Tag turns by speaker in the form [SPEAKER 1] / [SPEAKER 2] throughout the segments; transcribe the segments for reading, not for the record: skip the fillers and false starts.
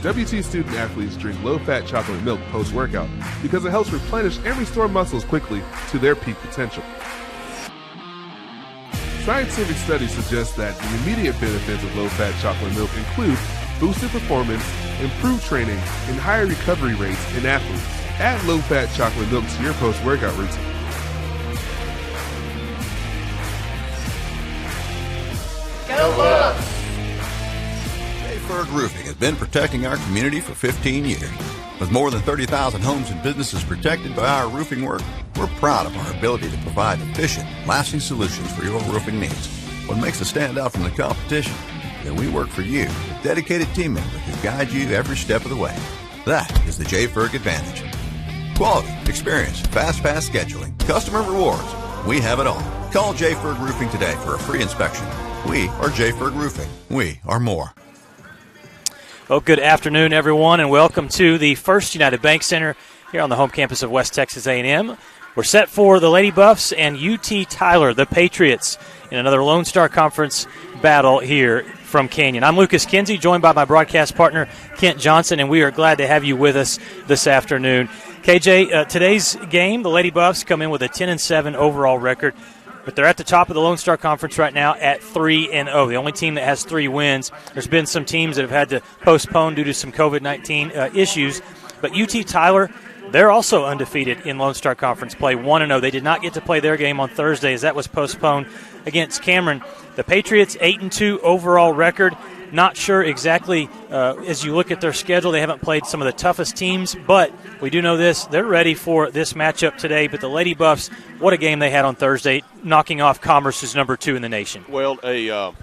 [SPEAKER 1] WT student athletes drink low-fat chocolate milk post-workout because it helps replenish and restore muscles quickly to their peak potential. Scientific studies suggest that the immediate benefits of low-fat chocolate milk include boosted performance, improved training, and higher recovery rates in athletes. Add low-fat chocolate milk to your post-workout routine.
[SPEAKER 2] Go Bucks!
[SPEAKER 3] Jayberg Roofing has been protecting our community for 15 years. With more than 30,000 homes and businesses protected by our roofing work, we're proud of our ability to provide efficient, lasting solutions for your roofing needs. What makes us stand out from the competition is that we work for you with dedicated team members who guide you every step of the way. That is the Jayberg advantage. Quality, experience, fast scheduling, customer rewards. We have it all. Call Jayberg Roofing today for a free inspection. We are Jayberg Roofing. We are more.
[SPEAKER 4] Well, good afternoon, everyone, and welcome to the First United Bank Center here on the home campus of West Texas A&M. We're set for the Lady Buffs and UT Tyler, the Patriots, in another Lone Star Conference battle here from Canyon. I'm Lucas Kinsey, joined by my broadcast partner, Kent Johnson, and we are glad to have you with us this afternoon. KJ, today's game, the Lady Buffs come in with a 10-7 overall record, but they're at the top of the Lone Star Conference right now at 3-0, the only team that has 3 wins. There's been some teams that have had to postpone due to some COVID-19 issues, but UT Tyler, they're also undefeated in Lone Star Conference play, 1-0. They did not get to play their game on Thursday as that was postponed against Cameron. The Patriots, 8-2 overall record. Not sure exactly as you look at their schedule. They haven't played some of the toughest teams, but we do know this. They're ready for this matchup today. But the Lady Buffs, what a game they had on Thursday, knocking off Commerce's number 2 in the nation.
[SPEAKER 5] Well, a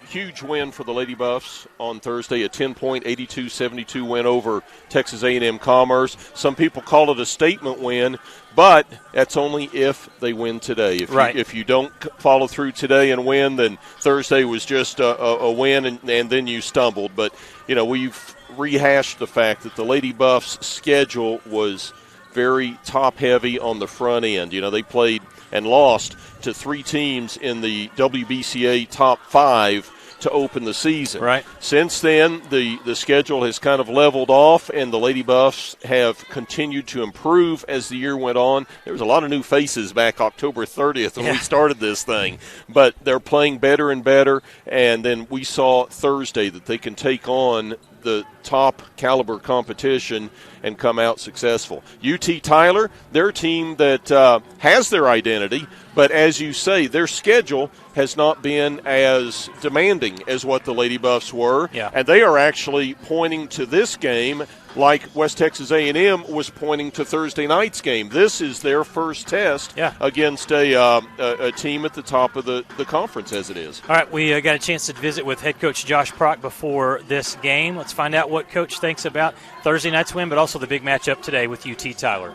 [SPEAKER 5] huge win for the Lady Buffs on Thursday, a 10-point, 82-72 win over Texas A&M Commerce. Some people call it a statement win, but that's only if they win today. If you don't follow through today and win, then Thursday was just a win, and then you stumbled. But, you know, we've rehashed the fact that the Lady Buffs' schedule was very top-heavy on the front end. You know, they played and lost to 3 teams in the WBCA top 5 to open the season.
[SPEAKER 4] Right.
[SPEAKER 5] Since then, the schedule has kind of leveled off, and the Lady Buffs have continued to improve as the year went on. There was a lot of new faces back October 30th when we started this thing, but they're playing better and better, and then we saw Thursday that they can take on the top caliber competition and come out successful. UT Tyler, their team that has their identity, but as you say, their schedule has not been as demanding as what the Lady Buffs were, and they are actually pointing to this game like West Texas A&M was pointing to Thursday night's game. This is their first test against a team at the top of the conference as it is.
[SPEAKER 4] All right, we got a chance to visit with head coach Josh Prock before this game. Let's find out what Coach thinks about Thursday night's win, but also the big matchup today with UT Tyler.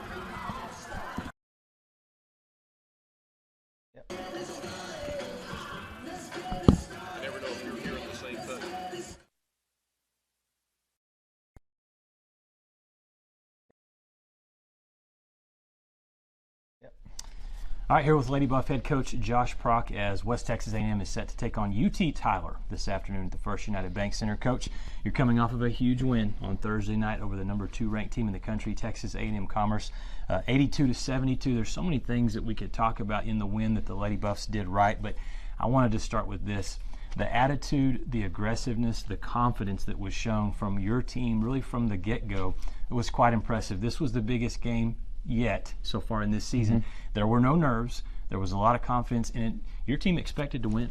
[SPEAKER 4] All right, here with Lady Buff head coach Josh Prock as West Texas A&M is set to take on UT Tyler this afternoon at the First United Bank Center. Coach, you're coming off of a huge win on Thursday night over the number 2 ranked team in the country, Texas A&M Commerce, 82-72. There's so many things that we could talk about in the win that the Lady Buffs did right, but I wanted to start with this. The attitude, the aggressiveness, the confidence that was shown from your team really from the get-go, it was quite impressive. This was the biggest game yet so far in this season. There were no nerves. There was a lot of confidence in it. Your team expected to win.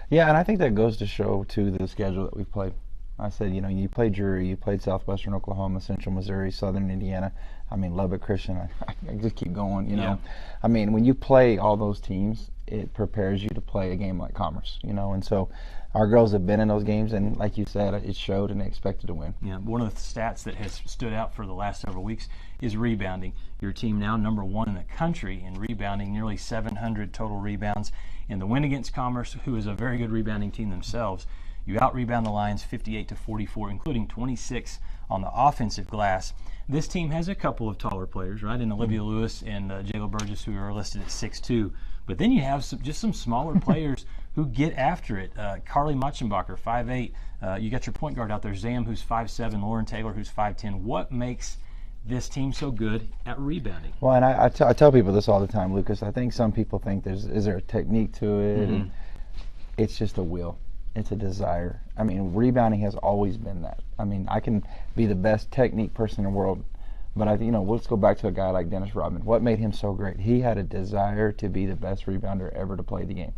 [SPEAKER 6] Yeah, and I think that goes to show, too, the schedule that we've played. I said, you know, you played Drury, you played Southwestern Oklahoma, Central Missouri, Southern Indiana. I mean, Lubbock Christian. I just keep going, you know. I mean, when you play all those teams, it prepares you to play a game like Commerce, you know. And so our girls have been in those games, and like you said, it showed, and they expected to win.
[SPEAKER 4] Yeah, one of the stats that has stood out for the last several weeks is rebounding. Your team now number 1 in the country in rebounding, nearly 700 total rebounds. In the win against Commerce, who is a very good rebounding team themselves, you out-rebound the Lions 58-44, including 26 on the offensive glass. This team has a couple of taller players, right, in Olivia Lewis and Jayla Burgess, who are listed at 6'2". But then you have some smaller players who get after it. Carly Machenbacher, 5'8". You got your point guard out there, Zam, who's 5'7", Lauren Taylor, who's 5'10". What makes this team so good at rebounding?
[SPEAKER 6] Well, and I tell people this all the time, Lucas. I think some people think is there a technique to it? And it's just a will. It's a desire. I mean, rebounding has always been that. I mean, I can be the best technique person in the world, but let's go back to a guy like Dennis Rodman. What made him so great? He had a desire to be the best rebounder ever to play the game.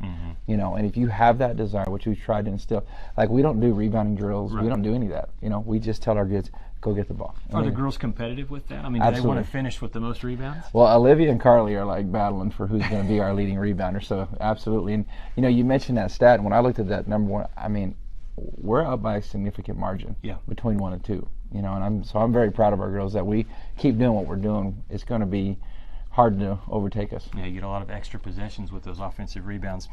[SPEAKER 6] And if you have that desire, which we've tried to instill, like we don't do rebounding drills, we don't do any of that. We just tell our kids, go get the ball.
[SPEAKER 4] Are the girls competitive with that? I mean, do they want to finish with the most rebounds?
[SPEAKER 6] Well, Olivia and Carly are like battling for who's going to be our leading rebounder. So absolutely. And you mentioned that stat. And when I looked at that number one, I mean, we're up by a significant margin between 1 and 2. And I'm very proud of our girls that we keep doing what we're doing. It's going to be hard to overtake us.
[SPEAKER 4] Yeah, you get a lot of extra possessions with those offensive rebounds.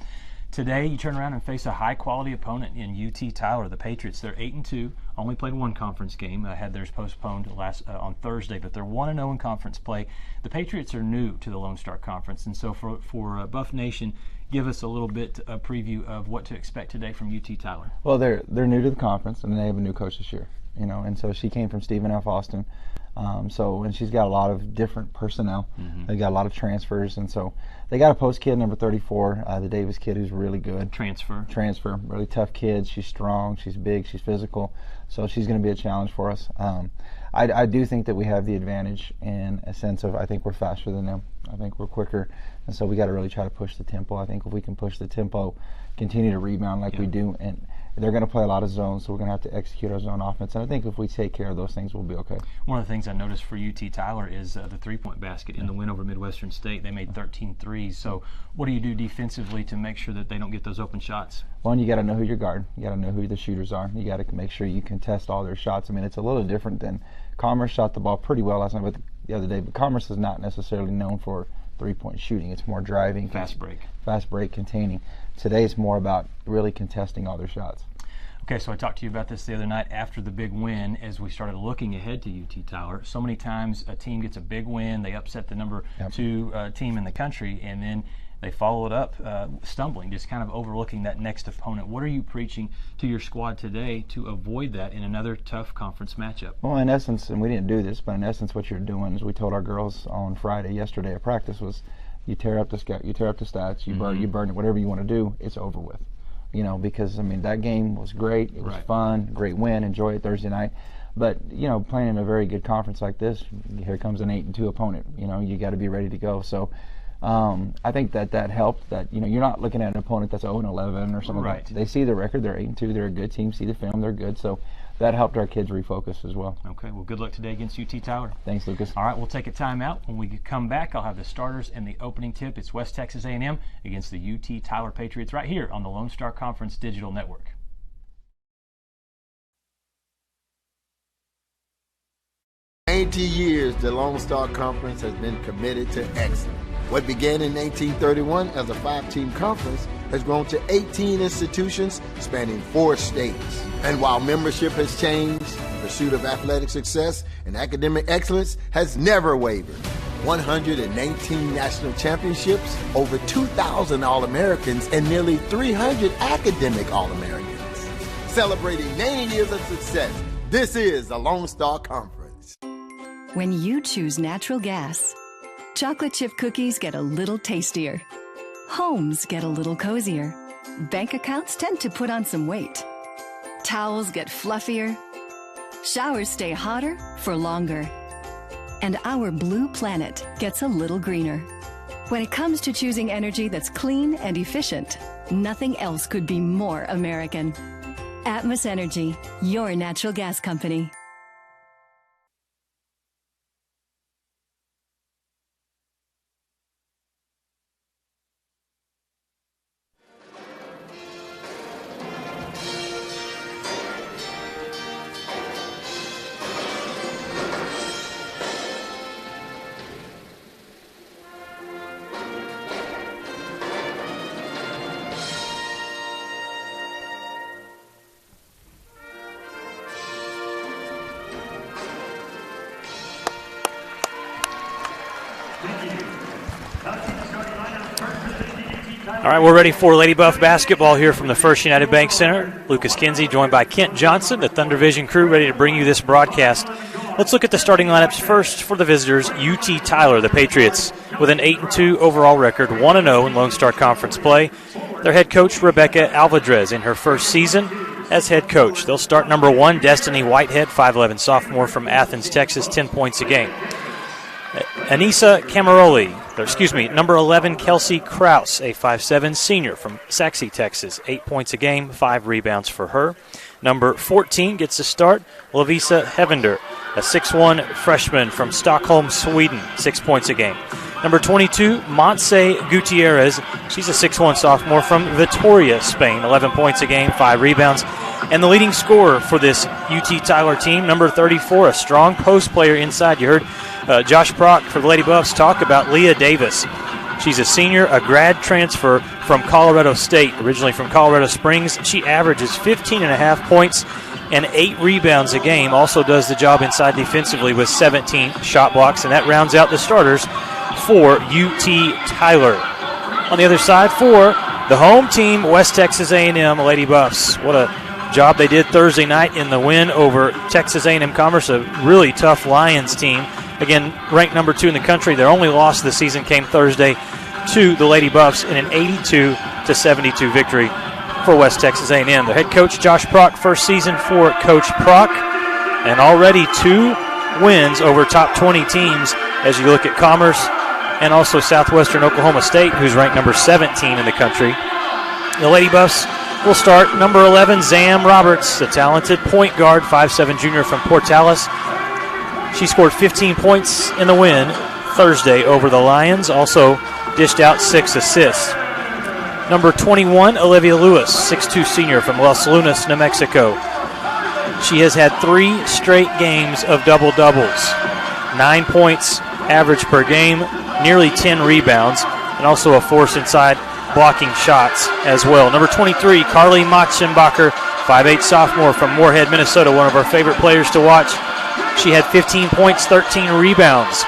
[SPEAKER 4] Today, you turn around and face a high-quality opponent in UT Tyler, the Patriots. They're 8-2, only played one conference game, had theirs postponed on Thursday, but they're 1-0 in conference play. The Patriots are new to the Lone Star Conference, and so for Buff Nation, give us a little bit a preview of what to expect today from UT Tyler.
[SPEAKER 6] Well, they're new to the conference, and they have a new coach this year. And so she came from Stephen F. Austin. And she's got a lot of different personnel. They got a lot of transfers, and so they got a post kid, number 34, the Davis kid, who's really good.
[SPEAKER 4] Transfer,
[SPEAKER 6] really tough kid. She's strong, she's big, she's physical, so she's going to be a challenge for us. I do think that we have the advantage in a sense of I think we're faster than them. I think we're quicker, and so we got to really try to push the tempo. I think if we can push the tempo, continue to rebound like we do, and they're going to play a lot of zones, so we're going to have to execute our zone offense. And I think if we take care of those things, we'll be okay.
[SPEAKER 4] One of the things I noticed for UT Tyler is the three-point basket in the win over Midwestern State. They made 13 threes. So what do you do defensively to make sure that they don't get those open shots?
[SPEAKER 6] One, you got to know who your guard. You got to know who the shooters are. You got to make sure you contest all their shots. I mean, it's a little different than Commerce shot the ball pretty well last night, but the other day. But Commerce is not necessarily known for three-point shooting. It's more driving,
[SPEAKER 4] fast break,
[SPEAKER 6] containing. Today it's more about really contesting all their shots.
[SPEAKER 4] Okay, so I talked to you about this the other night after the big win as we started looking ahead to UT Tyler. So many times a team gets a big win, they upset the number 2 team in the country, and then they follow it up stumbling, just kind of overlooking that next opponent. What are you preaching to your squad today to avoid that in another tough conference matchup?
[SPEAKER 6] Well, in essence, and we didn't do this, but in essence what you're doing is we told our girls on yesterday at practice was you tear up the stats, you burn it, whatever you want to do, it's over with. Because, I mean, that game was great. It was fun, great win, enjoy it Thursday night. But, playing in a very good conference like this, here comes an 8-2 opponent. You got to be ready to go. So I think that helped, that, you're not looking at an opponent that's 0-11 or something like that. They see the record, they're 8-2, they're a good team, see the film, they're good. So that helped our kids refocus as well.
[SPEAKER 4] Okay, well, good luck today against UT Tyler.
[SPEAKER 6] Thanks, Lucas.
[SPEAKER 4] All right, we'll take a timeout. When we come back, I'll have the starters and the opening tip. It's West Texas A&M against the UT Tyler Patriots right here on the Lone Star Conference Digital Network.
[SPEAKER 2] For 80 years, the Lone Star Conference has been committed to excellence. What began in 1831 as a 5-team conference has grown to 18 institutions spanning 4 states. And while membership has changed, the pursuit of athletic success and academic excellence has never wavered. 119 national championships, over 2,000 All-Americans, and nearly 300 academic All-Americans. Celebrating 90 years of success, this is the Lone Star Conference.
[SPEAKER 7] When you choose natural gas, chocolate chip cookies get a little tastier. Homes get a little cozier. Bank accounts tend to put on some weight. Towels get fluffier. Showers stay hotter for longer. And our blue planet gets a little greener. When it comes to choosing energy that's clean and efficient, nothing else could be more American. Atmos Energy, your natural gas company.
[SPEAKER 4] All right, we're ready for Lady Buff basketball here from the First United Bank Center. Lucas Kinsey joined by Kent Johnson, the Thunder Vision crew, ready to bring you this broadcast. Let's look at the starting lineups first for the visitors. UT Tyler, the Patriots, with an 8-2 overall record, 1-0 in Lone Star Conference play. Their head coach, Rebecca Alvarez, in her first season as head coach. They'll start number 1, Destiny Whitehead, 5'11 sophomore from Athens, Texas, 10 points a game. Anissa Camaroli, number 11, Kelsey Kraus, a 5'7 senior from Saxe, Texas, 8 points a game, 5 rebounds for her. Number 14 gets the start, Lovisa Hevender, a 6'1 freshman from Stockholm, Sweden, 6 points a game. Number 22, Montse Gutierrez, she's a 6'1 sophomore from Vitoria, Spain, 11 points a game, 5 rebounds. And the leading scorer for this UT Tyler team, number 34, a strong post player inside. You heard Josh Prock for the Lady Buffs talk about Leah Davis. She's a senior, a grad transfer from Colorado State, originally from Colorado Springs. She averages 15.5 points and 8 rebounds a game. Also does the job inside defensively with 17 shot blocks, and that rounds out the starters for UT Tyler. On the other side for the home team, West Texas A&M Lady Buffs. What a job they did Thursday night in the win over Texas A&M Commerce, a really tough Lions team. Again, ranked number 2 in the country. Their only loss of the season came Thursday to the Lady Buffs in an 82-72 victory for West Texas A&M. The head coach, Josh Prock, first season for Coach Prock, and already 2 wins over top 20 teams as you look at Commerce and also Southwestern Oklahoma State, who's ranked number 17 in the country. The Lady Buffs will start number 11, Zam Roberts, the talented point guard, 5'7 junior from Portales. She scored 15 points in the win Thursday over the Lions, also dished out 6 assists. Number 21, Olivia Lewis, 6'2 senior from Los Lunas, New Mexico. She has had 3 straight games of double-doubles, 9 points average per game, nearly 10 rebounds, and also a force inside blocking shots as well. Number 23, Carly Matschenbacher, 5'8 sophomore from Moorhead, Minnesota, one of our favorite players to watch. She had 15 points, 13 rebounds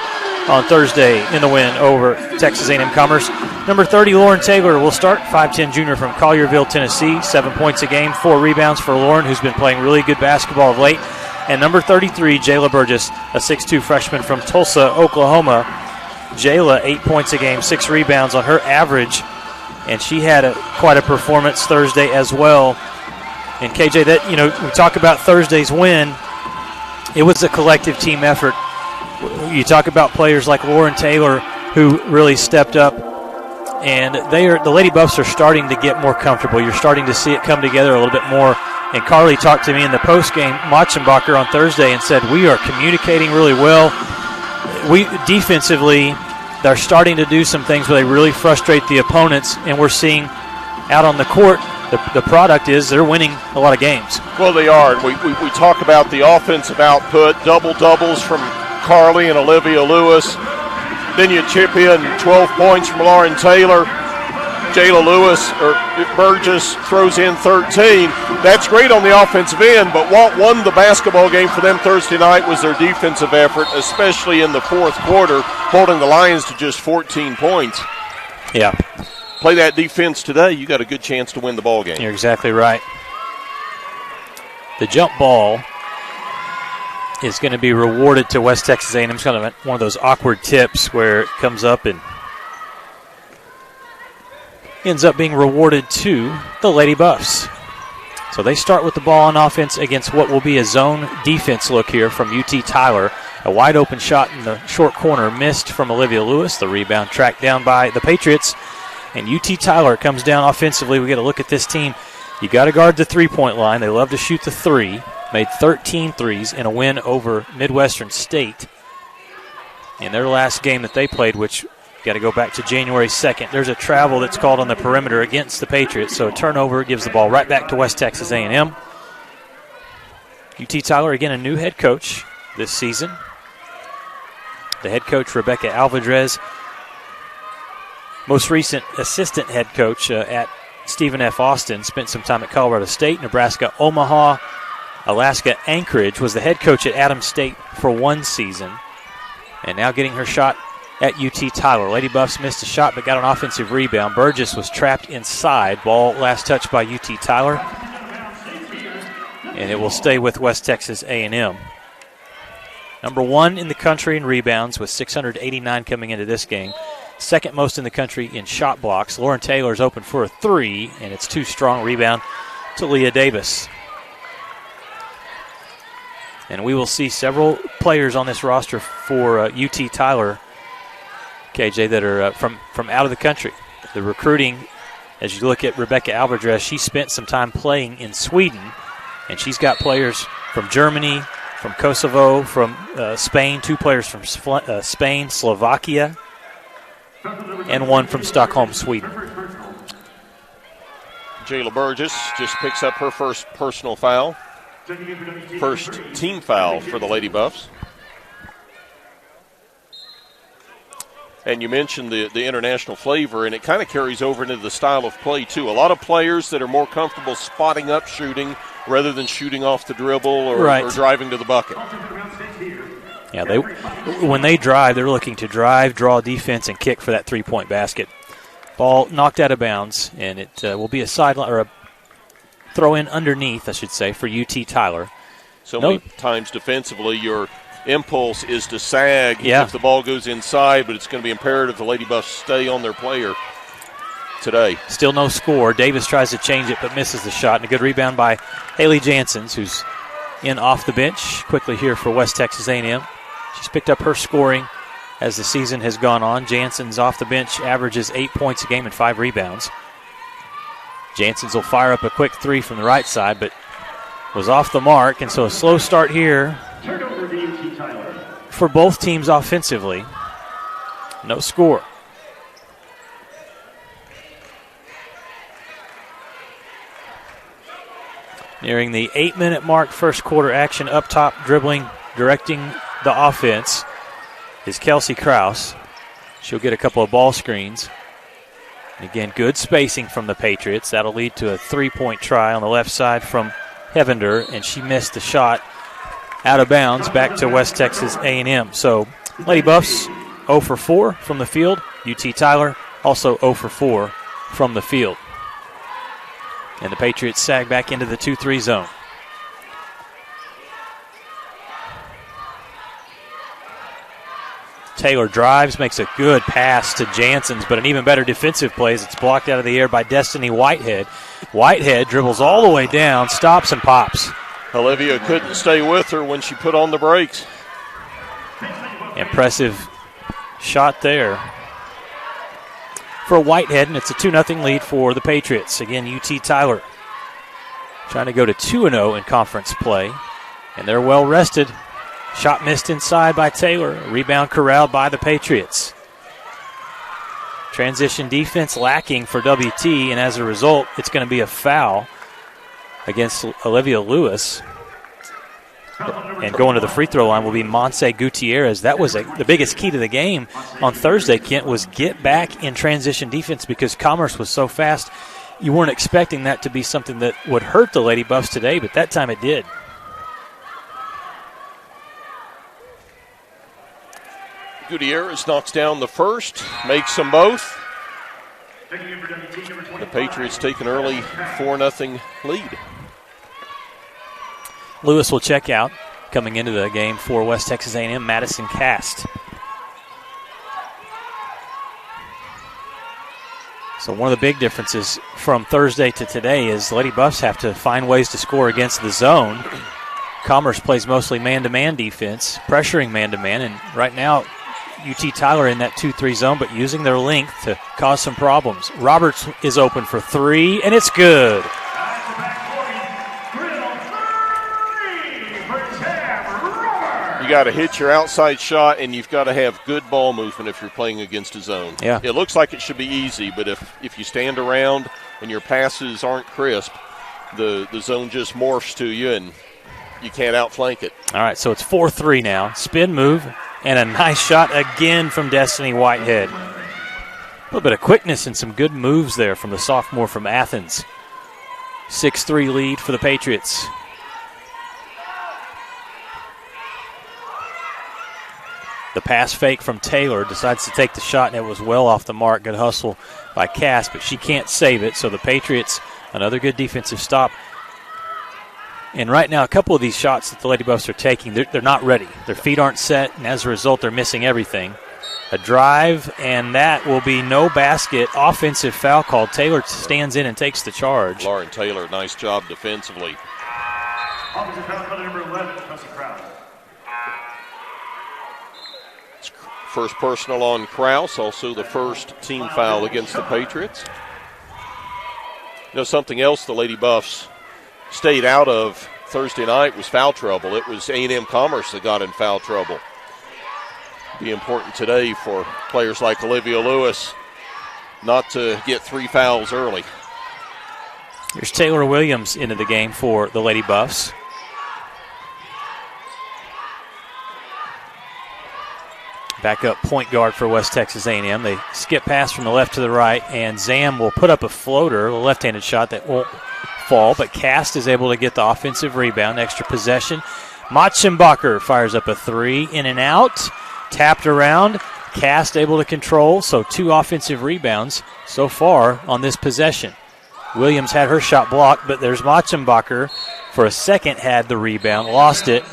[SPEAKER 4] on Thursday in the win over Texas A&M Commerce. Number 30, Lauren Taylor will start, 5'10 junior from Collierville, Tennessee, 7 points a game, 4 rebounds for Lauren, who's been playing really good basketball of late. And number 33, Jayla Burgess, a 6'2 freshman from Tulsa, Oklahoma. Jayla, 8 points a game, 6 rebounds on her average, and she had quite a performance Thursday as well. And KJ, that we talk about Thursday's win. It was a collective team effort. You talk about players like Lauren Taylor who really stepped up, and the Lady Buffs are starting to get more comfortable. You're starting to see it come together a little bit more. And Carly talked to me in the postgame, Matschenbacher, on Thursday and said, we are communicating really well. Defensively, they're starting to do some things where they really frustrate the opponents, and we're seeing out on the court, the product is they're winning a lot of games.
[SPEAKER 5] Well, they are. We talk about the offensive output, double-doubles from Carly and Olivia Lewis. Then you chip in 12 points from Lauren Taylor. Jayla Burgess throws in 13. That's great on the offensive end, but what won the basketball game for them Thursday night was their defensive effort, especially in the fourth quarter, holding the Lions to just 14 points.
[SPEAKER 4] Yeah.
[SPEAKER 5] Play that defense today, you got a good chance to win the ball game.
[SPEAKER 4] You're exactly right. The jump ball is going to be rewarded to West Texas A&M. It's kind of one of those awkward tips where it comes up and ends up being rewarded to the Lady Buffs. So they start with the ball on offense against what will be a zone defense look here from UT Tyler. A wide open shot in the short corner missed from Olivia Lewis. The rebound tracked down by the Patriots. And UT Tyler comes down offensively. We get a look at this team. You got to guard the three-point line. They love to shoot the three. Made 13 threes in a win over Midwestern State in their last game that they played, which got to go back to January 2nd. There's a travel that's called on the perimeter against the Patriots, so a turnover gives the ball right back to West Texas A&M. UT Tyler, again, a new head coach this season. The head coach, Rebecca Alvarez, most recent assistant head coach at Stephen F. Austin, spent some time at Colorado State, Nebraska, Omaha, Alaska, Anchorage, was the head coach at Adams State for one season, and now getting her shot at UT Tyler. Lady Buffs missed a shot but got an offensive rebound. Burgess was trapped inside. Ball last touched by UT Tyler. And it will stay with West Texas A&M. Number 1 in the country in rebounds with 689 coming into this game. Second most in the country in shot blocks. Lauren Taylor's open for a 3, and it's too strong. Rebound to Leah Davis. And we will see several players on this roster for UT Tyler, KJ, that are from out of the country. The recruiting, as you look at Rebecca Alberdress, she spent some time playing in Sweden, and she's got players from Germany, from Kosovo, from Spain, 2 players from Spain, Slovakia, and 1 from Stockholm, Sweden.
[SPEAKER 5] Jayla Burgess just picks up her first personal foul. First team foul for the Lady Buffs. And you mentioned the international flavor, and it kind of carries over into the style of play, too. A lot of players that are more comfortable spotting up shooting rather than shooting off the dribble or driving to the bucket.
[SPEAKER 4] Yeah, when they drive, they're looking to drive, draw defense, and kick for that three-point basket. Ball knocked out of bounds, and it will be a sideline or a throw-in underneath, I should say, for UT Tyler.
[SPEAKER 5] So many times defensively, your impulse is to sag if the ball goes inside, but it's going to be imperative the Lady Buffs stay on their player today. Still
[SPEAKER 4] no score. Davis tries to change it but misses the shot, and a good rebound by Haley Janssens, who's in off the bench quickly here for West Texas A&M. She's picked up her scoring as the season has gone on. Janssens off the bench averages 8 points a game and 5 rebounds. Janssens will fire up a quick 3 from the right side, but was off the mark, and so a slow start here for both teams offensively. No score. Nearing the 8-minute mark, first quarter action up top, dribbling, directing the offense is Kelsey Krause. She'll get a couple of ball screens. And again, good spacing from the Patriots. That'll lead to a 3-point try on the left side from Hevender, and she missed the shot out of bounds back to West Texas A&M. So Lady Buffs 0 for 4 from the field. UT Tyler also 0 for 4 from the field. And the Patriots sag back into the 2-3 zone. Taylor drives, makes a good pass to Janssens, but an even better defensive play as it's blocked out of the air by Destiny Whitehead. Whitehead dribbles all the way down, stops and pops.
[SPEAKER 5] Olivia couldn't stay with her when she put on the brakes.
[SPEAKER 4] Impressive shot there for Whitehead, and it's a 2-0 lead for the Patriots. Again, UT Tyler trying to go to 2-0 in conference play, and they're well rested. Shot missed inside by Taylor. Rebound corralled by the Patriots. Transition defense lacking for WT, and as a result, it's going to be a foul against Olivia Lewis. And going to the free throw line will be Monse Gutierrez. That was the biggest key to the game on Thursday, Kent, was get back in transition defense because Commerce was so fast. You weren't expecting that to be something that would hurt the Lady Buffs today, but that time it did.
[SPEAKER 5] Gutierrez knocks down the first, makes them both. The Patriots take an early 4-0 lead.
[SPEAKER 4] Lewis will check out. Coming into the game for West Texas A&M, Madison Cast. So one of the big differences from Thursday to today is Lady Buffs have to find ways to score against the zone. Commerce plays mostly man-to-man defense, pressuring man-to-man, and right now UT Tyler in that 2-3 zone, but using their length to cause some problems. Roberts is open for 3, and it's good.
[SPEAKER 5] You got to hit your outside shot, and you've got to have good ball movement if you're playing against a zone.
[SPEAKER 4] Yeah.
[SPEAKER 5] It looks like it should be easy, but if you stand around and your passes aren't crisp, the zone just morphs to you, and you can't outflank it.
[SPEAKER 4] All right, so it's 4-3 now. Spin move. And a nice shot again from Destiny Whitehead. A little bit of quickness and some good moves there from the sophomore from Athens. 6-3 lead for the The pass fake from Taylor, decides to take the shot, and it was well off the mark. Good hustle by Cass, but she can't save it. So the Patriots, another good defensive stop. And right now, a couple of these shots that the Lady Buffs are taking, they're not ready. Their feet aren't set, and as a result, they're missing everything. A drive, and that will be no basket. Offensive foul called. Taylor stands in and takes the charge.
[SPEAKER 5] Lauren Taylor, nice job defensively.
[SPEAKER 8] Offensive foul by number 11, Kelsey Krause.
[SPEAKER 5] First personal on Krause, also the first team foul against the Patriots. You know, something else the Lady Buffs stayed out of Thursday night was foul trouble. It was A&M Commerce that got in foul trouble. Be important today for players like Olivia Lewis not to get 3 fouls early.
[SPEAKER 4] Here's Taylor Williams into the game for the Lady Buffs. Backup point guard for West Texas A&M. They skip pass from the left to the right, and Zam will put up a floater, a left-handed shot that won't fall, but Cast is able to get the offensive rebound, extra possession. Matschenbacher fires up a 3, in and out, tapped around. Cast able to control, so 2 offensive rebounds so far on this possession. Williams had her shot blocked, but there's Matschenbacher for a second, had the rebound, lost it,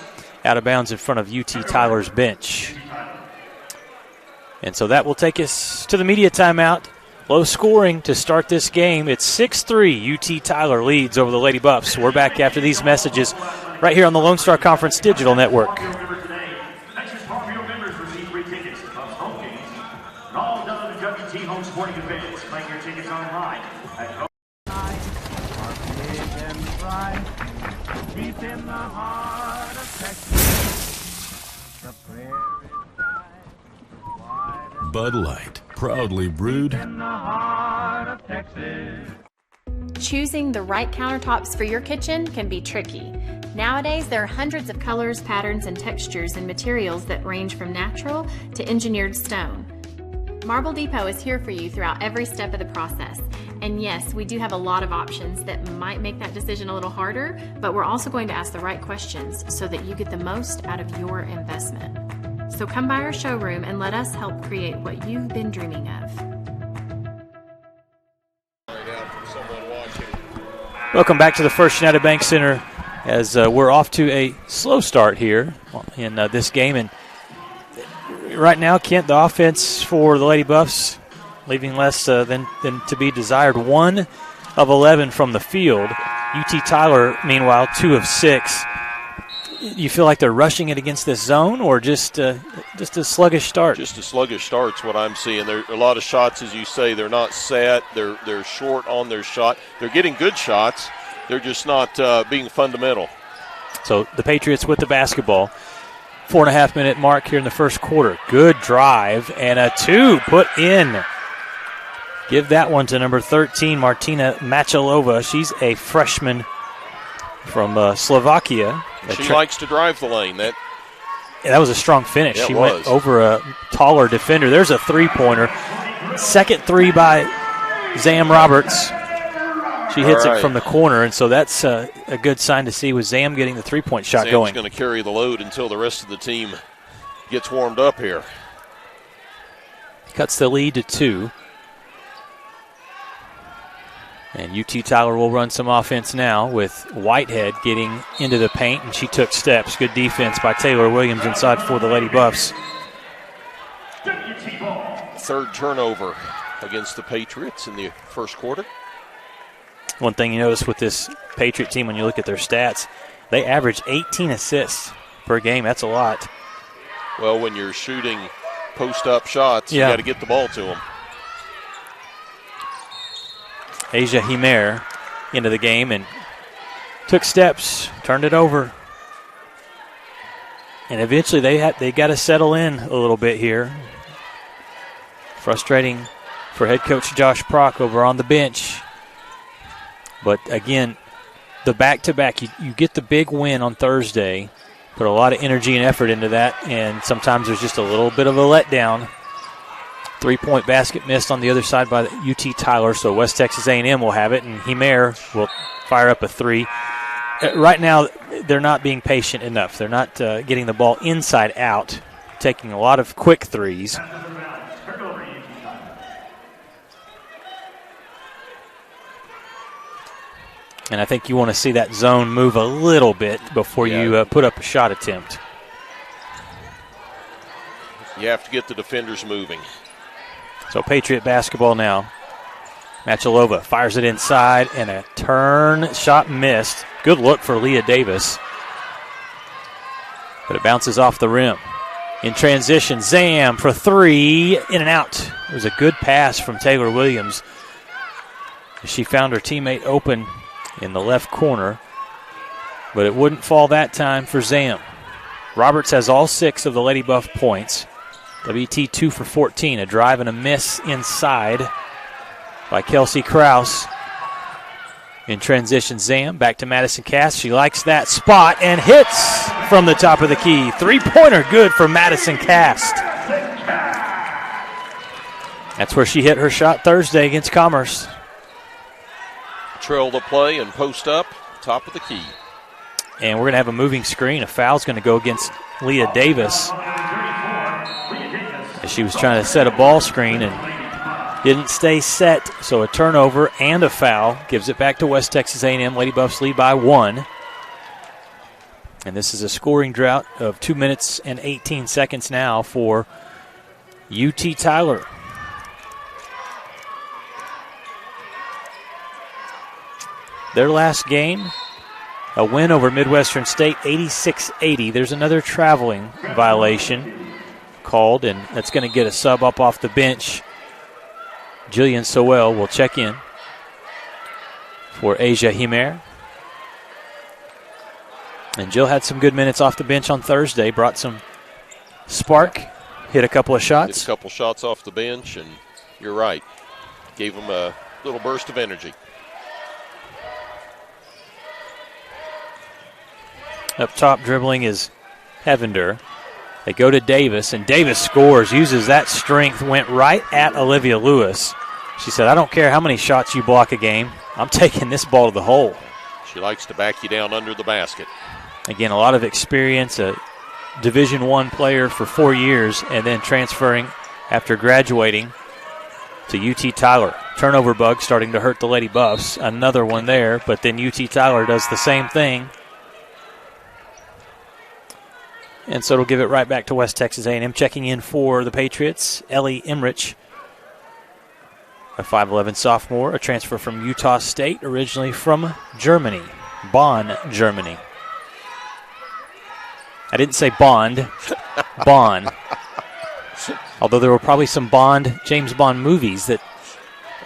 [SPEAKER 4] out of bounds in front of UT Tyler's bench. And so that will take us to the media timeout. Low scoring to start this game. It's 6-3. UT Tyler leads over the Lady Buffs. We're back after these messages right here on the Lone Star Conference Digital Network.
[SPEAKER 8] Texas Farm Bureau members receive free tickets to Buffs home games and all WT home sporting events. Find your tickets online at deep in the heart of Texas. The prairie.
[SPEAKER 9] Bud Light, proudly brewed
[SPEAKER 8] In the heart of Texas.
[SPEAKER 10] Choosing the right countertops for your kitchen can be tricky. Nowadays, there are hundreds of colors, patterns, and textures and materials that range from natural to engineered stone. Marble Depot is here for you throughout every step of the process. And yes, we do have a lot of options that might make that decision a little harder, but we're also going to ask the right questions so that you get the most out of your investment. So come by our showroom and let us help create what you've been dreaming of.
[SPEAKER 4] Welcome back to the First United Bank Center as we're off to a slow start here in this game. And right now, Kent, the offense for the Lady Buffs leaving less than to be desired. 1 of 11 from the field. UT Tyler, meanwhile, 2 of 6. You feel like they're rushing it against this zone, or just a sluggish start?
[SPEAKER 5] Just a sluggish start's what I'm seeing. There are a lot of shots, as you say. They're not set. They're short on their shot. They're getting good shots. They're just not being fundamental.
[SPEAKER 4] So the Patriots with the basketball. 4.5-minute mark here in the first quarter. Good drive and a 2 put in. Give that one to number 13, Martina Machalova. She's a freshman from Slovakia.
[SPEAKER 5] She likes to drive the lane. That
[SPEAKER 4] was a strong finish.
[SPEAKER 5] Yeah,
[SPEAKER 4] she went over a taller defender. There's a three-pointer. Second 3 by Zam Roberts. She hits it from the corner, and so that's a good sign to see with Zam getting the three-point shot going.
[SPEAKER 5] Zam's going to carry the load until the rest of the team gets warmed up here.
[SPEAKER 4] Cuts the lead to 2. And UT Tyler will run some offense now with Whitehead getting into the paint, and she took steps. Good defense by Taylor Williams inside for the Lady Buffs.
[SPEAKER 5] Third turnover against the Patriots in the first quarter.
[SPEAKER 4] One thing you notice with this Patriot team when you look at their stats, they average 18 assists per game. That's a lot.
[SPEAKER 5] Well, when you're shooting post-up shots, you got to get the ball to them.
[SPEAKER 4] Asia Himer into the game and took steps, turned it over. And eventually they got to settle in a little bit here. Frustrating for head coach Josh Prock over on the bench. But again, the back-to-back, you get the big win on Thursday, put a lot of energy and effort into that, and sometimes there's just a little bit of a letdown. 3-point basket missed on the other side by UT Tyler, so West Texas A&M will have it, and Himer will fire up a 3. Right now, they're not being patient enough. They're not getting the ball inside out taking a lot of quick threes. And I think you want to see that zone move a little bit before you put up a shot attempt.
[SPEAKER 5] You have to get the defenders moving.
[SPEAKER 4] So Patriot basketball now. Machalova fires it inside, and a turn shot missed. Good look for Leah Davis. But it bounces off the rim. In transition, Zam for three, in and out. It was a good pass from Taylor Williams. She found her teammate open in the left corner, but it wouldn't fall that time for Zam. Roberts has all 6 of the Lady Buff points. WT 2 for 14, a drive and a miss inside by Kelsey Krause. In transition, Zam back to Madison Cass. She likes that spot and hits from the top of the key. 3-pointer good for Madison Cass. That's where she hit her shot Thursday against Commerce.
[SPEAKER 5] Trail the play and post up, top of the key.
[SPEAKER 4] And we're going to have a moving screen. A foul's going to go against Leah Davis, as she was trying to set a ball screen and didn't stay set. So a turnover and a foul gives it back to West Texas A&M. Lady Buffs lead by 1. And this is a scoring drought of 2 minutes and 18 seconds now for UT Tyler. Their last game, a win over Midwestern State, 86-80. There's another traveling violation called, and that's going to get a sub up off the bench. Jillian Sowell will check in for Asia Himer. And Jill had some good minutes off the bench on Thursday, brought some spark, hit a couple of shots.
[SPEAKER 5] Hit a couple shots off the bench, and you're right. Gave them a little burst of energy.
[SPEAKER 4] Up top dribbling is Hevender. They go to Davis, and Davis scores, uses that strength, went right at Olivia Lewis. She said, I don't care how many shots you block a game. I'm taking this ball to the hole.
[SPEAKER 5] She likes to back you down under the basket.
[SPEAKER 4] Again, a lot of experience, a Division I player for 4 years, and then transferring after graduating to UT Tyler. Turnover bug starting to hurt the Lady Buffs. Another one there, but then UT Tyler does the same thing. And so it'll give it right back to West Texas A&M. Checking in for the Patriots, Ellie Emrich, a 5'11 sophomore, a transfer from Utah State, originally from Germany, Bonn, Germany. I didn't say Bond, Bonn. Although there were probably some James Bond movies that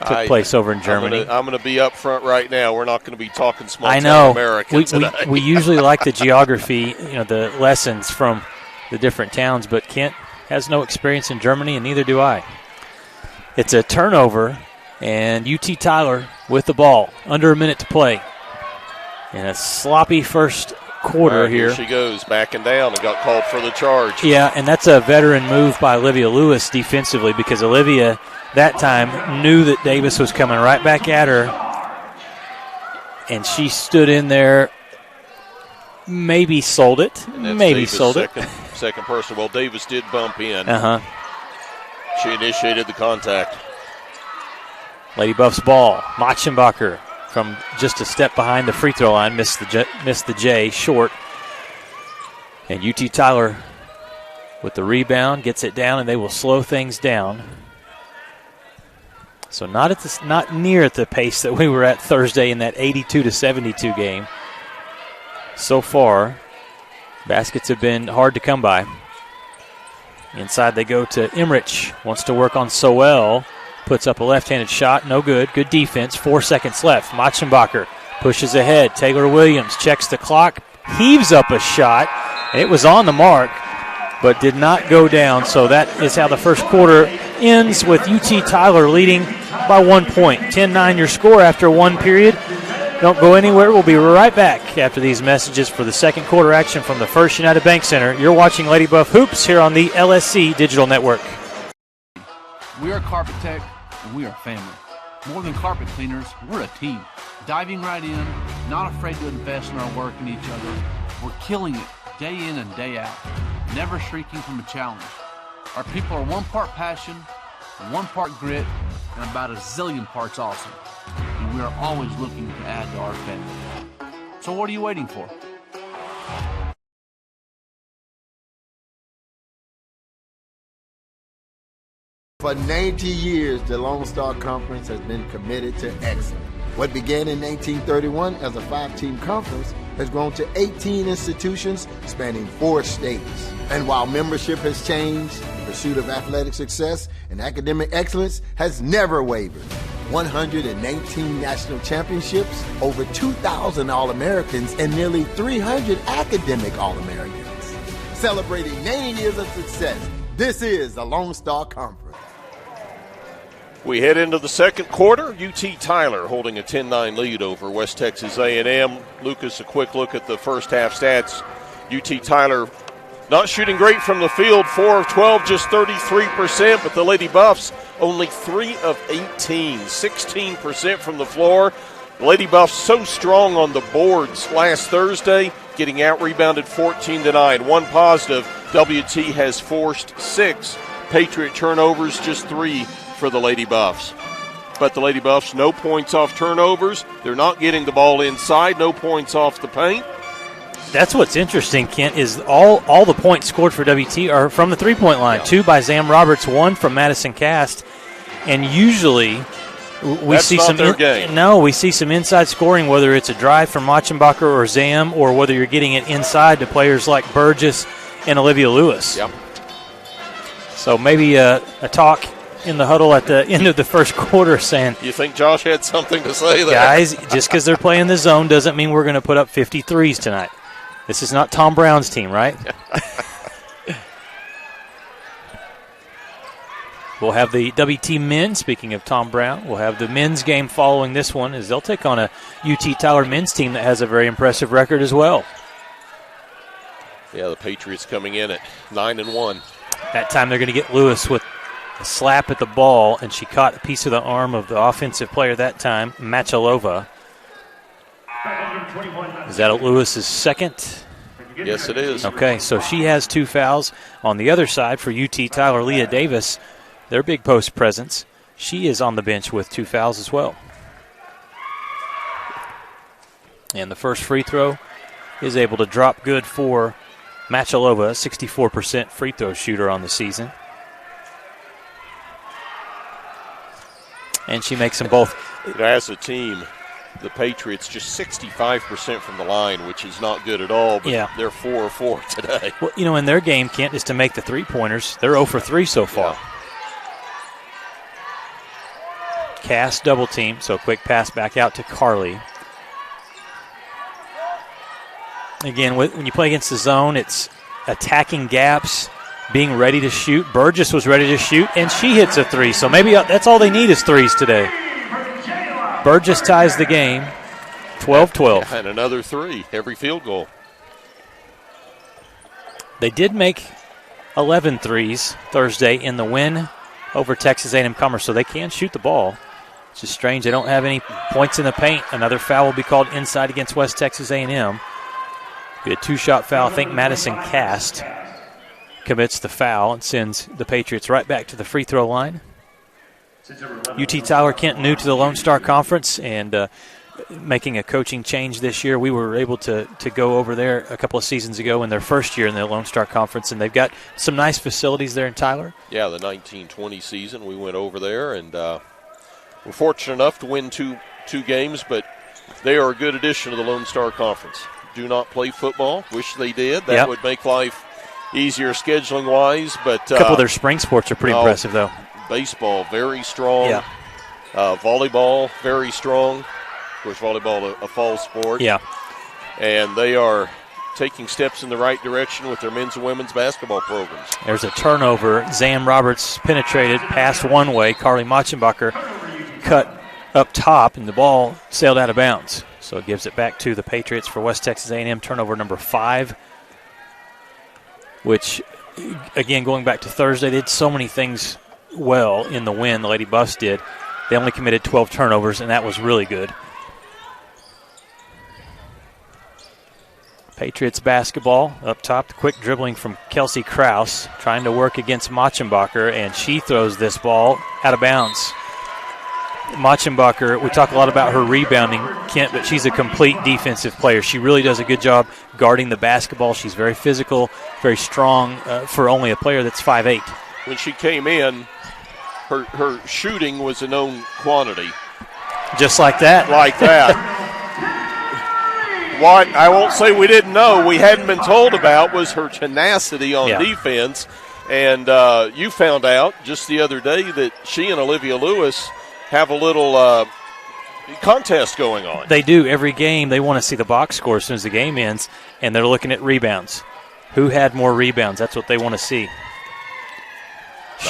[SPEAKER 4] took place over in Germany.
[SPEAKER 5] I'm going to be up front right now. We're not going to be talking small town America today.
[SPEAKER 4] We usually like the geography, the lessons from the different towns, but Kent has no experience in Germany, and neither do I. It's a turnover, and UT Tyler with the ball, under a minute to play. And a sloppy first quarter here.
[SPEAKER 5] Here she goes, backing down, and got called for the charge.
[SPEAKER 4] Yeah, and that's a veteran move by Olivia Lewis defensively, because Olivia that time knew that Davis was coming right back at her, and she stood in there, maybe sold it,
[SPEAKER 5] Second person. Well, Davis did bump in. She initiated the contact.
[SPEAKER 4] Lady Buffs ball. Machenbacher from just a step behind the free throw line, missed the J short. And UT Tyler with the rebound gets it down, and they will slow things down. So not near at the pace that we were at Thursday in that 82-72 game. So far, baskets have been hard to come by. Inside they go to Emrich. Wants to work on Sowell. Puts up a left-handed shot. No good. Good defense. 4 seconds left. Machenbacher pushes ahead. Taylor Williams checks the clock. Heaves up a shot. And it was on the mark, but did not go down. So that is how the first quarter ends, with UT Tyler leading by 1 point. 10-9 your score after one period. Don't go anywhere. We'll be right back after these messages for the second quarter action from the First United Bank Center. You're watching Lady Buff Hoops here on the LSC Digital Network.
[SPEAKER 11] We are Carpet Tech, and we are family. More than carpet cleaners, we're a team. Diving right in, not afraid to invest in our work and each other. We're killing it day in and day out. never shrinking from a challenge. Our people are 1 part passion, 1 part grit, and about a zillion parts awesome. And we are always looking to add to our family. So what are you waiting for?
[SPEAKER 2] For 90 years, the Lone Star Conference has been committed to excellence. What began in 1931 as a 5-team conference has grown to 18 institutions spanning 4 states. And while membership has changed, the pursuit of athletic success and academic excellence has never wavered. 119 national championships, over 2,000 All-Americans, and nearly 300 academic All-Americans. Celebrating 90 years of success, this is the Lone Star Conference.
[SPEAKER 5] We head into the second quarter. UT Tyler holding a 10-9 lead over West Texas A&M. Lucas, a quick look at the first half stats. UT Tyler not shooting great from the field, 4 of 12, just 33%, but the Lady Buffs only 3 of 18, 16% from the floor. The Lady Buffs so strong on the boards last Thursday, getting out-rebounded 14-9. One positive, WT has forced 6 Patriot turnovers, just 3 for the Lady Buffs. But the Lady Buffs, no points off turnovers. They're not getting the ball inside, no points off the paint.
[SPEAKER 4] That's what's interesting, Kent, is all the points scored for WT are from the three-point line. 2 by Zam Roberts, 1 from Madison Cast. And usually we see some we see some inside scoring, whether it's a drive from Machenbacher or Zam, or whether you're getting it inside to players like Burgess and Olivia Lewis.
[SPEAKER 5] Yep.
[SPEAKER 4] So maybe a talk in the huddle at the end of the first quarter saying,
[SPEAKER 5] you think Josh had something to say there?
[SPEAKER 4] Guys, just because they're playing the zone doesn't mean we're going to put up 53s tonight. This is not Tom Brown's team, right? We'll have the WT men, speaking of Tom Brown, we'll have the men's game following this one as they'll take on a UT Tyler men's team that has a very impressive record as well.
[SPEAKER 5] Yeah, the Patriots coming in at 9-1.
[SPEAKER 4] That time they're going to get Lewis with a slap at the ball, and she caught a piece of the arm of the offensive player that time, Machalova. Is that Lewis's second?
[SPEAKER 5] Yes, it is.
[SPEAKER 4] Okay, so she has 2 fouls. On the other side for UT Tyler, Leah Davis, their big post presence, she is on the bench with 2 fouls as well. And the first free throw is able to drop good for Machalova, 64% free throw shooter on the season. And she makes them both.
[SPEAKER 5] As a team, the Patriots just 65% from the line, which is not good at all, but they're 4 of 4 today.
[SPEAKER 4] Well, in their game, Kent, is to make the three-pointers. They're 0 for 3 so far.
[SPEAKER 5] Yeah.
[SPEAKER 4] Cass double team, so quick pass back out to Carly. Again, when you play against the zone, it's attacking gaps, being ready to shoot. Burgess was ready to shoot, and she hits a 3. So maybe that's all they need is 3s today. Burgess ties the game, 12-12.
[SPEAKER 5] And another 3, every field goal.
[SPEAKER 4] They did make 11 threes Thursday in the win over Texas A&M Commerce, so they can shoot the ball. It's just strange they don't have any points in the paint. Another foul will be called inside against West Texas A&M. Be a 2-shot foul. I think Madison Cast commits the foul and sends the Patriots right back to the free throw line. UT Tyler, Kent, new to the Lone Star Conference and making a coaching change this year. We were able to go over there a couple of seasons ago in their first year in the Lone Star Conference, and they've got some nice facilities there in Tyler.
[SPEAKER 5] Yeah, the 1920 season we went over there, and we're fortunate enough to win two games, but they are a good addition to the Lone Star Conference. Do not play football. Wish they did. That would make life easier scheduling-wise. But
[SPEAKER 4] a couple of their spring sports are pretty impressive, though.
[SPEAKER 5] Baseball, very strong. Yeah. Volleyball, very strong. Of course, volleyball, a fall sport.
[SPEAKER 4] Yeah.
[SPEAKER 5] And they are taking steps in the right direction with their men's and women's basketball programs.
[SPEAKER 4] There's a turnover. Zam Roberts penetrated, passed one way. Carly Machenbacher cut up top, and the ball sailed out of bounds. So it gives it back to the Patriots for West Texas A&M, turnover number 5, which, again, going back to Thursday, they did so many things well in the win. The Lady Buffs did. They only committed 12 turnovers, and that was really good. Patriots basketball up top. The quick dribbling from Kelsey Krause, trying to work against Machenbacher, and she throws this ball out of bounds. Machenbacher, we talk a lot about her rebounding, Kent, but she's a complete defensive player. She really does a good job guarding the basketball. She's very physical, very strong for only a player that's 5'8".
[SPEAKER 5] When she came in, her shooting was a known quantity.
[SPEAKER 4] Just like that?
[SPEAKER 5] Like that. What I won't say we didn't know, we hadn't been told about, was her tenacity on defense. And you found out just the other day that she and Olivia Lewis have a little contest going on.
[SPEAKER 4] They do. Every game, they want to see the box score as soon as the game ends, and they're looking at rebounds. Who had more rebounds? That's what they want to see.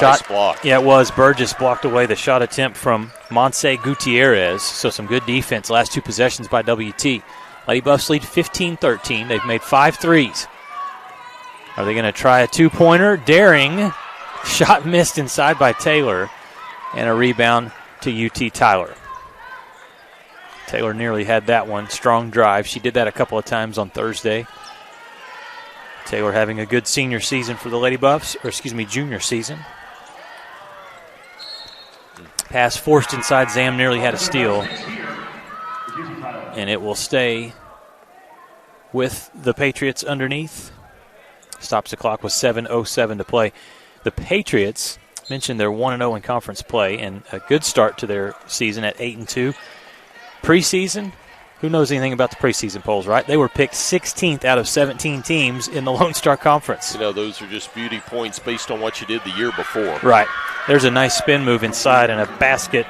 [SPEAKER 5] Nice block.
[SPEAKER 4] Yeah, it was. Burgess blocked away the shot attempt from Montse Gutierrez, so some good defense. Last two possessions by WT. Lady Buffs lead 15-13. They've made 5 threes. Are they going to try a two-pointer? Daring. Shot missed inside by Taylor. And a rebound to UT Tyler. Taylor nearly had that one. Strong drive. She did that a couple of times on Thursday. Taylor having a good senior season for the Lady Buffs, junior season. Pass forced inside. Zam nearly had a steal. And it will stay with the Patriots underneath. Stops the clock with 7:07 to play. The Patriots, mentioned they're 1-0 in conference play and a good start to their season at 8-2. Preseason, who knows anything about the preseason polls, right? They were picked 16th out of 17 teams in the Lone Star Conference.
[SPEAKER 5] You know, those are just beauty points based on what you did the year before.
[SPEAKER 4] Right. There's a nice spin move inside and a basket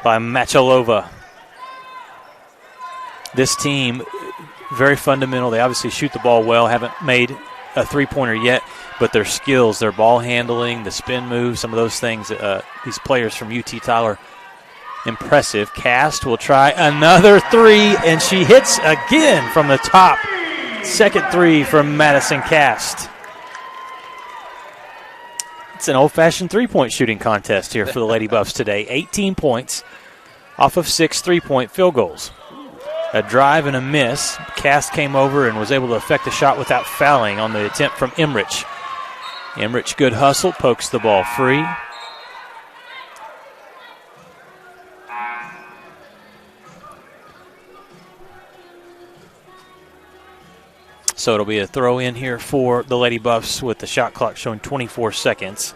[SPEAKER 4] by Machalova. This team, very fundamental. They obviously shoot the ball well, haven't made a three-pointer yet, but their skills, their ball handling, the spin move, some of those things, these players from UT Tyler, impressive. Cast will try another three, and she hits again from the top. Second three from Madison Cast. It's an old-fashioned three-point shooting contest here for the Lady Buffs today. 18 points off of 6 three-point field goals. A drive and a miss. Cast came over and was able to affect the shot without fouling on the attempt from Emrich. Emrich, good hustle, pokes the ball free. So it'll be a throw in here for the Lady Buffs with the shot clock showing 24 seconds.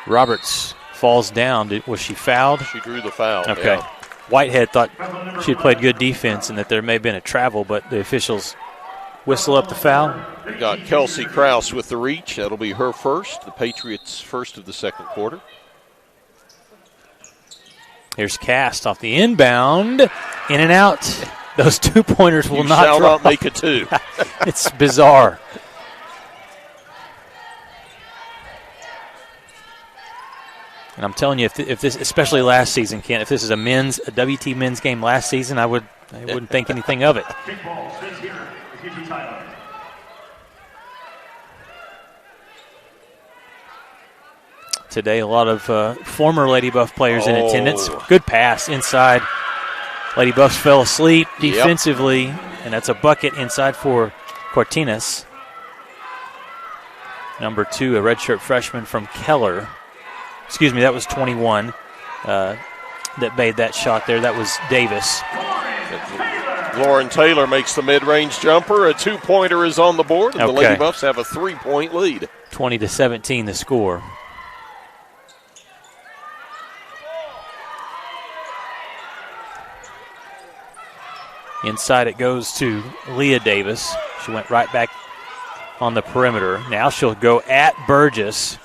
[SPEAKER 4] Roberts falls down. Was she fouled?
[SPEAKER 5] She drew the foul.
[SPEAKER 4] Okay.
[SPEAKER 5] Yeah.
[SPEAKER 4] Whitehead thought she had played good defense and that there may have been a travel, but the officials whistle up the foul.
[SPEAKER 5] We got Kelsey Krause with the reach. That'll be her first. The Patriots' first of the second quarter.
[SPEAKER 4] Here's Cast off the inbound. In and out. Those two-pointers will not
[SPEAKER 5] shall
[SPEAKER 4] drop.
[SPEAKER 5] not make a two.
[SPEAKER 4] It's bizarre. And I'm telling you, if this, especially last season, Ken, if this is a WT men's game last season, I wouldn't think anything of it. Today, a lot of former Lady Buff players in attendance. Good pass inside. Lady Buffs fell asleep defensively, and that's a bucket inside for Cortinas. Number 2, a redshirt freshman from Keller. Excuse me, that was 21 that made that shot there. That was Davis.
[SPEAKER 5] Lauren Taylor makes the mid-range jumper. A two-pointer is on the board, and the Lady Buffs have a 3-point lead.
[SPEAKER 4] 20-17 the score. Inside it goes to Leah Davis. She went right back on the perimeter. Now she'll go at Burgess.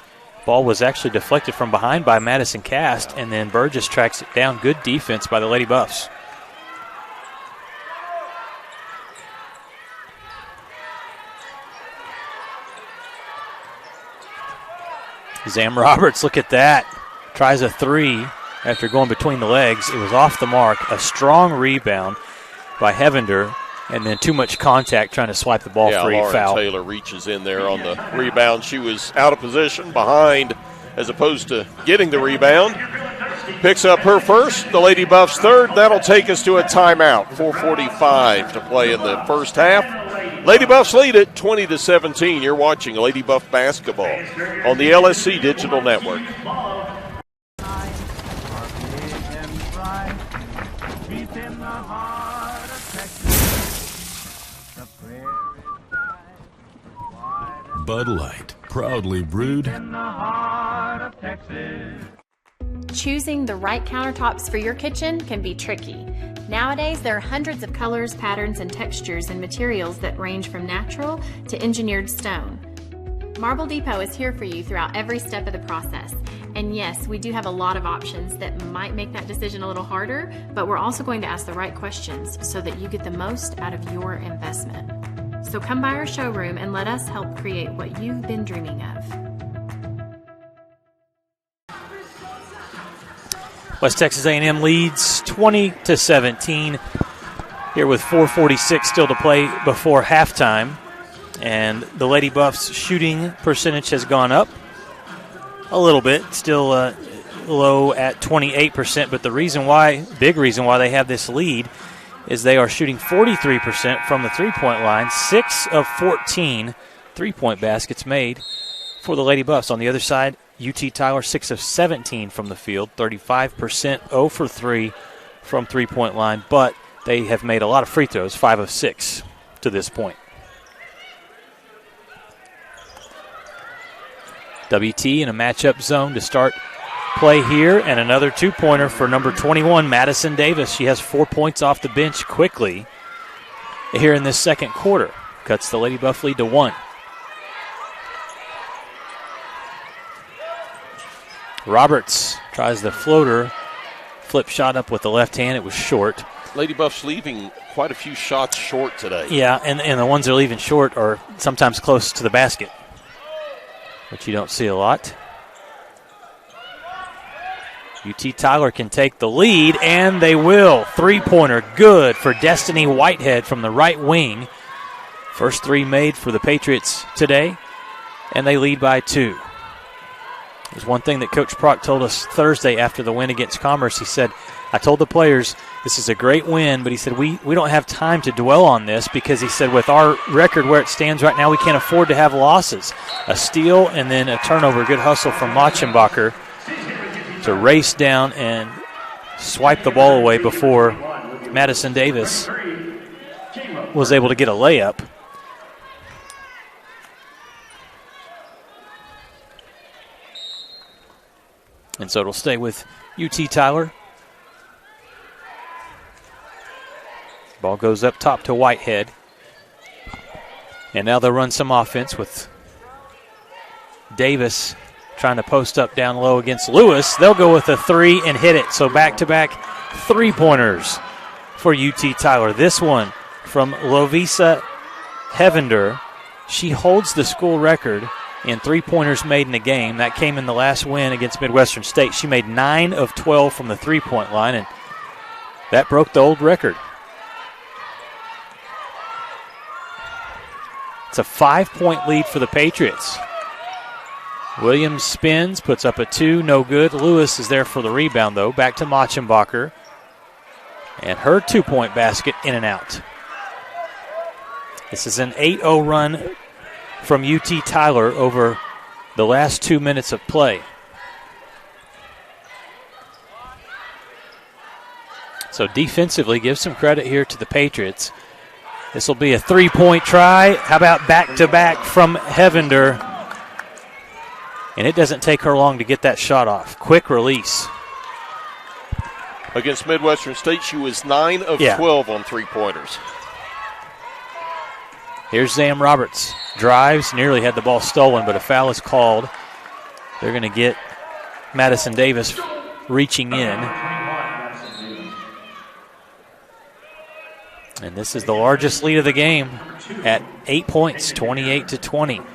[SPEAKER 4] Ball was actually deflected from behind by Madison Cast, and then Burgess tracks it down. Good defense by the Lady Buffs. Zam Roberts, look at that. Tries a three after going between the legs. It was off the mark. A strong rebound by Hevender, and then too much contact trying to swipe the ball free.
[SPEAKER 5] Lauren
[SPEAKER 4] foul.
[SPEAKER 5] Taylor reaches in there on the rebound. She was out of position, behind, as opposed to getting the rebound. picks up her first, the Lady Buffs third. That'll take us to a timeout. 4:45 to play in the first half. Lady Buffs lead it 20-17. You're watching Lady Buff basketball on the LSC Digital Network.
[SPEAKER 9] Bud Light, proudly brewed.
[SPEAKER 10] Choosing the right countertops for your kitchen can be tricky. Nowadays, there are hundreds of colors, patterns, and textures and materials that range from natural to engineered stone. Marble Depot is here for you throughout every step of the process. And yes, we do have a lot of options that might make that decision a little harder, but we're also going to ask the right questions so that you get the most out of your investment. So come by our showroom and let us help create what you've been dreaming of.
[SPEAKER 4] West Texas A&M leads 20-17 here with 4:46 still to play before halftime. And the Lady Buffs shooting percentage has gone up a little bit, still low at 28%. But the big reason why they have this lead is they are shooting 43% from the three-point line, 6 of 14 three-point baskets made for the Lady Buffs. On the other side, UT Tyler, 6 of 17 from the field, 35%, 0 for 3 from three-point line, but they have made a lot of free throws, 5 of 6 to this point. WT in a matchup zone to start play here, and another two-pointer for number 21, Madison Davis. She has 4 points off the bench quickly here in this second quarter. Cuts the Lady Buff lead to 1. Roberts tries the floater, flip shot up with the left hand. It was short.
[SPEAKER 5] Lady Buffs leaving quite a few shots short today.
[SPEAKER 4] Yeah, and the ones they're leaving short are sometimes close to the basket, which you don't see a lot. UT Tyler can take the lead, and they will. Three-pointer good for Destiny Whitehead from the right wing. First three made for the Patriots today, and they lead by 2. There's one thing that Coach Prock told us Thursday after the win against Commerce. He said, I told the players this is a great win, but he said we don't have time to dwell on this because he said with our record where it stands right now, we can't afford to have losses. A steal and then a turnover. Good hustle from Machenbacher to race down and swipe the ball away before Madison Davis was able to get a layup. And so it'll stay with UT Tyler. Ball goes up top to Whitehead. And now they'll run some offense with Davis trying to post up down low against Lewis. They'll go with a 3 and hit it. So back-to-back three-pointers for UT Tyler. This one from Lovisa Hevender. She holds the school record in three-pointers made in a game. That came in the last win against Midwestern State. She made 9 of 12 from the three-point line, and that broke the old record. It's a 5-point lead for the Patriots. Williams spins, puts up a 2, no good. Lewis is there for the rebound, though. Back to Machenbacher. And her 2-point basket in and out. This is an 8-0 run from UT Tyler over the last 2 minutes of play. So defensively, give some credit here to the Patriots. This will be a 3-point try. How about back-to-back from Hevender? And it doesn't take her long to get that shot off. Quick release.
[SPEAKER 5] Against Midwestern State, she was 9 of 12 on three-pointers.
[SPEAKER 4] Here's Zam Roberts. Drives, nearly had the ball stolen, but a foul is called. They're going to get Madison Davis reaching in. And this is the largest lead of the game at 8 points, 28-20.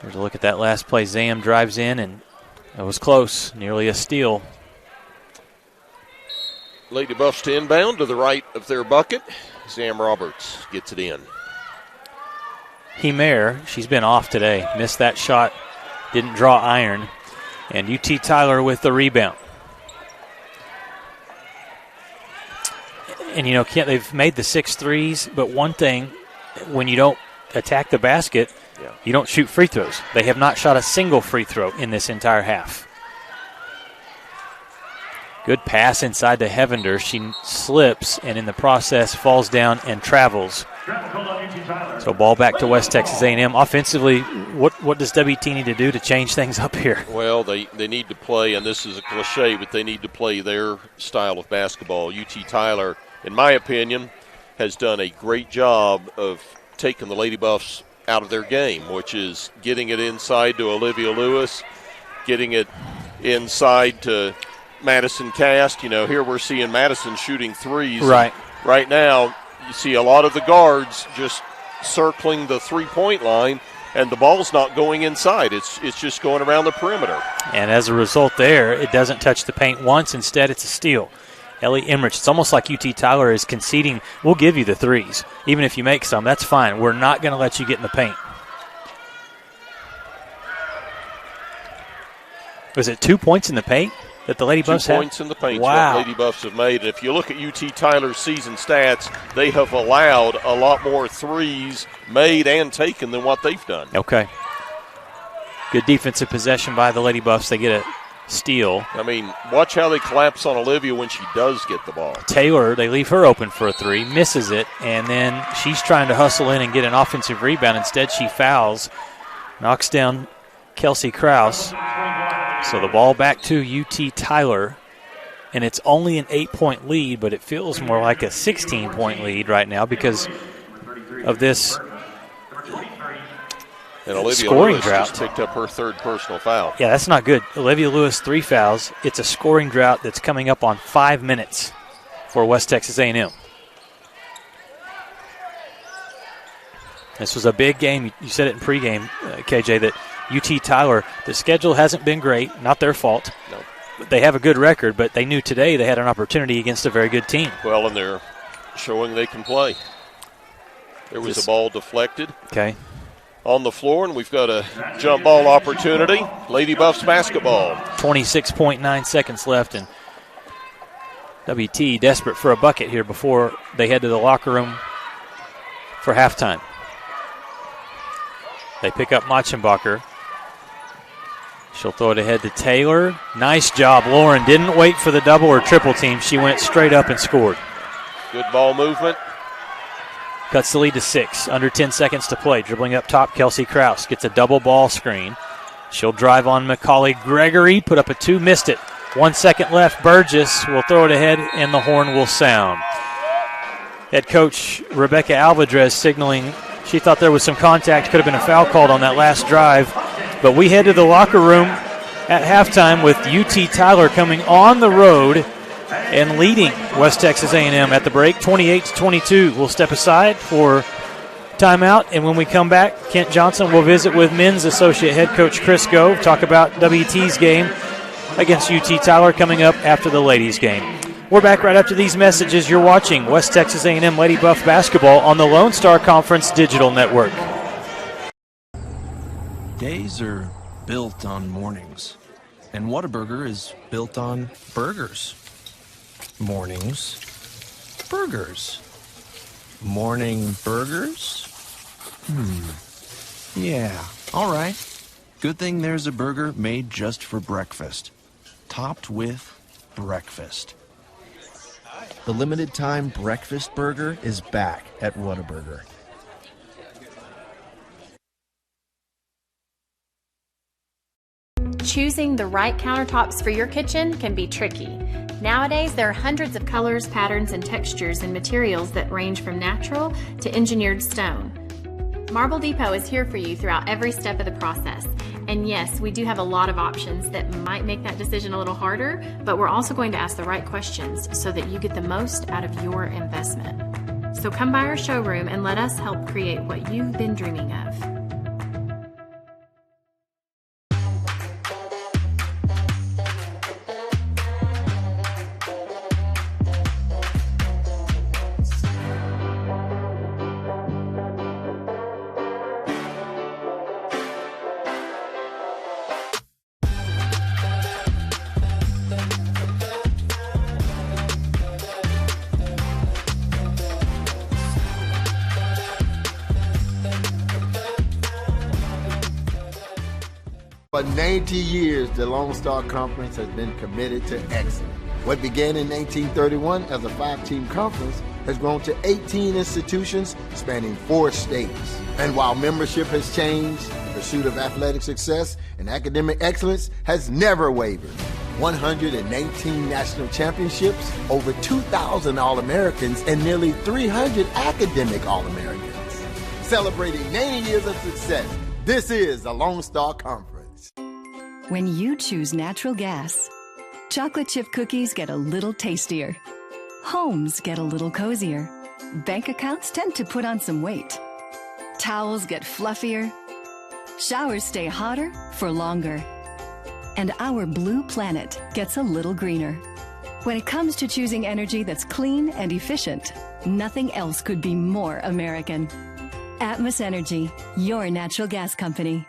[SPEAKER 4] Here's a look at that last play. Zam drives in, and it was close, nearly a steal.
[SPEAKER 5] Lady Buffs to inbound to the right of their bucket. Zam Roberts gets it in.
[SPEAKER 4] Himer, she's been off today. Missed that shot didn't draw iron. And UT Tyler with the rebound. And, Kent, they've made the 6 threes, but one thing, when you don't attack the basket, you don't shoot free throws. They have not shot a single free throw in this entire half. Good pass inside to Hevender. She slips and in the process falls down and travels. So ball back to West Texas A&M. Offensively, what does WT need to do to change things up here?
[SPEAKER 5] Well, they need to play, and this is a cliche, but they need to play their style of basketball. UT Tyler, in my opinion, has done a great job of taking the Lady Buffs out of their game, which is getting it inside to Olivia Lewis, getting it inside to Madison Cast. Here we're seeing Madison shooting threes.
[SPEAKER 4] Right.
[SPEAKER 5] Right now, you see a lot of the guards just circling the three-point line, and the ball's not going inside. It's just going around the perimeter.
[SPEAKER 4] And as a result there, it doesn't touch the paint once. Instead, it's a steal. Ellie Emmerich, it's almost like UT Tyler is conceding, we'll give you the threes. Even if you make some, that's fine. We're not going to let you get in the paint. Was it 2 points in the paint that the Lady Buffs had?
[SPEAKER 5] 2 points in the paint.
[SPEAKER 4] Wow.
[SPEAKER 5] What Lady Buffs have made. And if you look at UT Tyler's season stats, they have allowed a lot more threes made and taken than what they've done.
[SPEAKER 4] Okay. Good defensive possession by the Lady Buffs. They get a steal.
[SPEAKER 5] I mean, watch how they collapse on Olivia when she does get the ball.
[SPEAKER 4] Taylor, they leave her open for a three, misses it, and then she's trying to hustle in and get an offensive rebound. Instead, she fouls, knocks down Kelsey Krause. So the ball back to UT Tyler, and it's only an 8-point lead, but it feels more like a 16-point lead right now because of this
[SPEAKER 5] and Olivia
[SPEAKER 4] scoring
[SPEAKER 5] Lewis
[SPEAKER 4] drought.
[SPEAKER 5] Just picked up her third personal foul.
[SPEAKER 4] Yeah, that's not good. Olivia Lewis, 3 fouls. It's a scoring drought that's coming up on 5 minutes for West Texas A&M. This was a big game. You said it in pregame, KJ, that UT Tyler, the schedule hasn't been great. Not their fault.
[SPEAKER 5] No.
[SPEAKER 4] They have a good record, but they knew today they had an opportunity against a very good team.
[SPEAKER 5] Well, and they're showing they can play. There was a ball deflected.
[SPEAKER 4] Okay.
[SPEAKER 5] On the floor, and we've got a jump ball opportunity. Lady Buffs basketball.
[SPEAKER 4] 26.9 seconds left, and WT desperate for a bucket here before they head to the locker room for halftime. They pick up Machenbacher. She'll throw it ahead to Taylor. Nice job, Lauren. Didn't wait for the double or triple team. She went straight up and scored.
[SPEAKER 5] Good ball movement.
[SPEAKER 4] Cuts the lead to 6. Under 10 seconds to play. Dribbling up top, Kelsey Krause gets a double ball screen. She'll drive on Macaulay Gregory. Put up a 2, missed it. 1 second left. Burgess will throw it ahead, and the horn will sound. Head coach Rebecca Alvarez signaling she thought there was some contact. Could have been a foul called on that last drive. But we head to the locker room at halftime with UT Tyler coming on the road and leading West Texas A&M at the break, 28-22. We'll step aside for timeout, and when we come back, Kent Johnson will visit with men's associate head coach Chris Gove, talk about WT's game against UT Tyler coming up after the ladies' game. We're back right after these messages. You're watching West Texas A&M Lady Buff basketball on the Lone Star Conference Digital Network.
[SPEAKER 12] Days are built on mornings, and Whataburger is built on burgers. Mornings, burgers. Morning burgers? Yeah, all right. Good thing there's a burger made just for breakfast, topped with breakfast.
[SPEAKER 13] The limited time breakfast burger is back at Whataburger.
[SPEAKER 10] Choosing the right countertops for your kitchen can be tricky. Nowadays, there are hundreds of colors, patterns, and textures and materials that range from natural to engineered stone. Marble Depot is here for you throughout every step of the process. And yes, we do have a lot of options that might make that decision a little harder, but we're also going to ask the right questions so that you get the most out of your investment. So come by our showroom and let us help create what you've been dreaming of.
[SPEAKER 2] For 90 years, the Lone Star Conference has been committed to excellence. What began in 1831 as a 5-team conference has grown to 18 institutions spanning 4 states. And while membership has changed, the pursuit of athletic success and academic excellence has never wavered. 118 national championships, over 2,000 All-Americans, and nearly 300 academic All-Americans. Celebrating 90 years of success, this is the Lone Star Conference.
[SPEAKER 7] When you choose natural gas, chocolate chip cookies get a little tastier. Homes get a little cozier. Bank accounts tend to put on some weight. Towels get fluffier. Showers stay hotter for longer. And our blue planet gets a little greener. When it comes to choosing energy that's clean and efficient, nothing else could be more American. Atmos Energy, your natural gas company.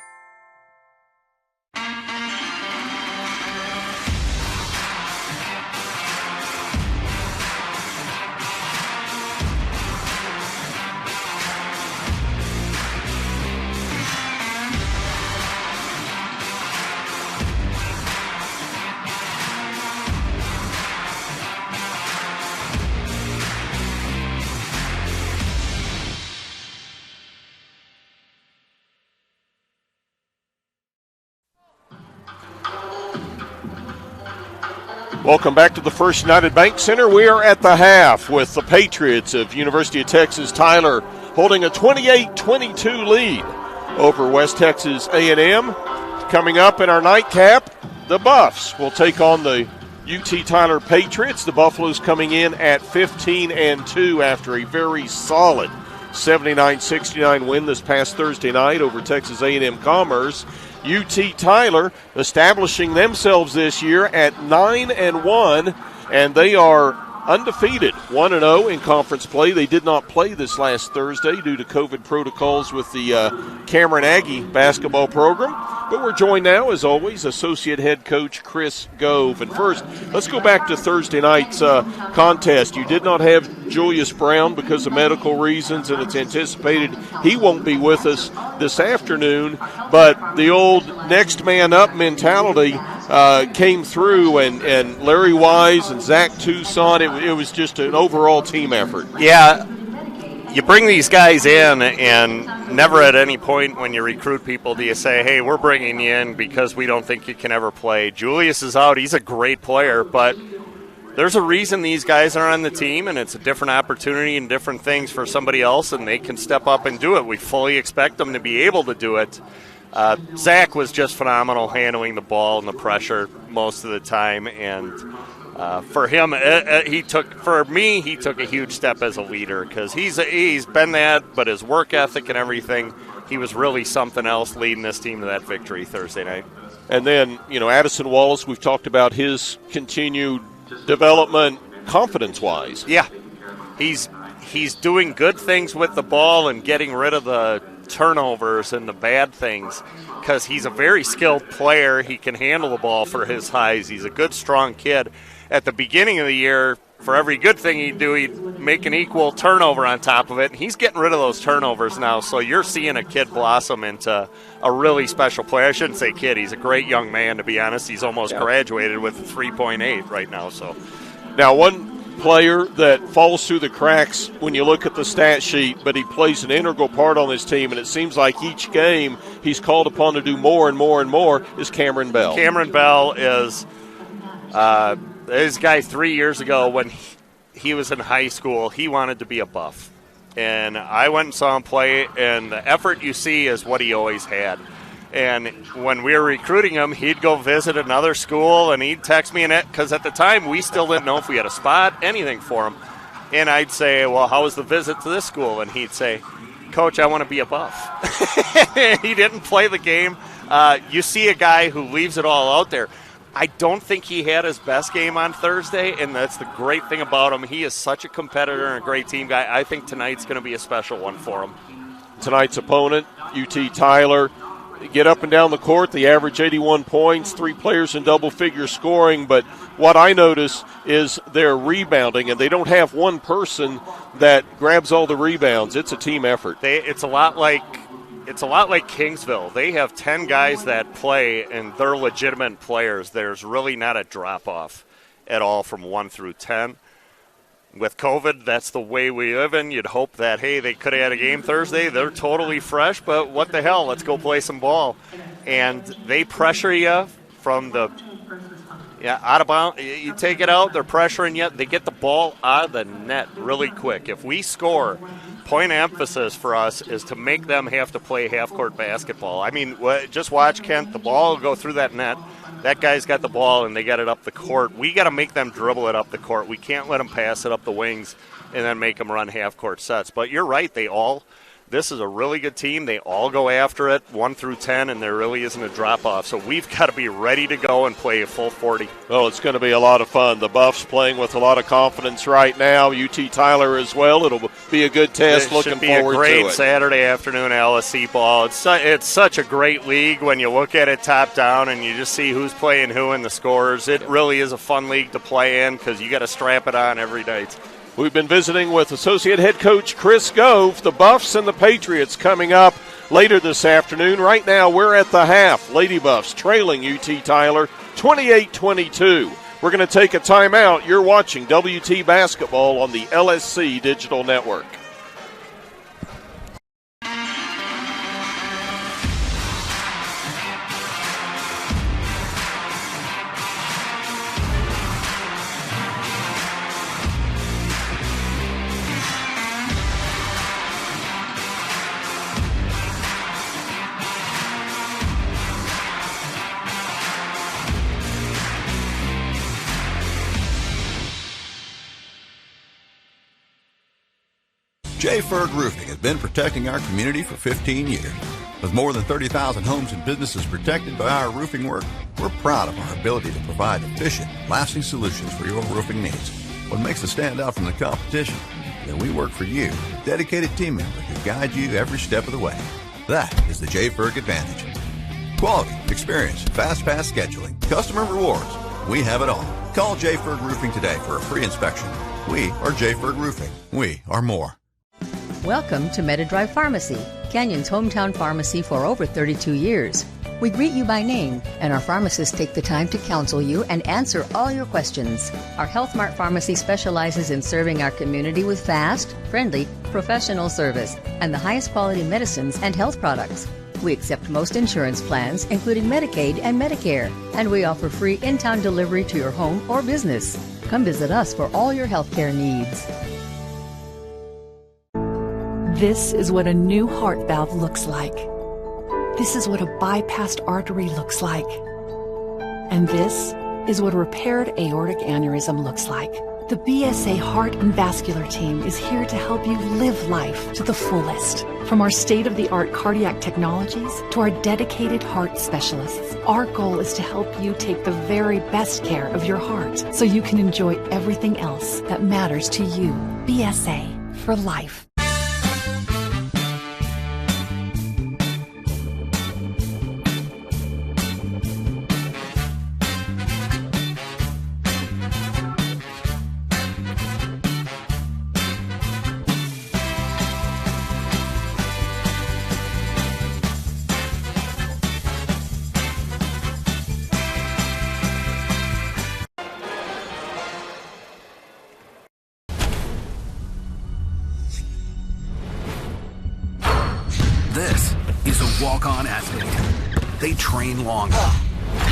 [SPEAKER 5] Welcome back to the First United Bank Center. We are at the half with the Patriots of University of Texas Tyler holding a 28-22 lead over West Texas A&M. Coming up in our nightcap, the Buffs will take on the UT Tyler Patriots. The Buffaloes coming in at 15-2 after a very solid 79-69 win this past Thursday night over Texas A&M Commerce. UT Tyler establishing themselves this year at 9-1, and they are undefeated, 1-0 in conference play. They did not play this last Thursday due to COVID protocols with the Cameron Aggie basketball program. But we're joined now, as always, Associate Head Coach Chris Gove. And first, let's go back to Thursday night's contest. You did not have Julius Brown because of medical reasons, and it's anticipated he won't be with us this afternoon. But the old next man up mentality came through, and Larry Wise and Zach Tucson, it was just an overall team effort.
[SPEAKER 14] Yeah, you bring these guys in, and never at any point when you recruit people do you say, hey, we're bringing you in because we don't think you can ever play. Julius is out. He's a great player, but there's a reason these guys are on the team, and it's a different opportunity and different things for somebody else, and they can step up and do it. We fully expect them to be able to do it. Zach was just phenomenal handling the ball and the pressure most of the time, and for him, he took a huge step as a leader because he's been that, but his work ethic and everything, he was really something else leading this team to that victory Thursday night.
[SPEAKER 5] And then, Addison Wallace, we've talked about his continued development confidence-wise.
[SPEAKER 14] Yeah, he's doing good things with the ball and getting rid of the turnovers and the bad things because he's a very skilled player. He can handle the ball for his highs. He's a good, strong kid. At the beginning of the year, for every good thing he'd do, he'd make an equal turnover on top of it. And he's getting rid of those turnovers now, so you're seeing a kid blossom into a really special player. I shouldn't say kid. He's a great young man, to be honest. He's almost graduated with 3.8 right now. So,
[SPEAKER 5] now one player that falls through the cracks when you look at the stat sheet, but he plays an integral part on this team, and it seems like each game he's called upon to do more and more and more, is Cameron Bell.
[SPEAKER 14] Cameron Bell is this guy 3 years ago when he was in high school, he wanted to be a Buff. And I went and saw him play, and the effort you see is what he always had. And when we were recruiting him, he'd go visit another school, and he'd text me, because at the time we still didn't know if we had a spot, anything for him. And I'd say, well, how was the visit to this school? And he'd say, Coach, I want to be a Buff. He didn't play the game. You see a guy who leaves it all out there. I don't think he had his best game on Thursday, and that's the great thing about him. He is such a competitor and a great team guy. I think tonight's going to be a special one for him.
[SPEAKER 5] Tonight's opponent, UT Tyler, get up and down the court. They average 81 points, 3 players in double-figure scoring. But what I notice is they're rebounding, and they don't have one person that grabs all the rebounds. It's a team effort.
[SPEAKER 14] It's a lot like it's a lot like Kingsville. They have 10 guys that play, and they're legitimate players. There's really not a drop-off at all from 1 through 10. With COVID, that's the way we live in. You'd hope that, hey, they could have had a game Thursday. They're totally fresh, but what the hell? Let's go play some ball. And they pressure you from the out of bounds. You take it out, they're pressuring you. They get the ball out of the net really quick. If we score, point of emphasis for us is to make them have to play half-court basketball. I mean, just watch, Kent. The ball will go through that net. That guy's got the ball, and they got it up the court. We got to make them dribble it up the court. We can't let them pass it up the wings and then make them run half-court sets. But you're right. This is a really good team. They all go after it, 1 through 10, and there really isn't a drop-off. So we've got to be ready to go and play a full 40.
[SPEAKER 5] Oh, it's going to be a lot of fun. The Buffs playing with a lot of confidence right now. UT Tyler as well. It'll be a good test. Looking forward to it.
[SPEAKER 14] Should be a great Saturday afternoon LSC ball. It's such a great league when you look at it top down and you just see who's playing who and the scores. It really is a fun league to play in because you got to strap it on every night.
[SPEAKER 5] We've been visiting with Associate Head Coach Chris Gove. The Buffs and the Patriots coming up later this afternoon. Right now, we're at the half. Lady Buffs trailing UT Tyler 28-22. We're going to take a timeout. You're watching WT Basketball on the LSC Digital Network.
[SPEAKER 3] J. Ferg Roofing has been protecting our community for 15 years. With more than 30,000 homes and businesses protected by our roofing work, we're proud of our ability to provide efficient, lasting solutions for your roofing needs. What makes us stand out from the competition is that we work for you, dedicated team members who guide you every step of the way. That is the J. Ferg advantage. Quality, experience, fast pass scheduling, customer rewards. We have it all. Call J. Ferg Roofing today for a free inspection. We are J. Ferg Roofing. We are more.
[SPEAKER 15] Welcome to MetaDrive Pharmacy, Canyon's hometown pharmacy for over 32 years. We greet you by name, and our pharmacists take the time to counsel you and answer all your questions. Our Health Mart Pharmacy specializes in serving our community with fast, friendly, professional service and the highest quality medicines and health products. We accept most insurance plans, including Medicaid and Medicare, and we offer free in-town delivery to your home or business. Come visit us for all your healthcare needs.
[SPEAKER 16] This is what a new heart valve looks like. This is what a bypassed artery looks like. And this is what a repaired aortic aneurysm looks like. The BSA Heart and Vascular Team is here to help you live life to the fullest. From our state-of-the-art cardiac technologies to our dedicated heart specialists, our goal is to help you take the very best care of your heart so you can enjoy everything else that matters to you. BSA for life.
[SPEAKER 17] This is a walk-on athlete. They train longer,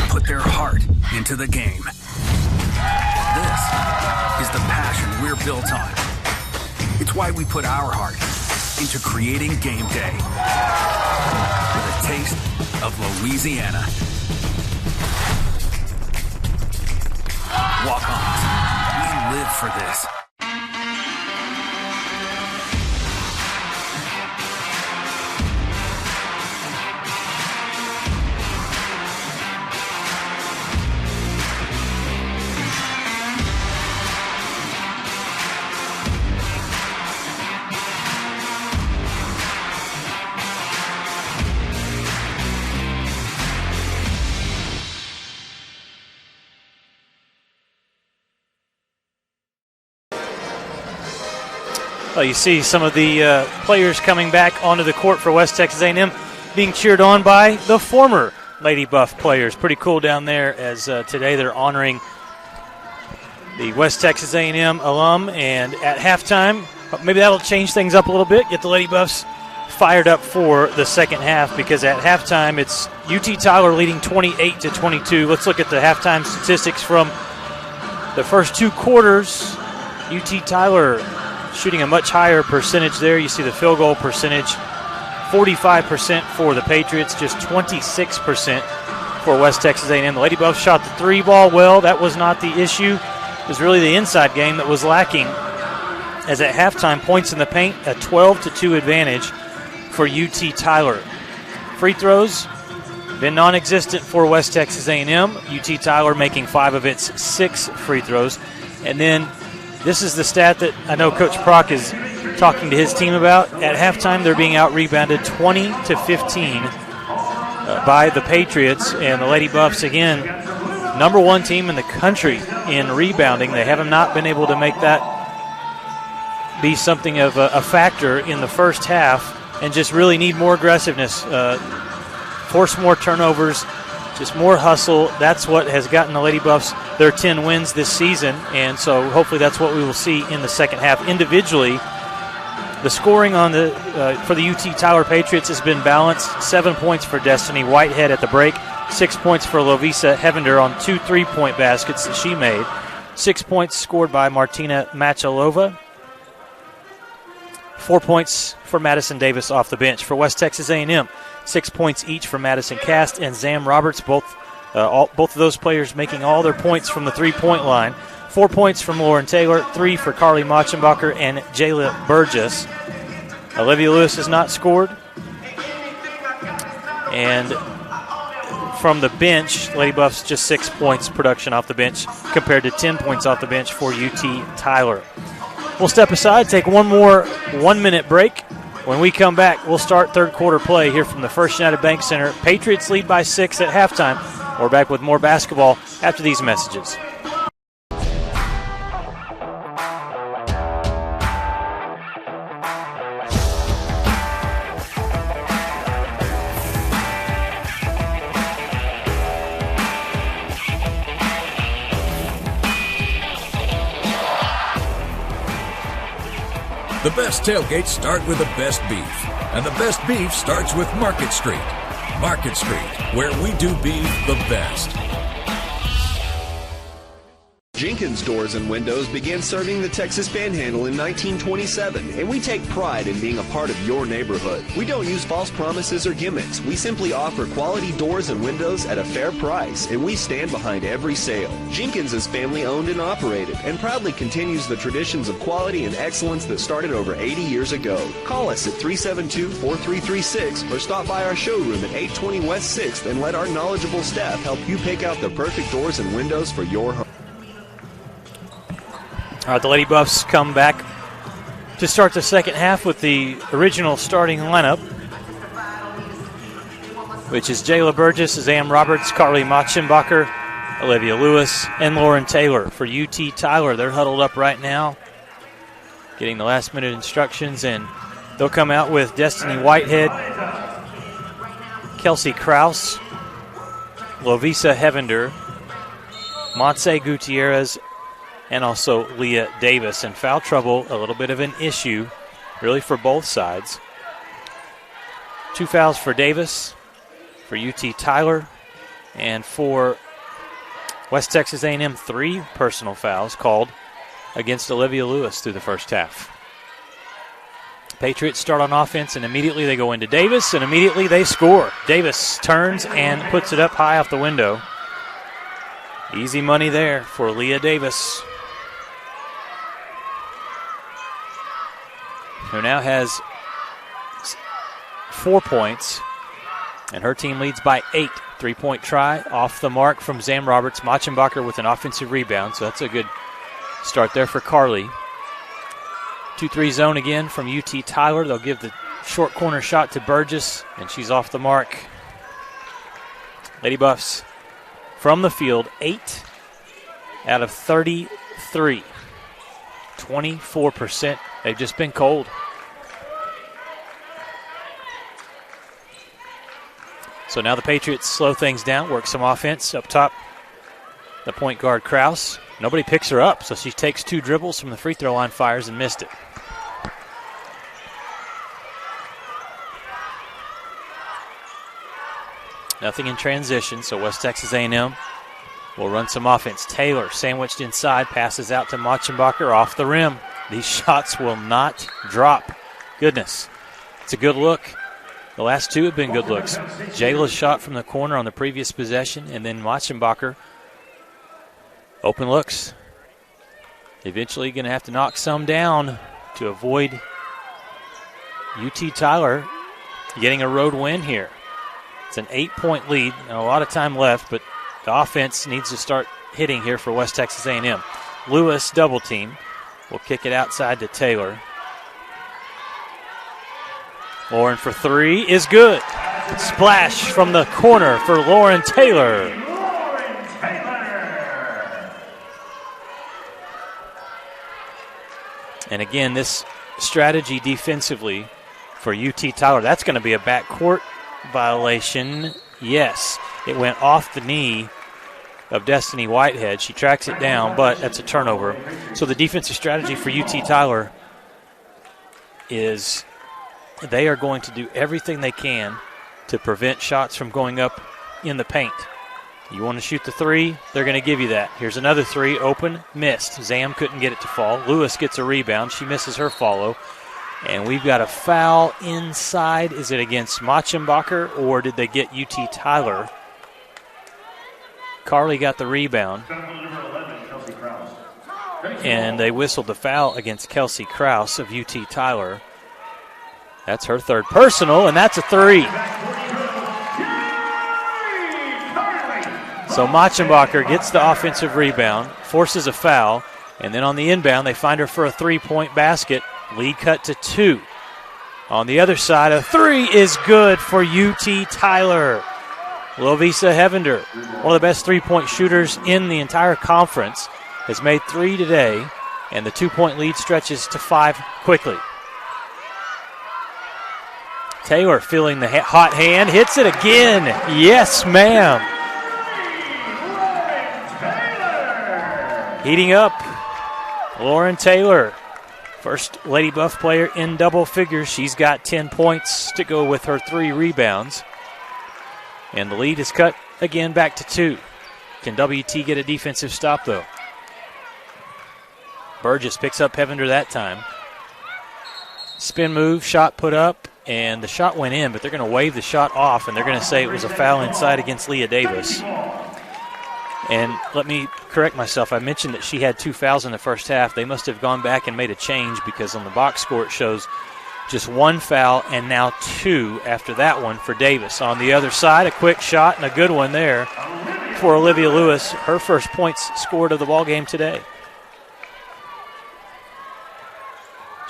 [SPEAKER 17] put their heart into the game. This is the passion we're built on. It's why we put our heart into creating game day with a taste of Louisiana. Walk-ons, we live for this.
[SPEAKER 4] Well, you see some of the players coming back onto the court for West Texas A&M being cheered on by the former Lady Buff players. Pretty cool down there as today they're honoring the West Texas A&M alum. And at halftime, maybe that'll change things up a little bit, get the Lady Buffs fired up for the second half, because at halftime it's UT Tyler leading 28-22. Let's look at the halftime statistics from the first two quarters. UT Tyler shooting a much higher percentage there. You see the field goal percentage, 45% for the Patriots, just 26% for West Texas A&M. The Lady Buffs shot the three ball well. That was not the issue. It was really the inside game that was lacking, as at halftime, points in the paint, a 12-2 advantage for UT Tyler. Free throws been non-existent for West Texas A&M. UT Tyler making 5 of its 6 free throws. And then this is the stat that I know Coach Prock is talking to his team about. At halftime, they're being out-rebounded 20-15 by the Patriots. And the Lady Buffs, again, number 1 team in the country in rebounding. They have not been able to make that be something of a factor in the first half, and just really need more aggressiveness, force more turnovers, just more hustle. That's what has gotten the Lady Buffs their 10 wins this season, and so hopefully that's what we will see in the second half. Individually, the scoring on the for the UT Tyler Patriots has been balanced. 7 points for Destiny Whitehead at the break, 6 points for Lovisa Hevender on 2 3-point baskets that she made, 6 points scored by Martina Machalova, 4 points for Madison Davis off the bench. For West Texas A&M, 6 points each for Madison Cast and Zam Roberts, both of those players making all their points from the three-point line. 4 points from Lauren Taylor, 3 for Carly Machenbacher and Jayla Burgess. Olivia Lewis has not scored. And from the bench, Lady Buffs just 6 points production off the bench compared to 10 points off the bench for UT Tyler. We'll step aside, take one more 1-minute break. When we come back, we'll start third quarter play here from the First United Bank Center. Patriots lead by 6 at halftime. We're back with more basketball after these messages.
[SPEAKER 9] The best tailgates start with the best beef, and the best beef starts with Market Street. Market Street, where we do beef the best.
[SPEAKER 18] Jenkins Doors and Windows began serving the Texas Panhandle in 1927, and we take pride in being a part of your neighborhood. We don't use false promises or gimmicks. We simply offer quality doors and windows at a fair price, and we stand behind every sale. Jenkins is family owned and operated, and proudly continues the traditions of quality and excellence that started over 80 years ago. Call us at 372-4336 or stop by our showroom at 820 West 6th and let our knowledgeable staff help you pick out the perfect doors and windows for your home.
[SPEAKER 4] All right, the Lady Buffs come back to start the second half with the original starting lineup, which is Jayla Burgess, Zam Roberts, Carly Machenbacher, Olivia Lewis, and Lauren Taylor. For UT Tyler, they're huddled up right now, getting the last-minute instructions, and they'll come out with Destiny Whitehead, Kelsey Krause, Lovisa Hevender, Montse Gutierrez, and also Leah Davis. And foul trouble, a little bit of an issue, really, for both sides. 2 fouls for Davis, for UT Tyler, and for West Texas A&M, 3 personal fouls called against Olivia Lewis through the first half. Patriots start on offense, and immediately they go into Davis, and immediately they score. Davis turns and puts it up high off the window. Easy money there for Leah Davis, who now has 4 points, and her team leads by 8. 3-point try off the mark from Zam Roberts. Machenbacher with an offensive rebound, so that's a good start there for Carly. 2-3 zone again from UT Tyler. They'll give the short corner shot to Burgess, and she's off the mark. Lady Buffs from the field, 8 out of 33. 24% They've just been cold. So now the Patriots slow things down, work some offense up top. The point guard, Krause. Nobody picks her up, so she takes 2 dribbles from the free throw line, fires, and missed it. Nothing in transition, so West Texas A&M will run some offense. Taylor sandwiched inside, passes out to Machenbacher off the rim. These shots will not drop. Goodness, it's a good look. The last 2 have been good looks. Jayla's shot from the corner on the previous possession, and then Machenbacher. Open looks. Eventually going to have to knock some down to avoid UT Tyler getting a road win here. It's an 8-point lead and a lot of time left, but the offense needs to start hitting here for West Texas A&M. Lewis double team. Will kick it outside to Taylor. Lauren for 3 is good. Splash from the corner for Lauren Taylor. And again, this strategy defensively for UT Tyler, that's going to be a backcourt violation. Yes, it went off the knee of Destiny Whitehead. She tracks it down, but that's a turnover. So the defensive strategy for UT Tyler is they are going to do everything they can to prevent shots from going up in the paint. You want to shoot the 3, they're going to give you that. Here's another 3, open, missed. Zam couldn't get it to fall. Lewis gets a rebound. She misses her follow. And we've got a foul inside. Is it against Machenbacher, or did they get UT Tyler? Carly got the rebound. And they whistled the foul against Kelsey Krause of UT Tyler. That's her 3rd personal, and that's a 3. So Machenbacher gets the offensive rebound, forces a foul, and then on the inbound, they find her for a 3-point basket. Lead cut to 2. On the other side, a 3 is good for UT Tyler. Lovisa Hevender, one of the best 3-point shooters in the entire conference, has made 3 today, and the 2-point lead stretches to 5 quickly. Taylor feeling the hot hand, hits it again. Yes, ma'am. Heating up, Lauren Taylor, first Lady Buff player in double figures. She's got 10 points to go with her 3 rebounds. And the lead is cut again back to 2. Can WT get a defensive stop, though? Burgess picks up Hevender that time. Spin move, shot put up, and the shot went in, but they're going to wave the shot off, and they're going to say it was a foul inside against Leah Davis. And let me correct myself. I mentioned that she had 2 fouls in the first half. They must have gone back and made a change, because on the box score it shows just 1 foul and now 2 after that one for Davis. On the other side, a quick shot and a good one there for Olivia Lewis. Her first points scored of the ball game today.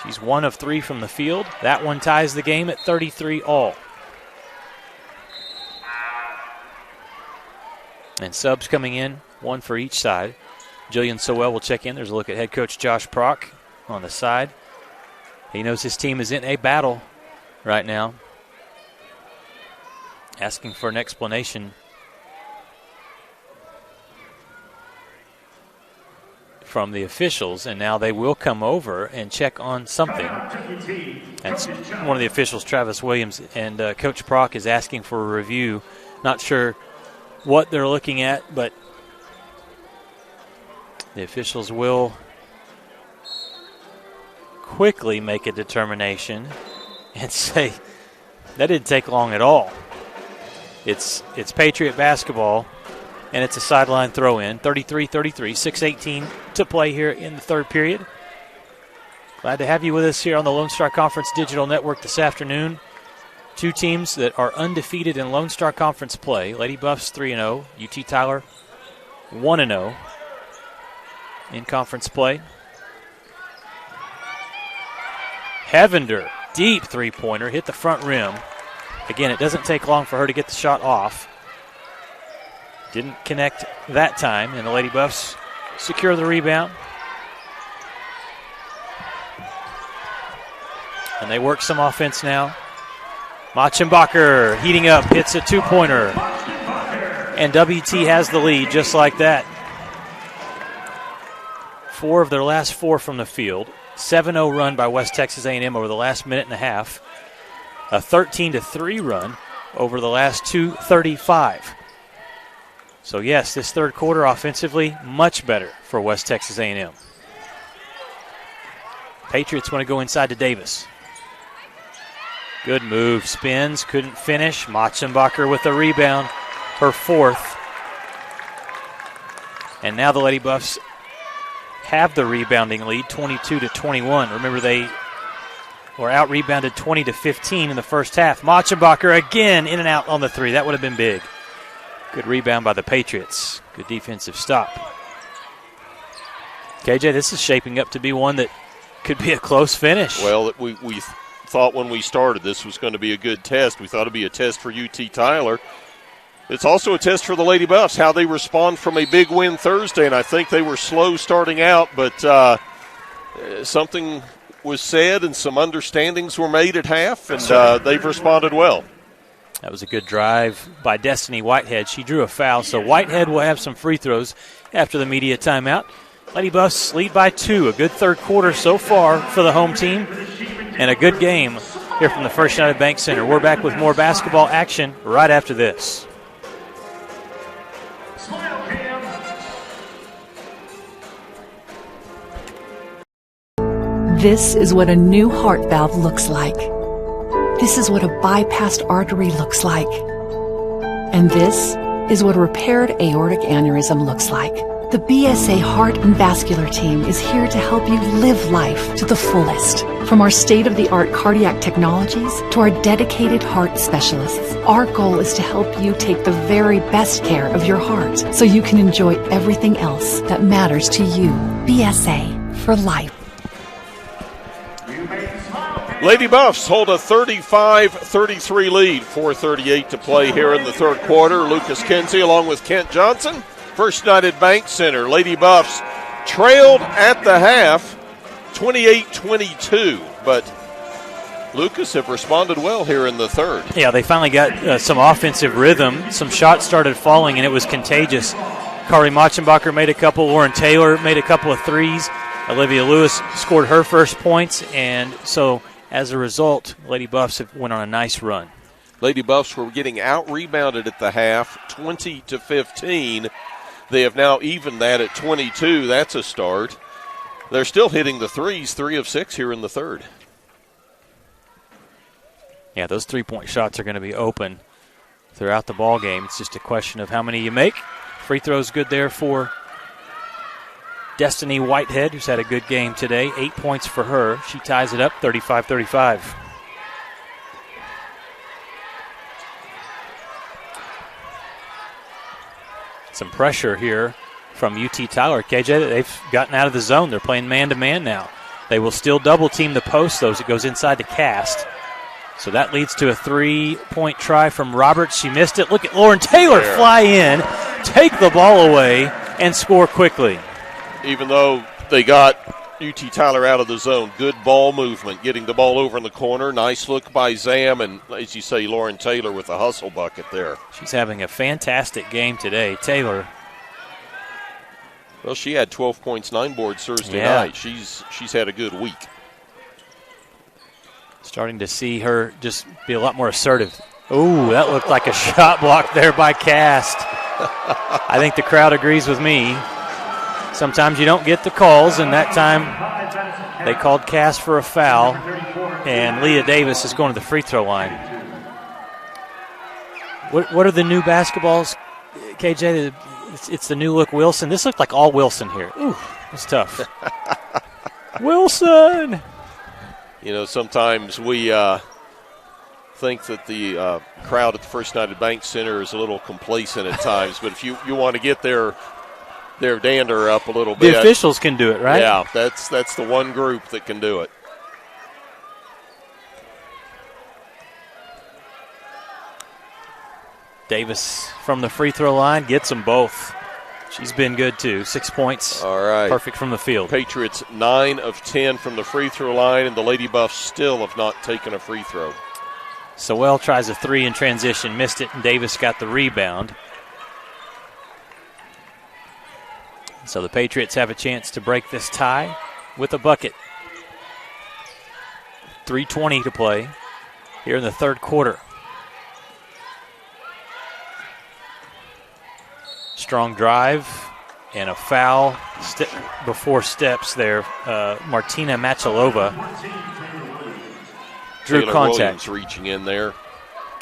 [SPEAKER 4] She's 1 of 3 from the field. That one ties the game at 33 all. And subs coming in, 1 for each side. Jillian Sowell will check in. There's a look at head coach Josh Prock on the side. He knows his team is in a battle right now. Asking for an explanation from the officials, and now they will come over and check on something. That's one of the officials, Travis Williams, and Coach Prock is asking for a review. Not sure what they're looking at, but the officials will quickly make a determination and say that didn't take long at all. It's Patriot basketball, and it's a sideline throw-in. 33-33, 6:18 to play here in the third period. Glad to have you with us here on the Lone Star Conference Digital Network this afternoon. 2 teams that are undefeated in Lone Star Conference play. Lady Buffs 3-0, UT Tyler 1-0 in conference play. Hevender, deep 3-pointer, hit the front rim. Again, it doesn't take long for her to get the shot off. Didn't connect that time, and the Lady Buffs secure the rebound. And they work some offense now. Machenbacher heating up, hits a two-pointer. And WT has the lead just like that. 4 of their last 4 from the field. 7-0 run by West Texas A&M over the last minute and a half. A 13-3 run over the last 2:35. So yes, this third quarter offensively much better for West Texas A&M. Patriots want to go inside to Davis. Good move, spins, couldn't finish. Machenbacher with a rebound, her 4th. And now the Lady Buffs have the rebounding lead, 22-21. Remember, they were out-rebounded 20-15 in the first half. Machenbacher again in and out on the 3. That would have been big. Good rebound by the Patriots. Good defensive stop. KJ, this is shaping up to be one that could be a close finish.
[SPEAKER 5] Well, we thought when we started this was going to be a good test. We thought it would be a test for UT Tyler. It's also a test for the Lady Buffs, how they respond from a big win Thursday, and I think they were slow starting out, but something was said and some understandings were made at half, and they've responded well.
[SPEAKER 4] That was a good drive by Destiny Whitehead. She drew a foul, so Whitehead will have some free throws after the media timeout. Lady Buffs lead by 2. A good third quarter so far for the home team, and a good game here from the First United Bank Center. We're back with more basketball action right after this.
[SPEAKER 16] This is what a new heart valve looks like. This is what a bypassed artery looks like. And this is what a repaired aortic aneurysm looks like. The BSA Heart and Vascular Team is here to help you live life to the fullest. From our state-of-the-art cardiac technologies to our dedicated heart specialists, our goal is to help you take the very best care of your heart so you can enjoy everything else that matters to you. BSA for life.
[SPEAKER 5] Lady Buffs hold a 35-33 lead. 4:38 to play here in the third quarter. Lucas Kinsey along with Kent Johnson. First United Bank Center. Lady Buffs trailed at the half 28-22, but Lucas have responded well here in the third.
[SPEAKER 4] Yeah, they finally got some offensive rhythm. Some shots started falling, and it was contagious. Carly Machenbacher made a couple. Lauren Taylor made a couple of threes. Olivia Lewis scored her first points, and so as a result, Lady Buffs went on a nice run.
[SPEAKER 5] Lady Buffs were getting out-rebounded at the half, 20-15. They have now evened that at 22. That's a start. They're still hitting the threes, 3 of 6 here in the third.
[SPEAKER 4] Yeah, those three-point shots are going to be open throughout the ball game. It's just a question of how many you make. Free throws good there for Destiny Whitehead, who's had a good game today. 8 points for her. She ties it up 35-35. Some pressure here from UT Tyler. KJ, they've gotten out of the zone. They're playing man-to-man now. They will still double-team the post, though, as it goes inside the cast. So that leads to a 3-point try from Roberts. She missed it. Look at Lauren Taylor fly in, take the ball away, and score quickly.
[SPEAKER 5] Even though they got UT Tyler out of the zone, good ball movement, getting the ball over in the corner. Nice look by Zam, and as you say, Lauren Taylor with a hustle bucket there.
[SPEAKER 4] She's having a fantastic game today. Taylor.
[SPEAKER 5] Well, she had 12 points, 9 boards Thursday night. She's had a good week.
[SPEAKER 4] Starting to see her just be a lot more assertive. Ooh, that looked like a shot block there by Cast. I think the crowd agrees with me. Sometimes you don't get the calls, and that time they called Cast for a foul, and Leah Davis is going to the free throw line. What are the new basketballs, KJ? It's the new look Wilson. This looked like all Wilson here. Ooh, that's tough. Wilson!
[SPEAKER 5] You know, sometimes we think that the crowd at the First United Bank Center is a little complacent at times, but if you want to get their dander up a little bit.
[SPEAKER 4] The officials can do it, right?
[SPEAKER 5] Yeah, that's the one group that can do it.
[SPEAKER 4] Davis from the free throw line gets them both. She's been good, too. 6 points.
[SPEAKER 5] All right.
[SPEAKER 4] Perfect from the field.
[SPEAKER 5] Patriots 9 of 10 from the free throw line, and the Lady Buffs still have not taken a free throw.
[SPEAKER 4] Sewell tries a three in transition, missed it, and Davis got the rebound. So the Patriots have a chance to break this tie with a bucket. 3:20 to play here in the third quarter. Strong drive and a foul before steps there. Martina Machalova drew
[SPEAKER 5] Taylor
[SPEAKER 4] contact.
[SPEAKER 5] Williams reaching in there,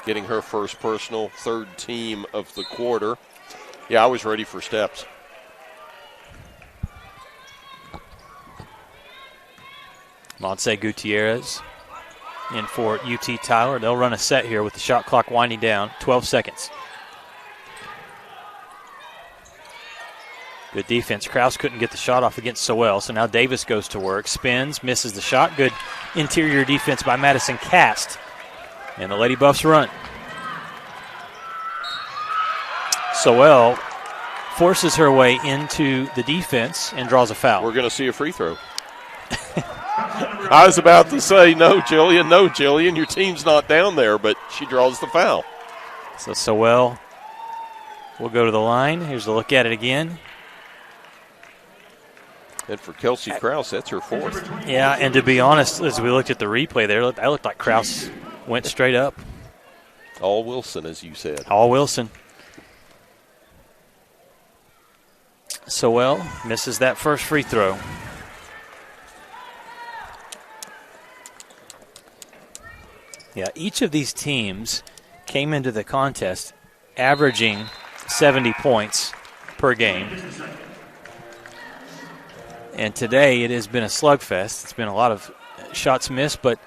[SPEAKER 5] getting her first personal, third team of the quarter. Yeah, I was ready for steps.
[SPEAKER 4] Montse Gutierrez in for UT Tyler. They'll run a set here with the shot clock winding down. 12 seconds. Good defense. Krause couldn't get the shot off against Sewell, so now Davis goes to work. Spins, misses the shot. Good interior defense by Madison Cast. And the Lady Buffs run. Sewell forces her way into the defense and draws a foul.
[SPEAKER 5] We're going to see a free throw. I was about to say, no, Jillian, your team's not down there, but she draws the foul.
[SPEAKER 4] So Sewell will go to the line. Here's a look at it again.
[SPEAKER 5] And for Kelsey Krause, that's her fourth.
[SPEAKER 4] Yeah, and to be honest, as we looked at the replay there, that looked like Krause went straight up.
[SPEAKER 5] All Wilson, as you said.
[SPEAKER 4] All Wilson. Sewell misses that first free throw. Yeah, each of these teams came into the contest averaging 70 points per game. And today it has been a slugfest. It's been a lot of shots missed, but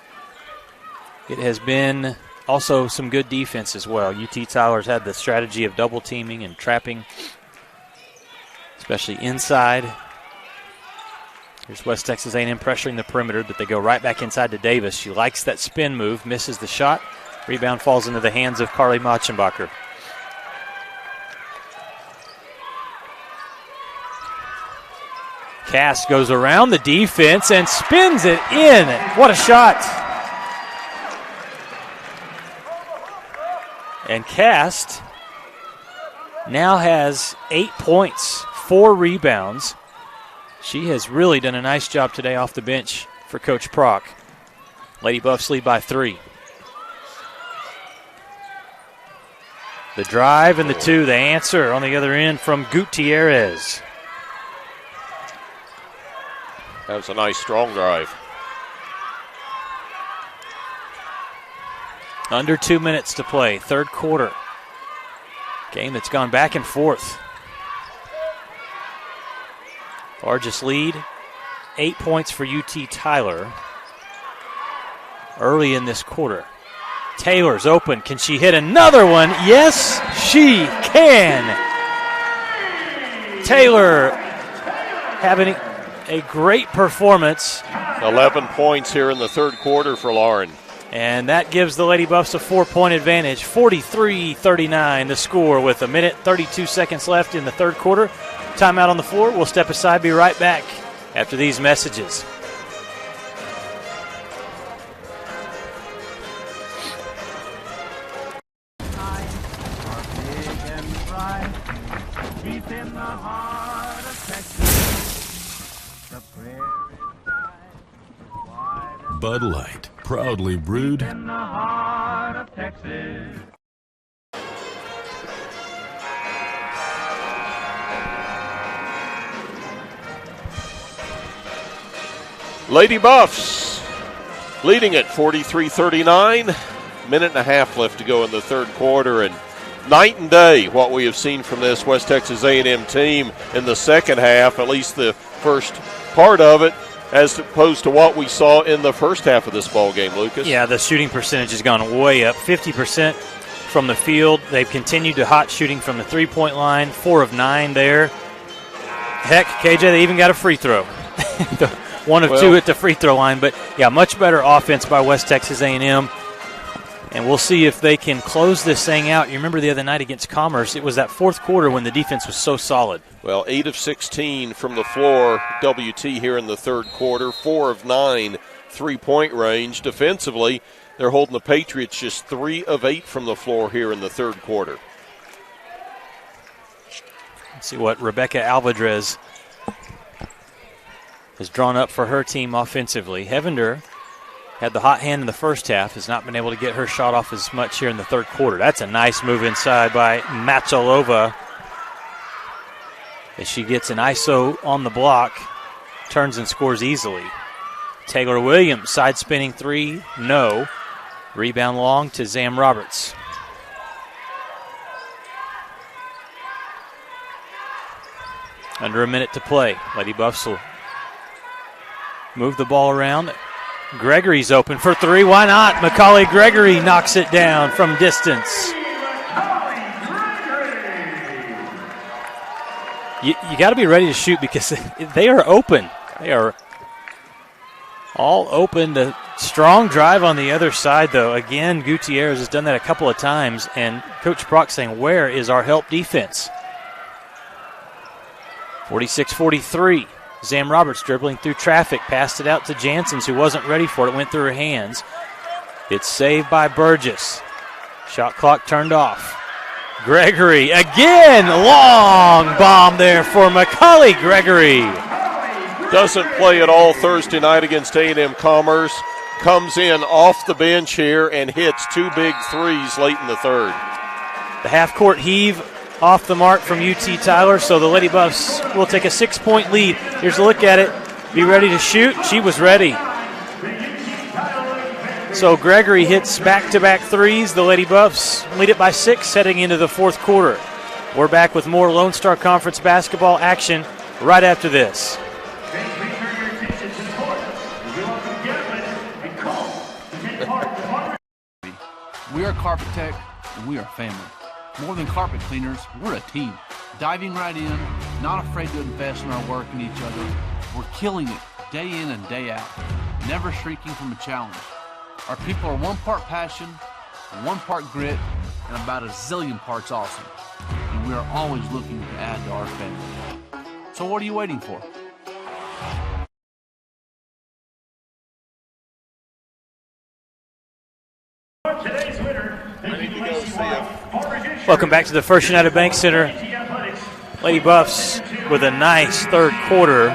[SPEAKER 4] it has been also some good defense as well. UT Tyler's had the strategy of double teaming and trapping, especially inside. Here's West Texas A&M pressuring the perimeter, but they go right back inside to Davis. She likes that spin move, misses the shot. Rebound falls into the hands of Carly Machenbacher. Cass goes around the defense and spins it in. What a shot. And Cast now has 8 points, 4 rebounds. She has really done a nice job today off the bench for Coach Prock. Lady Buffs lead by 3. The drive and the two, the answer on the other end from Gutierrez.
[SPEAKER 5] That was a nice strong drive.
[SPEAKER 4] Under 2 minutes to play, third quarter. Game that's gone back and forth. Largest lead, 8 points for UT Tyler early in this quarter. Taylor's open. Can she hit another one? Yes, she can. Taylor having a great performance.
[SPEAKER 5] 11 points here in the third quarter for Lauren.
[SPEAKER 4] And that gives the Lady Buffs a 4-point advantage. 43-39 the score with a minute, 32 seconds left in the third quarter. Timeout on the floor. We'll step aside, be right back after these messages.
[SPEAKER 9] Bud Light, proudly brewed
[SPEAKER 8] in the heart of Texas.
[SPEAKER 5] Lady Buffs leading at 43-39. Minute and a half left to go in the third quarter, and night and day what we have seen from this West Texas A&M team in the second half, at least the first part of it, as opposed to what we saw in the first half of this ball game, Lucas.
[SPEAKER 4] Yeah, the shooting percentage has gone way up, 50% from the field. They've continued to hot shooting from the three-point line, 4 of 9 there. Heck, KJ, they even got a free throw. 1 of 2 at the free throw line, but yeah, much better offense by West Texas A&M. And we'll see if they can close this thing out. You remember the other night against Commerce, it was that fourth quarter when the defense was so solid.
[SPEAKER 5] Well, 8 of 16 from the floor, WT here in the third quarter, 4 of 9 3-point range. Defensively, they're holding the Patriots just 3 of 8 from the floor here in the third quarter.
[SPEAKER 4] Let's see what Rebecca Alvadrez has drawn up for her team offensively. Hevender had the hot hand in the first half, has not been able to get her shot off as much here in the third quarter. That's a nice move inside by Matsalova as she gets an ISO on the block, turns and scores easily. Taylor Williams, side spinning three, no. Rebound long to Zam Roberts. Under a minute to play. Lady Buffs will move the ball around. Gregory's open for three. Why not? Macaulay Gregory knocks it down from distance. You got to be ready to shoot because they are open. They are all open. The strong drive on the other side, though. Again, Gutierrez has done that a couple of times, and Coach Brock saying, where is our help defense? 46-43. Zam Roberts dribbling through traffic, passed it out to Janssens, who wasn't ready for it. Went through her hands. It's saved by Burgess. Shot clock turned off. Gregory again, long bomb there for Macaulay Gregory.
[SPEAKER 5] Doesn't play at all Thursday night against A&M Commerce. Comes in off the bench here and hits 2 big threes late in the third.
[SPEAKER 4] The half-court heave off the mark from UT Tyler, so the Lady Buffs will take a 6-point lead. Here's a look at it. Be ready to shoot. She was ready. So Gregory hits back-to-back threes. The Lady Buffs lead it by 6 heading into the fourth quarter. We're back with more Lone Star Conference basketball action right after this.
[SPEAKER 11] We are Carpet Tech, and we are family. More than carpet cleaners, we're a team. Diving right in, not afraid to invest in our work and each other. We're killing it day in and day out, never shrinking from a challenge. Our people are 1 part passion, 1 part grit, and about a zillion parts awesome. And we are always looking to add to our family. So what are you waiting for?
[SPEAKER 8] Today's winner,
[SPEAKER 4] Welcome back to the First United Bank Center. Lady Buffs with a nice third quarter.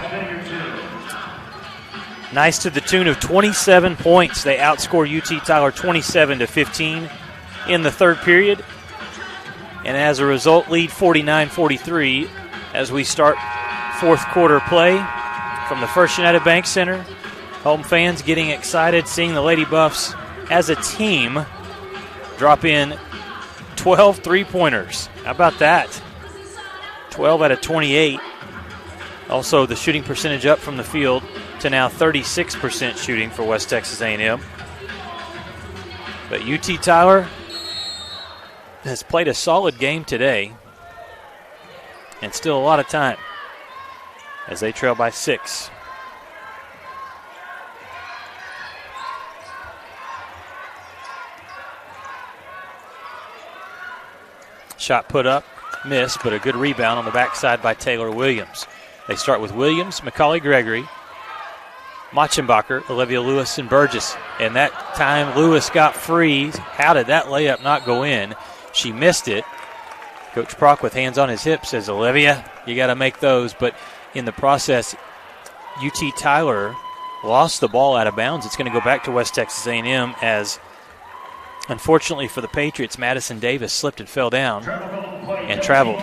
[SPEAKER 4] Nice to the tune of 27 points. They outscore UT Tyler 27-15 in the third period. And as a result, lead 49-43 as we start fourth quarter play from the First United Bank Center. Home fans getting excited seeing the Lady Buffs as a team drop in 12 three-pointers. How about that? 12 out of 28. Also, the shooting percentage up from the field to now 36% shooting for West Texas A&M. But UT Tyler has played a solid game today, and still a lot of time as they trail by 6. Shot put up, missed, but a good rebound on the backside by Taylor Williams. They start with Williams, Macaulay Gregory, Machenbacher, Olivia Lewis, and Burgess. And that time Lewis got free. How did that layup not go in? She missed it. Coach Prock with hands on his hips says, Olivia, you got to make those. But in the process, UT Tyler lost the ball out of bounds. It's going to go back to West Texas A&M as, unfortunately for the Patriots, Madison Davis slipped and fell down and traveled.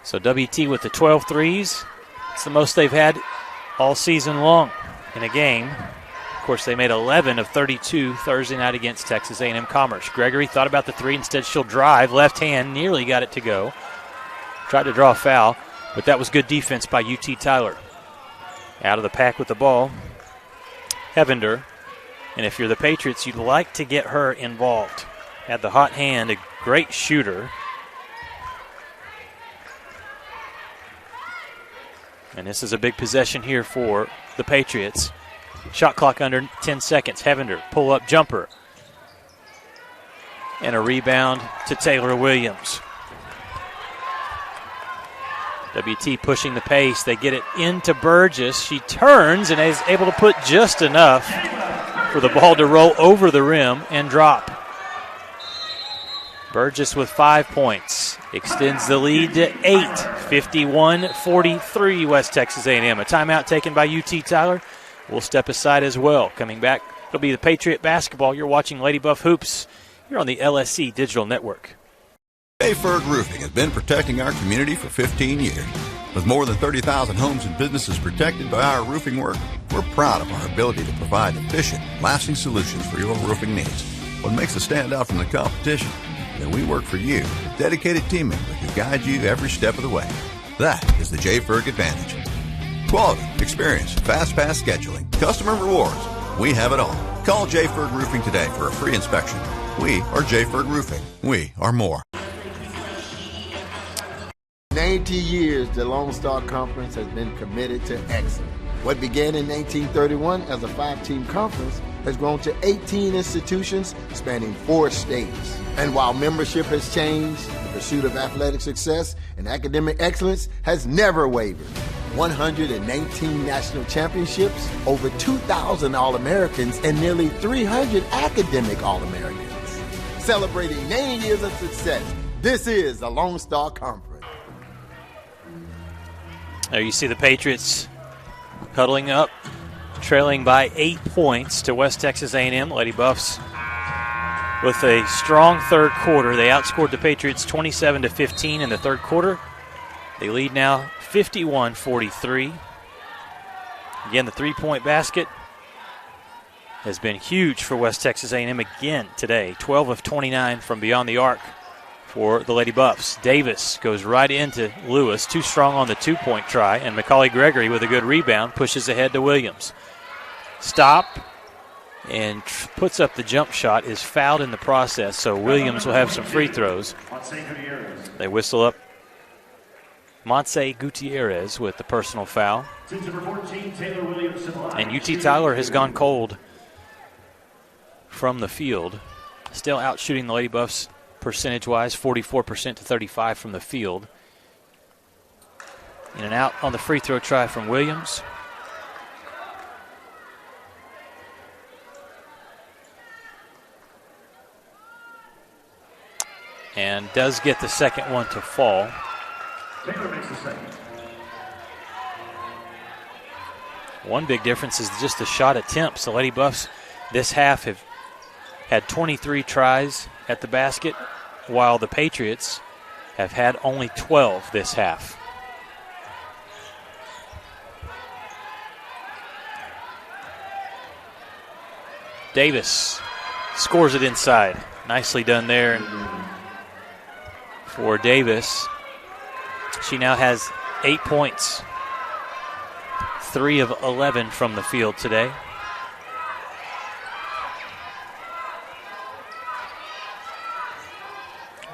[SPEAKER 4] So WT with the 12 threes. It's the most they've had all season long in a game. Of course, they made 11 of 32 Thursday night against Texas A&M Commerce. Gregory thought about the three. Instead, she'll drive. Left hand, nearly got it to go. Tried to draw a foul, but that was good defense by UT Tyler. Out of the pack with the ball, Hevender. And if you're the Patriots, you'd like to get her involved. Had the hot hand, a great shooter. And this is a big possession here for the Patriots. Shot clock under 10 seconds. Hevender, pull-up jumper. And a rebound to Taylor Williams. WT pushing the pace. They get it into Burgess. She turns and is able to put just enough for the ball to roll over the rim and drop. Burgess with 5 points. Extends the lead to 8. 51-43 West Texas A&M. A timeout taken by UT Tyler. We'll step aside as well. Coming back, it'll be the Patriot basketball. You're watching Lady Buff Hoops here on the LSC Digital Network.
[SPEAKER 3] Bayford Roofing has been protecting our community for 15 years. With more than 30,000 homes and businesses protected by our roofing work, we're proud of our ability to provide efficient, lasting solutions for your roofing needs. What makes us stand out from the competition? Then we work for you with dedicated team members who guide you every step of the way. That is the J. Ferg advantage. Quality, experience, fast pass scheduling, customer rewards. We have it all. Call J. Ferg Roofing today for a free inspection. We are J. Ferg Roofing. We are more.
[SPEAKER 2] 90 years, the Lone Star Conference has been committed to excellence. What began in 1831 as a 5-team conference has grown to 18 institutions spanning 4 states. And while membership has changed, the pursuit of athletic success and academic excellence has never wavered. 119 national championships, over 2,000 All-Americans, and nearly 300 academic All-Americans. Celebrating 90 years of success, this is the Lone Star Conference.
[SPEAKER 4] There you see the Patriots huddling up, trailing by 8 points to West Texas A&M. Lady Buffs with a strong third quarter. They outscored the Patriots 27-15 in the third quarter. They lead now 51-43. Again, the three-point basket has been huge for West Texas A&M again today. 12 of 29 from beyond the arc for the Lady Buffs. Davis goes right into Lewis, too strong on the two-point try, and Macaulay Gregory with a good rebound pushes ahead to Williams. Stop and puts up the jump shot, is fouled in the process, so Williams will have some free throws. They whistle up Montse Gutierrez with the personal foul. And UT Tyler has gone cold from the field. Still out shooting the Lady Buffs percentage-wise, 44% to 35 from the field. In and out on the free throw try from Williams. And does get the second one to fall.
[SPEAKER 8] Taylor makes the second.
[SPEAKER 4] One big difference is just the shot attempts. The Lady Buffs this half have had 23 tries at the basket, while the Patriots have had only 12 this half. Davis scores it inside. Nicely done there for Davis. She now has 8 points. 3 of 11 from the field today.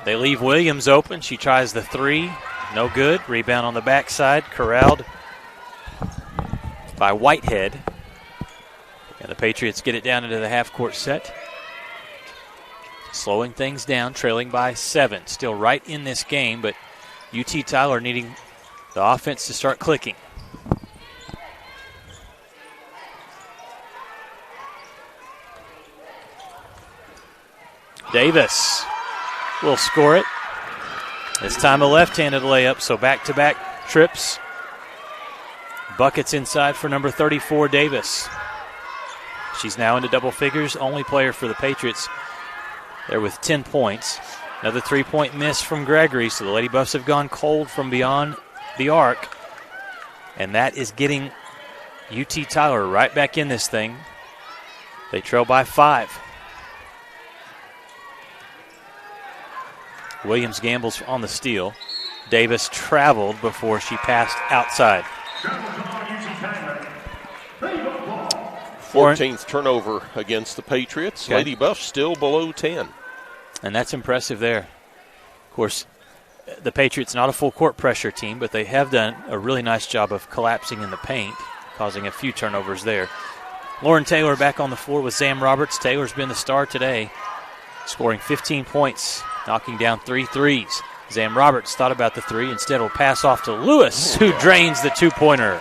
[SPEAKER 4] They leave Williams open. She tries the three. No good. Rebound on the backside. Corralled by Whitehead. And the Patriots get it down into the half-court set. Slowing things down, trailing by 7. Still right in this game, but UT Tyler needing the offense to start clicking. Davis will score it. This time a left-handed layup, so back-to-back trips. Buckets inside for number 34, Davis. She's now into double figures, only player for the Patriots there with 10 points. Another three-point miss from Gregory, so the Lady Buffs have gone cold from beyond the arc. And that is getting UT Tyler right back in this thing. They trail by 5. Williams gambles on the steal. Davis traveled before she passed outside.
[SPEAKER 5] 14th turnover against the Patriots. Okay. Lady Buffs still below 10.
[SPEAKER 4] And that's impressive there. Of course, the Patriots not a full court pressure team, but they have done a really nice job of collapsing in the paint, causing a few turnovers there. Lauren Taylor back on the floor with Zam Roberts. Taylor's been the star today, scoring 15 points, knocking down 3 threes. Zam Roberts thought about the three. Instead, will pass off to Lewis, who drains the two-pointer.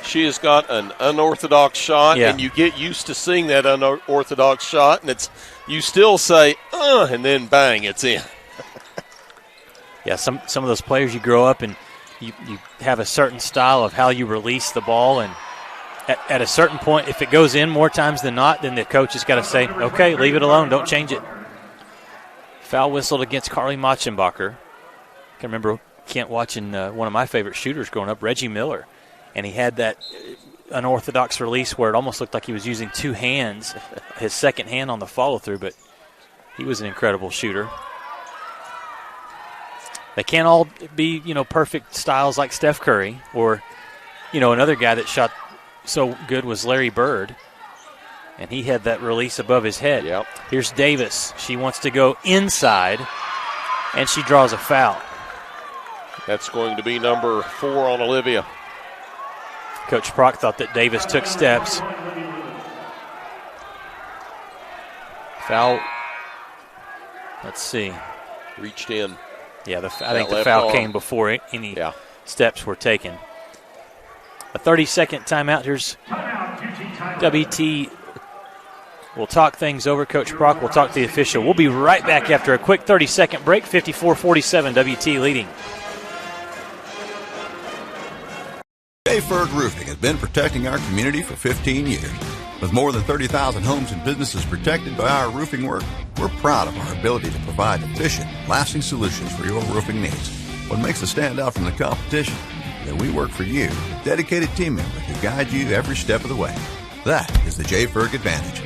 [SPEAKER 5] She has got an unorthodox shot, and you get used to seeing that unorthodox shot, and it's you still say, and then bang, it's in.
[SPEAKER 4] Yeah, some of those players you grow up and you have a certain style of how you release the ball, and at a certain point, if it goes in more times than not, then the coach has got to say, okay, leave it alone, don't change it. Foul whistled against Carly Machenbacher. I can remember Kent watching one of my favorite shooters growing up, Reggie Miller, and he had that unorthodox release where it almost looked like he was using two hands, his second hand on the follow-through, but he was an incredible shooter. They can't all be, perfect styles like Steph Curry, or, another guy that shot so good was Larry Bird, and he had that release above his head.
[SPEAKER 5] Yep.
[SPEAKER 4] Here's Davis. She wants to go inside, and she draws a foul.
[SPEAKER 5] That's going to be number 4 on Olivia.
[SPEAKER 4] Coach Prock thought that Davis took steps. Foul. Let's see.
[SPEAKER 5] Reached in.
[SPEAKER 4] Yeah, I think the foul came before any steps were taken. A 30-second timeout. Here's WT. We'll talk things over. Coach Prock will talk to the official. We'll be right back after a quick 30-second break. 54-47, WT leading.
[SPEAKER 3] J. Ferg Roofing has been protecting our community for 15 years. With more than 30,000 homes and businesses protected by our roofing work, we're proud of our ability to provide efficient, lasting solutions for your roofing needs. What makes us stand out from the competition is that we work for you, with dedicated team members who guide you every step of the way. That is the J. Ferg advantage.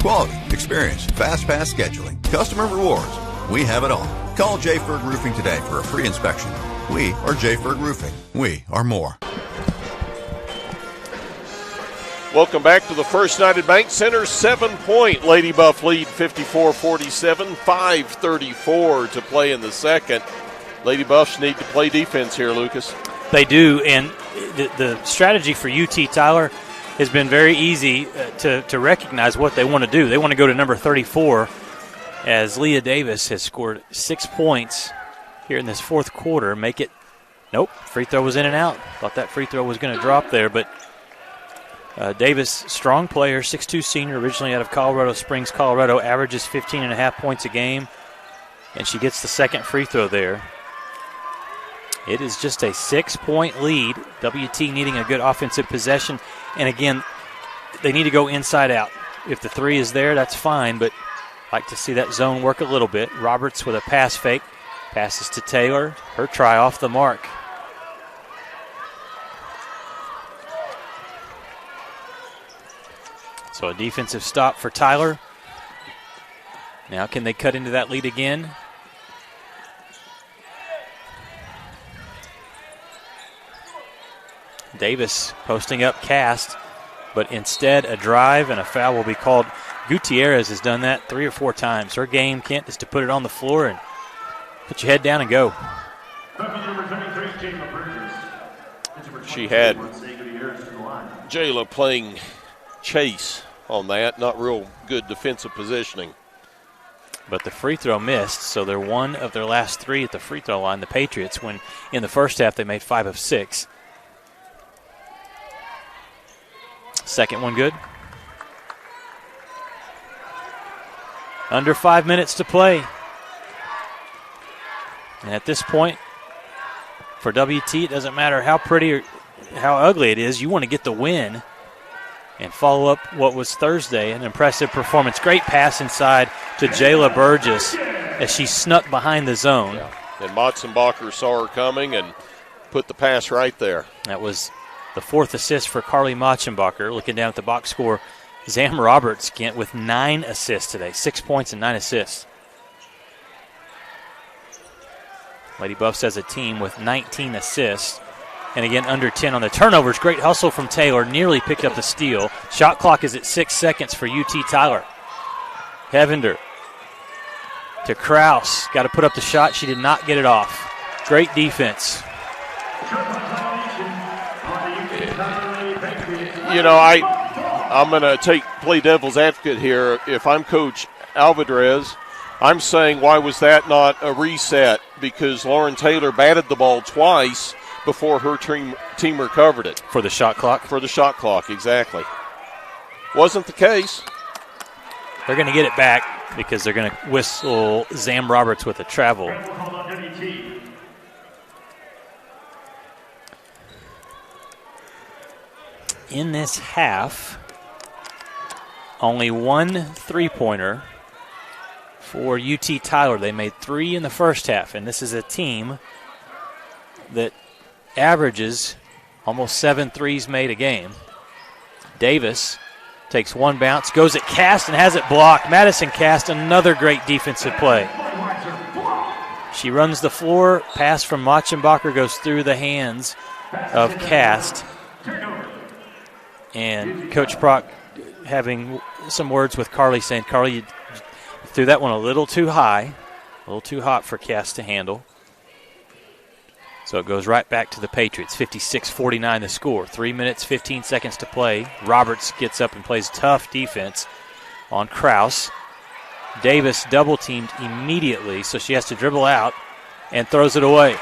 [SPEAKER 3] Quality, experience, fast pass scheduling, customer rewards. We have it all. Call J. Ferg Roofing today for a free inspection. We are J. Ferg Roofing. We are more.
[SPEAKER 5] Welcome back to the First United Bank Center 7-point Lady Buff lead, 54-47, 5:34 to play in the second. Lady Buffs need to play defense here, Lucas.
[SPEAKER 4] They do, and the strategy for UT Tyler has been very easy to recognize what they want to do. They want to go to number 34, as Leah Davis has scored 6 points here in this fourth quarter. Make it, nope, free throw was in and out. Thought that free throw was going to drop there, but Davis, strong player, 6'2 senior, originally out of Colorado Springs, Colorado, averages 15.5 points a game, and she gets the second free throw there. It is just a 6-point lead. WT needing a good offensive possession, and again, they need to go inside out. If the three is there, that's fine, but like to see that zone work a little bit. Roberts with a pass fake, passes to Taylor, her try off the mark. So a defensive stop for Tyler. Now can they cut into that lead again? Davis posting up cast, but instead a drive and a foul will be called. Gutierrez has done that 3 or 4 times. Her game, Kent, is to put it on the floor and put your head down and go.
[SPEAKER 5] She had Jayla playing chase on that. Not real good defensive positioning.
[SPEAKER 4] But the free throw missed, so they're one of their last 3 at the free throw line, the Patriots, when in the first half they made 5 of 6. Second one good. Under 5 minutes to play. And at this point, for WT, it doesn't matter how pretty or how ugly it is. You want to get the win and follow up what was Thursday, an impressive performance. Great pass inside to Jayla Burgess as she snuck behind the zone.
[SPEAKER 5] Yeah. And Motzenbacher saw her coming and put the pass right there.
[SPEAKER 4] That was the 4th assist for Carly Machenbacher. Looking down at the box score, Zam Roberts, Kent, with 9 assists today, 6 points and 9 assists. Lady Buffs as a team with 19 assists. And again, under 10 on the turnovers. Great hustle from Taylor. Nearly picked up the steal. Shot clock is at 6 seconds for UT Tyler. Hevender to Kraus. Got to put up the shot. She did not get it off. Great defense.
[SPEAKER 5] You know, I'm going to play devil's advocate here. If I'm Coach Alvarez, I'm saying, why was that not a reset? Because Lauren Taylor batted the ball twice before her team recovered it.
[SPEAKER 4] For the shot clock?
[SPEAKER 5] For the shot clock, exactly. Wasn't the case.
[SPEAKER 4] They're going to get it back because they're going to whistle Zam Roberts with a travel. In this half, only one three-pointer for UT Tyler. They made 3 in the first half, and this is a team that averages almost 7 threes made a game. Davis takes one bounce, goes at Cast, and has it blocked. Madison Cast, another great defensive play. She runs the floor. Pass from Machenbacher goes through the hands of Cast. And Coach Prock having some words with Carly, saying, Carly, you threw that one a little too high, a little too hot for Cass to handle. So it goes right back to the Patriots. 56-49 the score. 3 minutes, 15 seconds to play. Roberts gets up and plays tough defense on Kraus. Davis double-teamed immediately, so she has to dribble out and throws it away.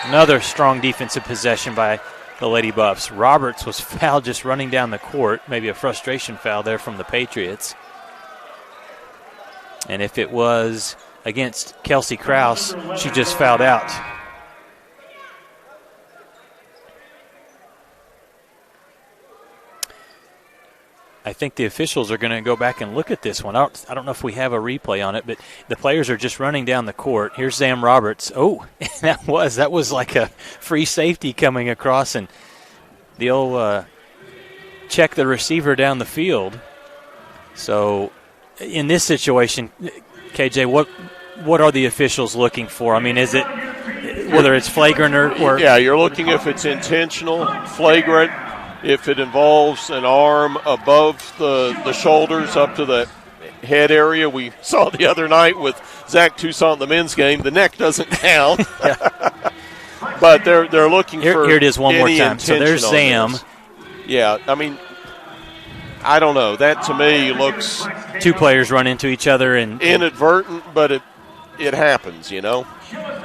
[SPEAKER 4] Another strong defensive possession by the Lady Buffs. Roberts was fouled just running down the court. Maybe a frustration foul there from the Patriots. And if it was against Kelsey Kraus, she just fouled out. I think the officials are going to go back and look at this one. I don't know if we have a replay on it, but the players are just running down the court. Here's Zam Roberts. Oh, that was like a free safety coming across, and the old check the receiver down the field. So in this situation, KJ, what are the officials looking for? I mean, is it whether it's flagrant or
[SPEAKER 5] yeah, you're looking if it's intentional, flagrant. If it involves an arm above the shoulders up to the head area, we saw the other night with Zach Toussaint in the men's game, the neck doesn't count. But they're looking for
[SPEAKER 4] here it is one more time. So there's Zam.
[SPEAKER 5] Yeah, I mean, I don't know. That to me looks
[SPEAKER 4] 2 players run into each other and
[SPEAKER 5] inadvertent, but it happens, you know.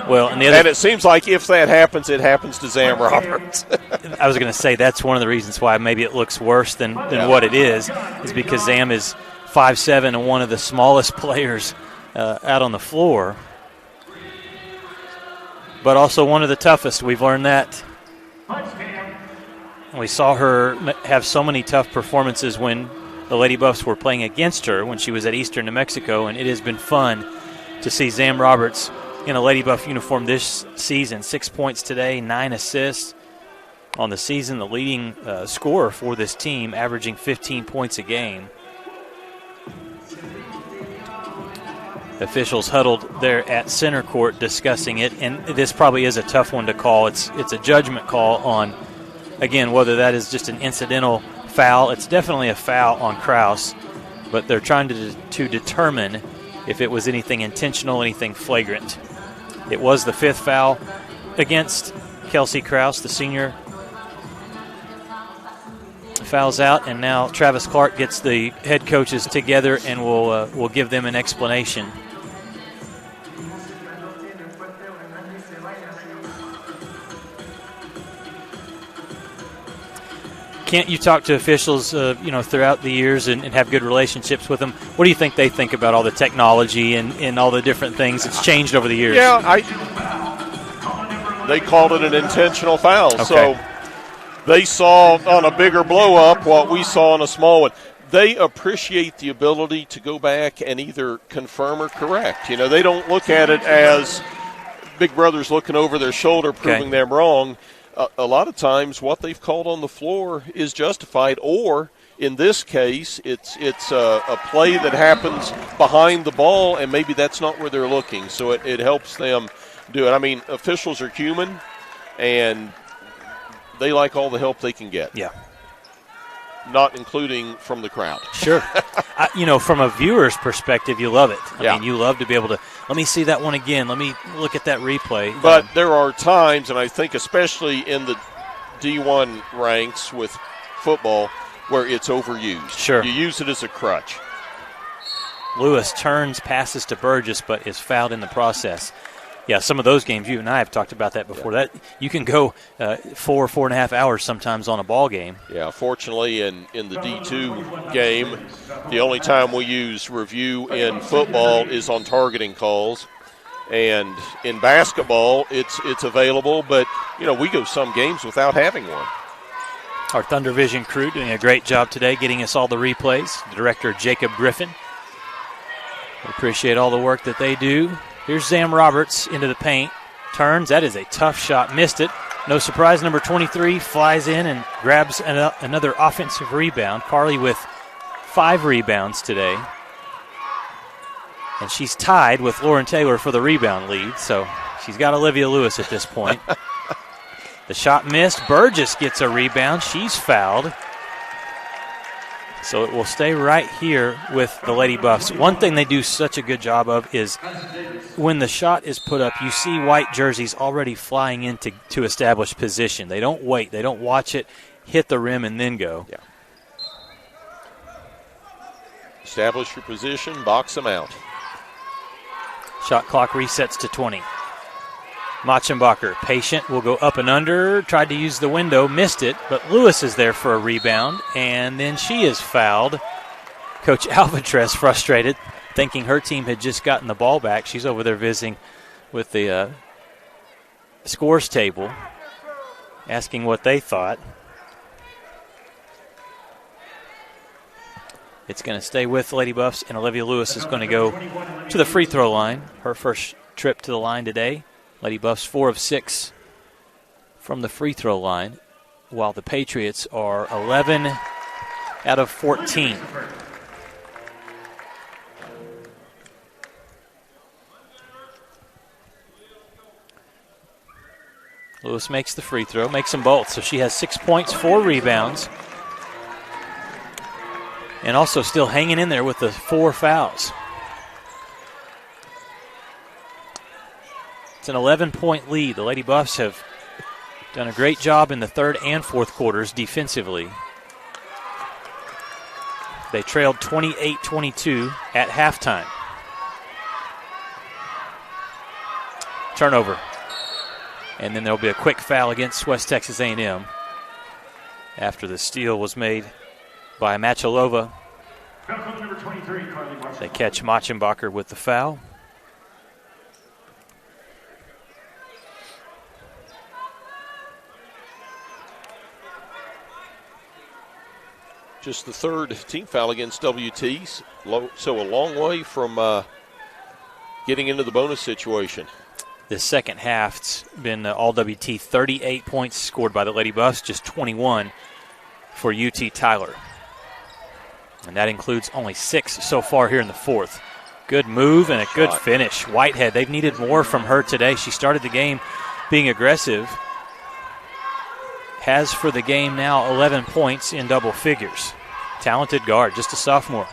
[SPEAKER 4] Well, and
[SPEAKER 5] it seems like if that happens, it happens to Zam Roberts.
[SPEAKER 4] I was going to say that's one of the reasons why maybe it looks worse than what it is because Zam is 5'7" and one of the smallest players out on the floor, but also one of the toughest. We've learned that. We saw her have so many tough performances when the Lady Buffs were playing against her when she was at Eastern New Mexico, and it has been fun to see Zam Roberts in a Lady Buff uniform this season. 6 points today, 9 assists on the season, the leading scorer for this team, averaging 15 points a game. Officials huddled there at center court discussing it, and this probably is a tough one to call. It's a judgment call on, again, whether that is just an incidental foul. It's definitely a foul on Kraus, but they're trying to determine if it was anything intentional, anything flagrant. It was the 5th foul against Kelsey Kraus, the senior. Fouls out, and now Travis Clark gets the head coaches together and will give them an explanation. Can't you talk to officials, throughout the years and have good relationships with them? What do you think they think about all the technology and all the different things that's changed over the years?
[SPEAKER 5] Yeah, they called it an intentional foul.
[SPEAKER 4] Okay.
[SPEAKER 5] So they saw on a bigger blow-up what we saw on a small one. They appreciate the ability to go back and either confirm or correct. You know, they don't look at it as Big Brother's looking over their shoulder proving them wrong. A lot of times what they've called on the floor is justified, or in this case it's a play that happens behind the ball and maybe that's not where they're looking, so it helps them do it. I mean, officials are human and they like all the help they can get.
[SPEAKER 4] Yeah.
[SPEAKER 5] not including from the crowd.
[SPEAKER 4] Sure. From a viewer's perspective, you love it. I mean, you love to be able to, let me see that one again. Let me look at that replay.
[SPEAKER 5] But there are times, and I think especially in the D1 ranks with football, where it's overused.
[SPEAKER 4] Sure.
[SPEAKER 5] You use it as a crutch.
[SPEAKER 4] Lewis turns, passes to Burgess, but is fouled in the process. Yeah, some of those games, you and I have talked about that before. That you can go 4.5 hours sometimes on a ball game.
[SPEAKER 5] Yeah, fortunately, in the D2 game, the only time we use review in football is on targeting calls. And in basketball, it's available, but, we go some games without having one.
[SPEAKER 4] Our Thunder Vision crew doing a great job today getting us all the replays. The director, Jacob Griffin. We appreciate all the work that they do. Here's Zam Roberts into the paint. Turns. That is a tough shot. Missed it. No surprise, number 23 flies in and grabs another offensive rebound. Carly with 5 rebounds today. And she's tied with Lauren Taylor for the rebound lead, so she's got Olivia Lewis at this point. The shot missed. Burgess gets a rebound. She's fouled. So it will stay right here with the Lady Buffs. One thing they do such a good job of is when the shot is put up, you see white jerseys already flying in to establish position. They don't wait. They don't watch it hit the rim and then go.
[SPEAKER 5] Yeah. Establish your position, box them out.
[SPEAKER 4] Shot clock resets to 20. Machenbacher, patient, will go up and under, tried to use the window, missed it, but Lewis is there for a rebound, and then she is fouled. Coach Alvatrez frustrated, thinking her team had just gotten the ball back. She's over there visiting with the scores table, asking what they thought. It's going to stay with the Lady Buffs, and Olivia Lewis is going to go to the free throw line. Her first trip to the line today. Lady Buffs 4 of 6 from the free throw line, while the Patriots are 11 out of 14. Lewis makes the free throw, makes them both. So she has 6 points, 4 rebounds, and also still hanging in there with the 4 fouls. It's an 11-point lead. The Lady Buffs have done a great job in the third and fourth quarters defensively. They trailed 28-22 at halftime. Turnover. And then there'll be a quick foul against West Texas A&M after the steal was made by Machalova. They catch Machenbacher with the foul.
[SPEAKER 5] Just the third team foul against WTs, so a long way from getting into the bonus situation.
[SPEAKER 4] This second half's been all WT, 38 points scored by the Lady Buffs, just 21 for UT Tyler. And that includes only 6 so far here in the fourth. Good move and a good finish. Whitehead, they've needed more from her today. She started the game being aggressive. Has for the game now 11 points in double figures. Talented guard, just a sophomore.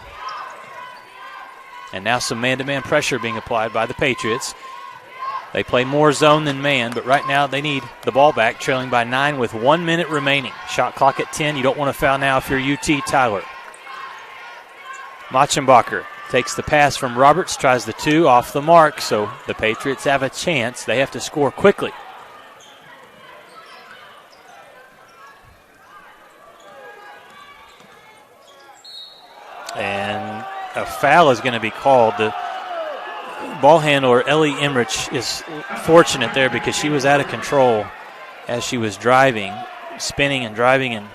[SPEAKER 4] And now some man-to-man pressure being applied by the Patriots. They play more zone than man, but right now they need the ball back, trailing by 9 with 1 minute remaining. Shot clock at 10. You don't want to foul now if you're UT Tyler. Machenbacher takes the pass from Roberts, tries the 2 off the mark, so the Patriots have a chance. They have to score quickly. And a foul is going to be called. The ball handler, Ellie Emmerich, is fortunate there because she was out of control as she was driving, spinning and driving and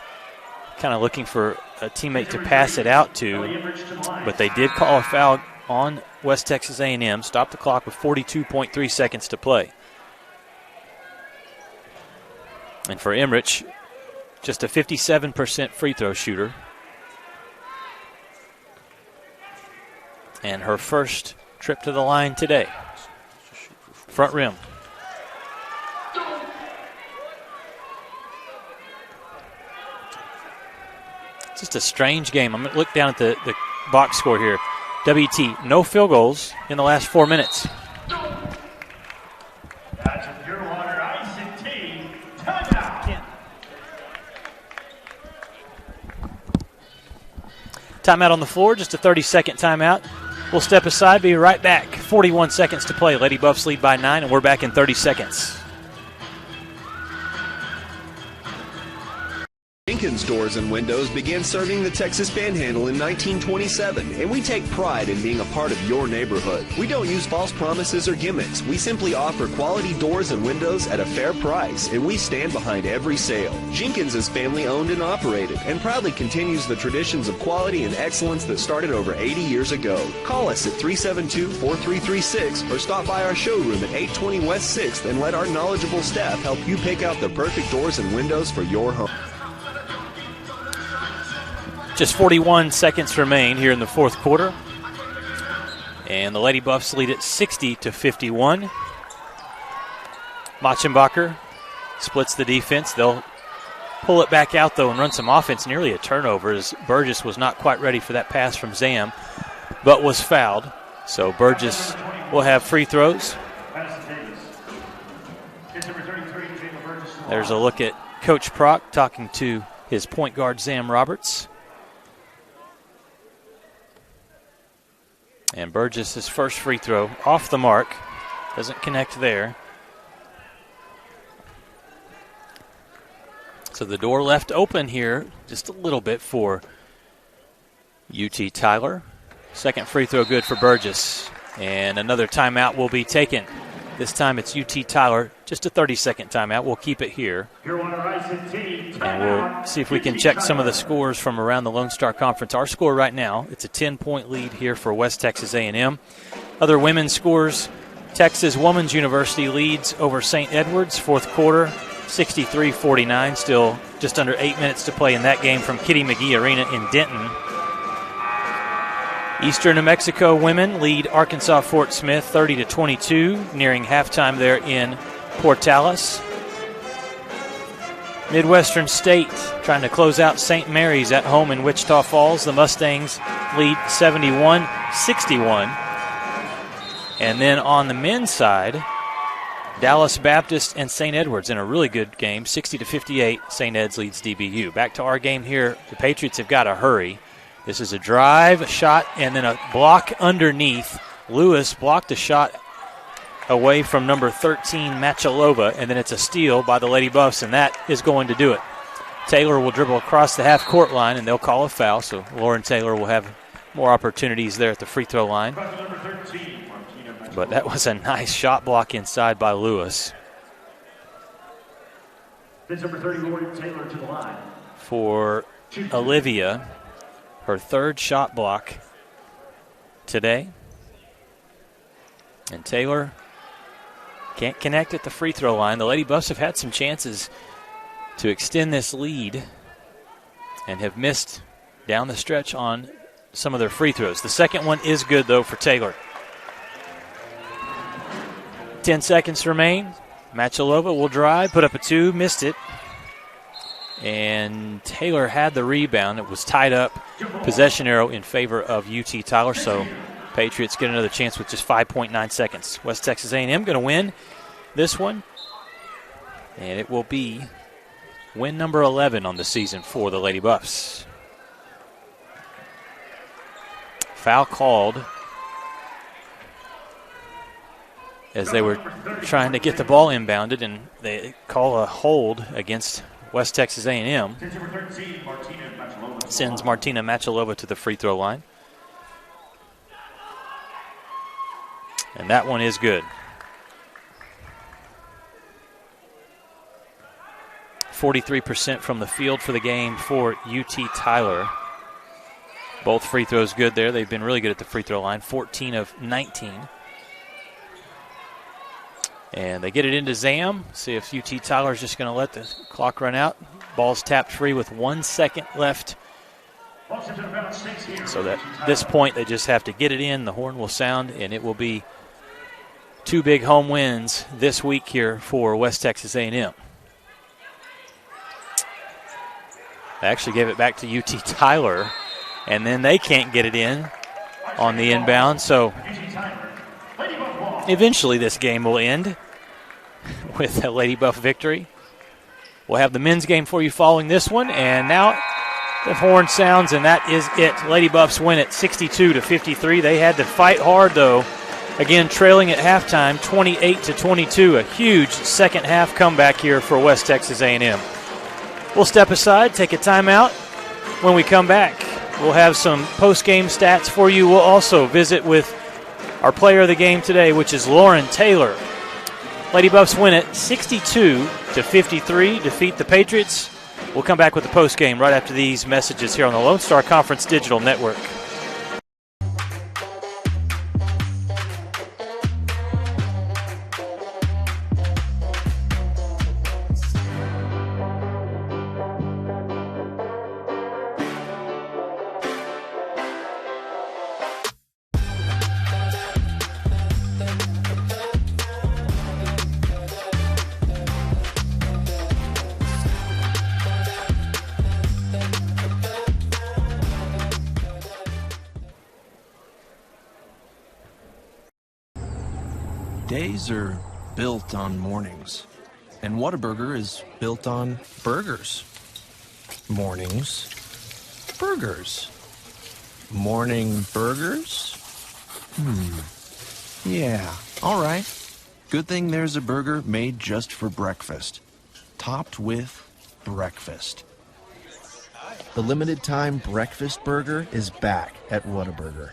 [SPEAKER 4] kind of looking for a teammate to pass it out to. But they did call a foul on West Texas A&M, stop the clock with 42.3 seconds to play. And for Emmerich, just a 57% free throw shooter. And her first trip to the line today. Front rim. It's a Just a strange game. I'm going to look down at the box score here. WT, no field goals in the last 4 minutes.
[SPEAKER 8] That's a Pure ICT timeout.
[SPEAKER 4] Timeout on the floor, just a 30-second timeout. We'll step aside, be right back. 41 seconds to play. Lady Buffs lead by 9, and we're back in 30 seconds.
[SPEAKER 18] Jenkins Doors and Windows began serving the Texas Panhandle in 1927, and we take pride in being a part of your neighborhood. We don't use false promises or gimmicks. We simply offer quality doors and windows at a fair price, and we stand behind every sale. Jenkins is family-owned and operated, and proudly continues the traditions of quality and excellence that started over 80 years ago. Call us at 372-4336 or stop by our showroom at 820 West 6th and let our knowledgeable staff help you pick out the perfect doors and windows for your home.
[SPEAKER 4] Just 41 seconds remain here in the fourth quarter. And the Lady Buffs lead it 60-51. Machenbacher splits the defense. They'll pull it back out, though, and run some offense. Nearly a turnover as Burgess was not quite ready for that pass from Zam, but was fouled. So Burgess will have free throws. There's a look at Coach Prock talking to his point guard, Zam Roberts. And Burgess' first free throw off the mark. Doesn't connect there. So the door left open here just a little bit for UT Tyler. Second free throw good for Burgess. And another timeout will be taken. This time it's UT Tyler. Just a 30-second timeout. We'll keep it here. And we'll see if we can check some of the scores from around the Lone Star Conference. Our score right now, it's a 10-point lead here for West Texas A&M. Other women's scores, Texas Women's University leads over St. Edwards, fourth quarter, 63-49. Still just under 8 minutes to play in that game from Kitty McGee Arena in Denton. Eastern New Mexico women lead Arkansas Fort Smith 30-22, nearing halftime there in Portales. Midwestern State trying to close out St. Mary's at home in Wichita Falls. The Mustangs lead 71-61. And then on the men's side, Dallas Baptist and St. Edwards in a really good game, 60-58. St. Ed's leads DBU. Back to our game here. The Patriots have got to hurry. This is a drive, a shot, and then a block underneath. Lewis blocked a shot away from number 13, Machalova, and then it's a steal by the Lady Buffs, and that is going to do it. Taylor will dribble across the half-court line, and they'll call a foul, so Lauren Taylor will have more opportunities there at the free throw line. But that was a nice shot block inside by Lewis.
[SPEAKER 8] Number 30, Lauren Taylor to the line.
[SPEAKER 4] For Olivia, her third shot block today. And Taylor can't connect at the free throw line. The Lady Buffs have had some chances to extend this lead and have missed down the stretch on some of their free throws. The second one is good, though, for Taylor. 10 seconds remain. Machalova will drive, put up a two, missed it. And Taylor had the rebound. It was tied up. Possession arrow in favor of UT Tyler. So Patriots get another chance with just 5.9 seconds. West Texas A&M going to win this one. And it will be win number 11 on the season for the Lady Buffs. Foul called as they were trying to get the ball inbounded, and they call a hold against West Texas A&M. Sends Martina Machalova to the free throw line. And that one is good. 43% from the field for the game for UT Tyler. Both free throws good there. They've been really good at the free throw line, 14 of 19. And they get it into Zam. See if UT Tyler is just going to let the clock run out. Ball's tapped free with 1 second left. So at this point, they just have to get it in. The horn will sound, and it will be two big home wins this week here for West Texas A&M. They actually gave it back to UT Tyler, and then they can't get it in on the inbound. So eventually this game will end with a Lady Buff victory. We'll have the men's game for you following this one, and now the horn sounds, and that is it. Lady Buffs win it 62-53. They had to fight hard, though. Again, trailing at halftime, 28-22. A huge second half comeback here for West Texas A&M. We'll step aside, take a timeout. When we come back, we'll have some post-game stats for you. We'll also visit with our player of the game today, which is Lauren Taylor. Lady Buffs win it 62-53, defeat the Patriots. We'll come back with the post-game right after these messages here on the Lone Star Conference Digital Network.
[SPEAKER 13] Days are built on mornings, and Whataburger is built on burgers. Mornings, burgers. Morning burgers? Yeah, all right. Good thing there's a burger made just for breakfast, topped with breakfast.
[SPEAKER 18] The limited time breakfast burger is back at Whataburger.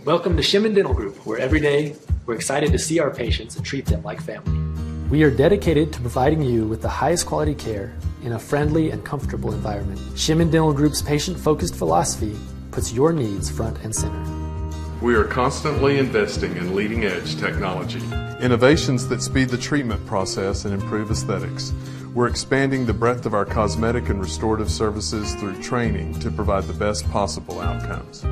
[SPEAKER 19] Welcome to Shimon Dental Group, where every day we're excited to see our patients and treat them like family. We are dedicated to providing you with the highest quality care in a friendly and comfortable environment. Shimon Dental Group's patient-focused philosophy puts your needs front and center.
[SPEAKER 1] We are constantly investing in leading-edge technology. Innovations that speed the treatment process and improve aesthetics. We're expanding the breadth of our cosmetic and restorative services through training to provide the best possible outcomes.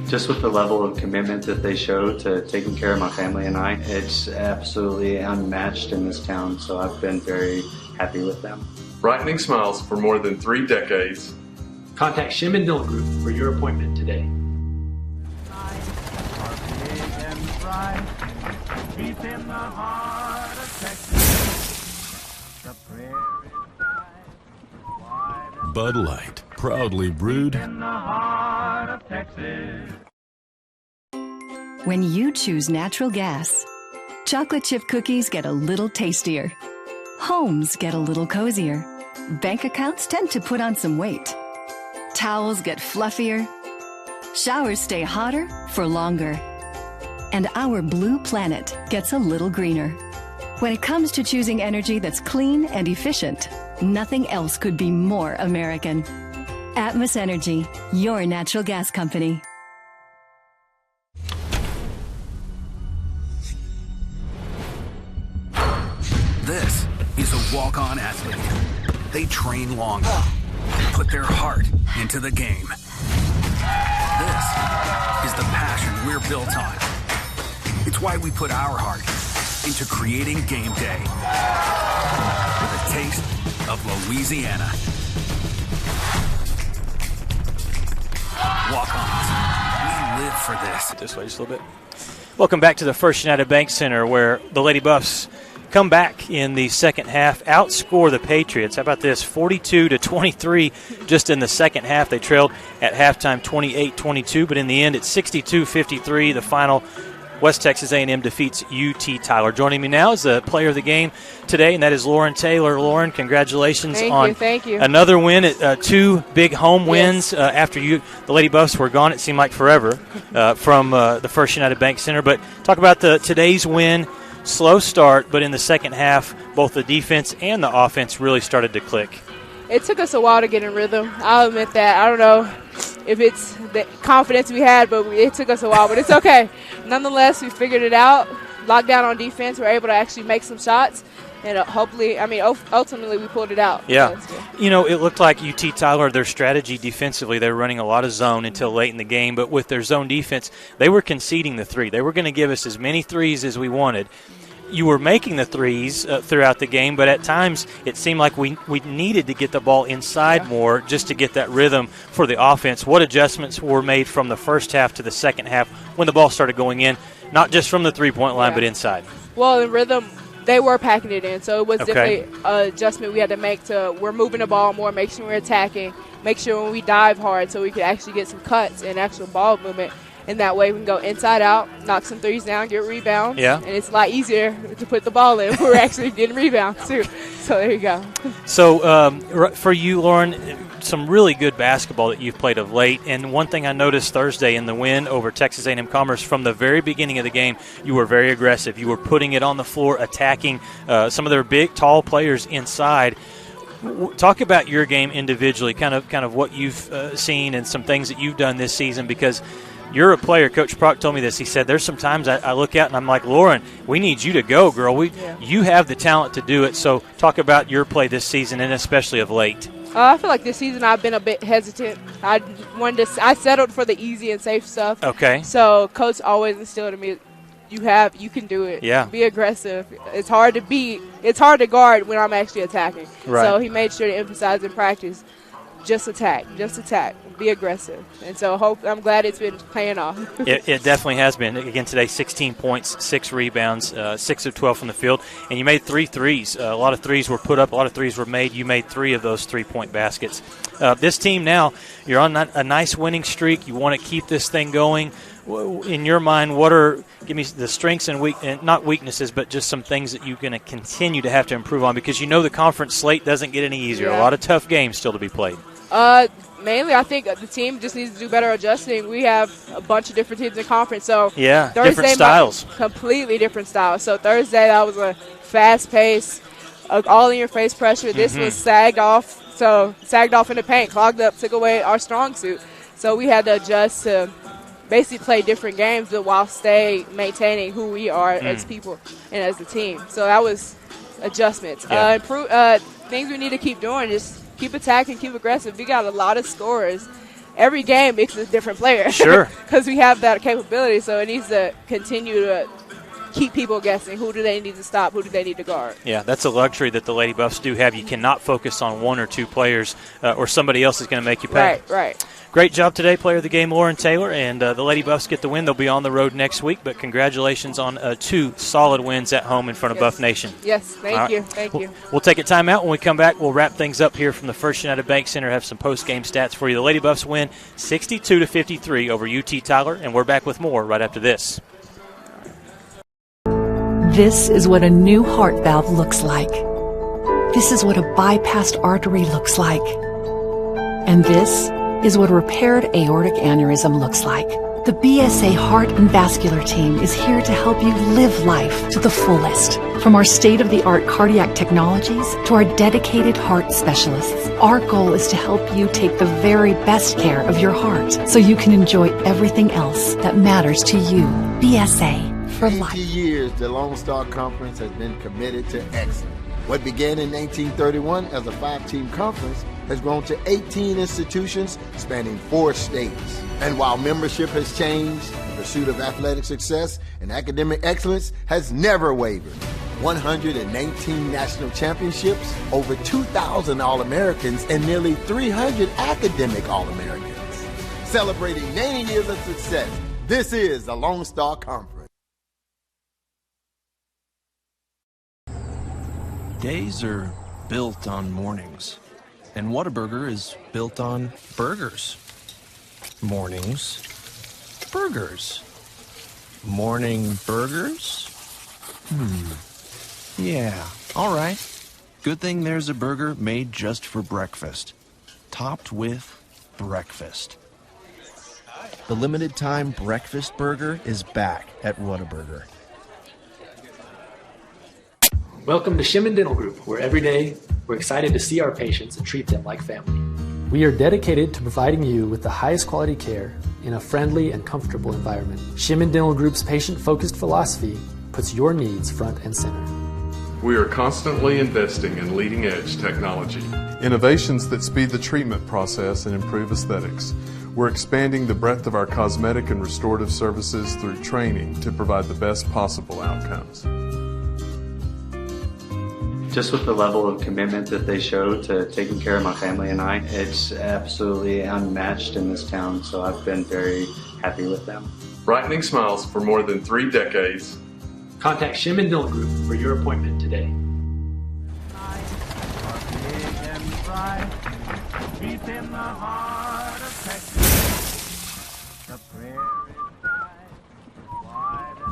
[SPEAKER 20] Just with the level of commitment that they show to taking care of my family and I, it's absolutely unmatched in this town, so I've been very happy with them.
[SPEAKER 1] Brightening smiles for more than 3 decades.
[SPEAKER 19] Contact Shimon Dental Group for your appointment today.
[SPEAKER 9] Bud Light, proudly brewed
[SPEAKER 7] When you choose natural gas, chocolate chip cookies get a little tastier. Homes get a little cozier. Bank accounts tend to put on some weight. Towels get fluffier. Showers stay hotter for longer. And our blue planet gets a little greener. When it comes to choosing energy that's clean and efficient, nothing else could be more American. Atmos Energy, your natural gas company.
[SPEAKER 17] This is a walk-on athlete. They train long, put their heart into the game. This is the passion we're built on. It's why we put our heart into creating game day with a taste of Louisiana. Walk-ons, we live for this.
[SPEAKER 4] This way just a little bit. Welcome back to the First United Bank Center, where the Lady Buffs come back in the second half, outscore the Patriots. How about this? 42-23 just in the second half. They trailed at halftime 28-22, but in the end it's 62-53. The final, West Texas A&M defeats UT Tyler. Joining me now is the player of the game today, and that is Lauren Taylor. Lauren, congratulations on another win at 2 big home wins after the Lady Buffs were gone. It seemed like forever from the First United Bank Center. But talk about today's win. Slow start, but in the second half, both the defense and the offense really started to click.
[SPEAKER 21] It took us a while to get in rhythm. I'll admit that. I don't know if it's the confidence we had, but it took us a while. But it's okay. Nonetheless, we figured it out. Locked down on defense. We're able to actually make some shots. And ultimately we pulled it out.
[SPEAKER 4] Yeah. You know, it looked like UT Tyler, their strategy defensively, they were running a lot of zone until late in the game. But with their zone defense, they were conceding the 3. They were going to give us as many threes as we wanted. you were making the threes throughout the game, but at times it seemed like we needed to get the ball inside more just to get that rhythm for the offense. What adjustments were made from the first half to the second half when the ball started going in, not just from the three-point line but inside?
[SPEAKER 21] Well, in rhythm, they were packing it in, so it was definitely an adjustment we had to make we're moving the ball more, make sure we're attacking, make sure when we dive hard so we could actually get some cuts and actual ball movement. And that way we can go inside out, knock some threes down, get rebounds.
[SPEAKER 4] Yeah.
[SPEAKER 21] And it's a lot easier to put the ball in. We're actually getting rebounds, too. So there you go.
[SPEAKER 4] So for you, Lauren, some really good basketball that you've played of late. And one thing I noticed Thursday in the win over Texas A&M Commerce, from the very beginning of the game, you were very aggressive. You were putting it on the floor, attacking some of their big, tall players inside. Talk about your game individually, kind of what you've seen and some things that you've done this season, because you're a player. Coach Prock told me this. He said, there's some times I look out and I'm like, Lauren, we need you to go, girl. You have the talent to do it. So talk about your play this season, and especially of late.
[SPEAKER 21] I feel like this season I've been a bit hesitant. I settled for the easy and safe stuff.
[SPEAKER 4] Okay.
[SPEAKER 21] So Coach always instilled in me, you can do it.
[SPEAKER 4] Yeah.
[SPEAKER 21] Be aggressive. It's hard to guard when I'm actually attacking.
[SPEAKER 4] Right.
[SPEAKER 21] So he made sure to emphasize in practice, just attack, be aggressive. And so I'm glad it's been paying off.
[SPEAKER 4] It definitely has been. Again today, 16 points, 6 rebounds, 6 of 12 from the field, and you made 3 threes. A lot of threes were put up, a lot of threes were made. You made 3 of those 3-point baskets. This team now, you're on a nice winning streak. You want to keep this thing going. In your mind, give me the strengths and not weaknesses, but just some things that you're going to continue to have to improve on, because you know the conference slate doesn't get any easier.
[SPEAKER 21] Yeah.
[SPEAKER 4] A lot of tough games still to be played.
[SPEAKER 21] Mainly, I think the team just needs to do better adjusting. We have a bunch of different teams in conference, so
[SPEAKER 4] Thursday, different styles.
[SPEAKER 21] Completely different styles. So Thursday, that was a fast pace, all-in-your-face pressure. This was sagged off in the paint, clogged up, took away our strong suit. So we had to adjust to basically play different games, but while maintaining who we are as people and as a team. So that was adjustments. Things we need to keep doing, just keep attacking, keep aggressive. We got a lot of scorers. Every game makes a different player.
[SPEAKER 4] Sure.
[SPEAKER 21] Because we have that capability, so it needs to continue to keep people guessing. Who do they need to stop? Who do they need to guard?
[SPEAKER 4] Yeah, that's a luxury that the Lady Buffs do have. You cannot focus on 1 or 2 players or somebody else is going to make you pay.
[SPEAKER 21] Right.
[SPEAKER 4] Great job today, player of the game, Lauren Taylor, and the Lady Buffs get the win. They'll be on the road next week, but congratulations on 2 solid wins at home in front of Buff Nation.
[SPEAKER 21] Yes, thank you.
[SPEAKER 4] We'll take a timeout. When we come back, we'll wrap things up here from the First United Bank Center, have some post-game stats for you. The Lady Buffs win 62-53 over UT Tyler, and we're back with more right after this.
[SPEAKER 16] This is what a new heart valve looks like. This is what a bypassed artery looks like. And this is what a repaired aortic aneurysm looks like. The BSA Heart and Vascular Team is here to help you live life to the fullest. From our state-of-the-art cardiac technologies to our dedicated heart specialists, our goal is to help you take the very best care of your heart so you can enjoy everything else that matters to you. BSA for life.
[SPEAKER 2] 80 years, the Lone Star Conference has been committed to excellence. What began in 1931 as a 5-team conference has grown to 18 institutions spanning 4 states. And while membership has changed, the pursuit of athletic success and academic excellence has never wavered. 119 national championships, over 2,000 All-Americans, and nearly 300 academic All-Americans. Celebrating 90 years of success, this is the Lone Star Conference.
[SPEAKER 12] Days are built on mornings, and Whataburger is built on burgers. Mornings, burgers. Morning burgers? Yeah, all right. Good thing there's a burger made just for breakfast, topped with breakfast.
[SPEAKER 6] The limited time breakfast burger is back at Whataburger.
[SPEAKER 19] Welcome to Shimon Dental Group, where every day we're excited to see our patients and treat them like family. We are dedicated to providing you with the highest quality care in a friendly and comfortable environment. Shimon Dental Group's patient-focused philosophy puts your needs front and center.
[SPEAKER 1] We are constantly investing in leading-edge technology. Innovations that speed the treatment process and improve aesthetics. We're expanding the breadth of our cosmetic and restorative services through training to provide the best possible outcomes.
[SPEAKER 20] Just with the level of commitment that they show to taking care of my family and I, it's absolutely unmatched in this town, so I've been very happy with them.
[SPEAKER 10] Brightening smiles for more than 3 decades.
[SPEAKER 19] Contact Shim and Dillon Group for your appointment today.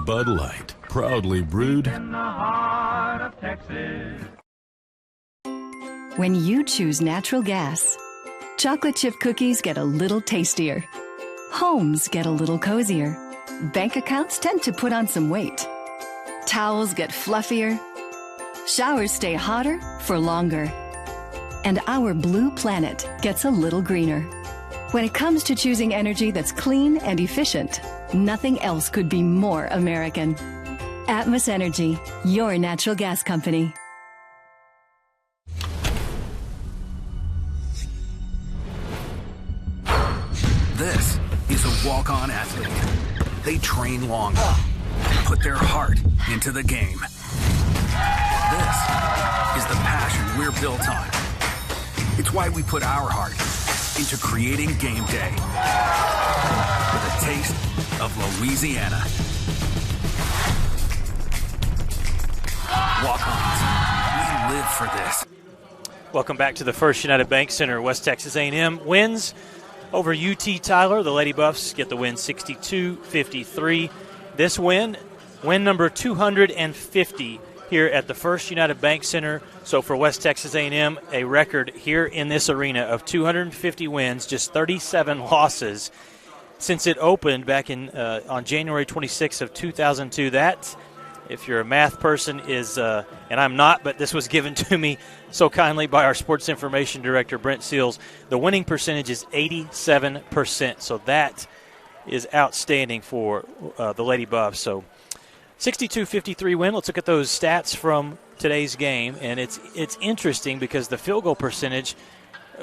[SPEAKER 9] Bud Light, proudly brewed.
[SPEAKER 7] When you choose natural gas, chocolate chip cookies get a little tastier. Homes get a little cozier. Bank accounts tend to put on some weight. Towels get fluffier. Showers stay hotter for longer. And our blue planet gets a little greener. When it comes to choosing energy that's clean and efficient, nothing else could be more American. Atmos Energy, your natural gas company.
[SPEAKER 17] This is a walk-on athlete. They train long, put their heart into the game. This is the passion we're built on. It's why we put our heart into creating game day with a taste of Louisiana. Walk-ons, we live for this.
[SPEAKER 4] Welcome back to the First United Bank Center. West Texas A&M wins over UT Tyler. The Lady Buffs get the win 62-53. This win number 250 here at the First United Bank Center. So for West Texas A&M, a record here in this arena of 250 wins, just 37 losses since it opened back in on January 26th of 2002. That, if you're a math person, is and I'm not, but this was given to me so kindly by our sports information director, Brent Seals. The winning percentage is 87%, so that is outstanding for the Lady Buffs. So 62-53 win. Let's look at those stats from today's game, and it's interesting because the field goal percentage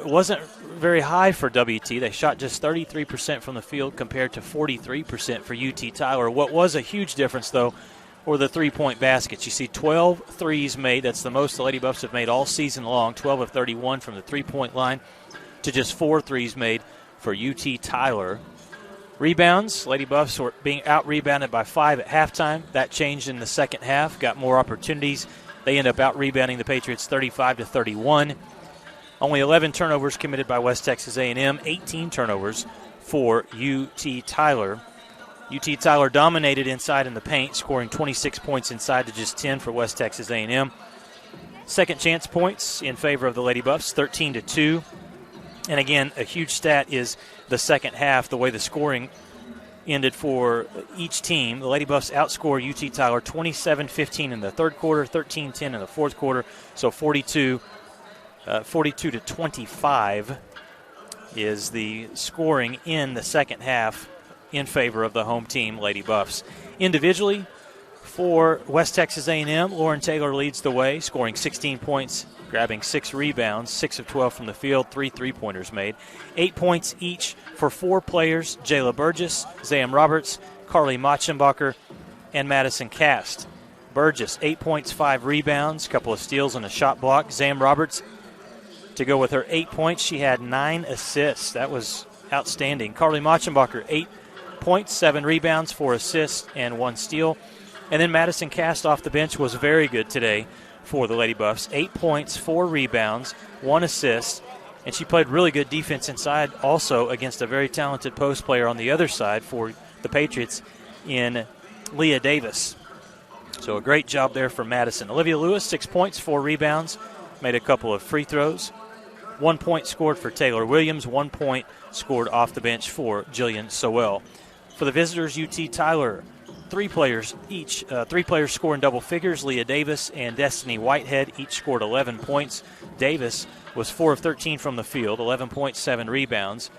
[SPEAKER 4] wasn't very high for WT. They shot just 33% from the field compared to 43% for UT Tyler. What was a huge difference, though, were the three-point baskets. You see 12 threes made. That's the most the Lady Buffs have made all season long, 12 of 31 from the three-point line, to just 4 threes made for UT Tyler. Rebounds, Lady Buffs were being out-rebounded by 5 at halftime. That changed in the second half, got more opportunities. They end up out-rebounding the Patriots 35-31. Only 11 turnovers committed by West Texas A&M, 18 turnovers for UT Tyler. UT Tyler dominated inside in the paint, scoring 26 points inside to just 10 for West Texas A&M. Second chance points in favor of the Lady Buffs, 13-2. And again, a huge stat is the second half, the way the scoring ended for each team. The Lady Buffs outscored UT Tyler 27-15 in the third quarter, 13-10 in the fourth quarter, so 42-25 is the scoring in the second half in favor of the home team, Lady Buffs. Individually, for West Texas A&M, Lauren Taylor leads the way, scoring 16 points, grabbing 6 rebounds, 6 of 12 from the field, 3 three-pointers made. 8 points each for 4 players, Jayla Burgess, Zam Roberts, Carly Machenbacher, and Madison Cast. Burgess, 8 points, 5 rebounds, a couple of steals and a shot block. Zam Roberts, to go with her 8 points, she had 9 assists. That was outstanding. Carly Machenbacher, 8 points, 7 rebounds, 4 assists, and 1 steal. And then Madison Cast off the bench was very good today for the Lady Buffs. 8 points, 4 rebounds, 1 assist, and she played really good defense inside also against a very talented post player on the other side for the Patriots in Leah Davis. So a great job there for Madison. Olivia Lewis, 6 points, 4 rebounds, made a couple of free throws. 1 point scored for Taylor Williams, 1 point scored off the bench for Jillian Sowell. For the visitors, UT Tyler, 3 players each. 3 players score in double figures. Leah Davis and Destiny Whitehead each scored 11 points. Davis was 4 of 13 from the field, 11 points, 7 rebounds,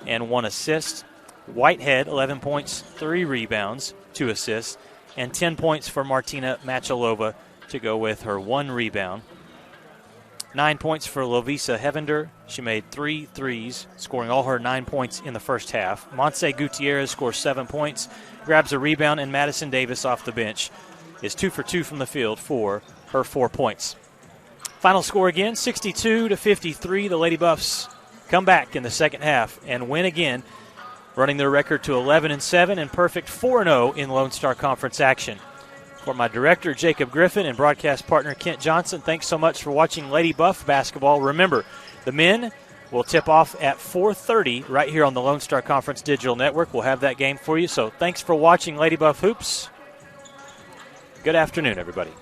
[SPEAKER 4] and 1 assist. Whitehead, 11 points, 3 rebounds, 2 assists, and 10 points for Martina Machalova to go with her 1 rebound. 9 points for Lovisa Hevender. She made 3 threes, scoring all her 9 points in the first half. Montse Gutierrez scores 7 points, grabs a rebound, and Madison Davis off the bench is 2 for 2 from the field for her 4 points. Final score again, 62-53. The Lady Buffs come back in the second half and win again, running their record to 11-7 and perfect 4-0 in Lone Star Conference action. For my director, Jacob Griffin, and broadcast partner, Kent Johnson, thanks so much for watching Lady Buff basketball. Remember, the men will tip off at 4:30 right here on the Lone Star Conference Digital Network. We'll have that game for you. So thanks for watching Lady Buff Hoops. Good afternoon, everybody.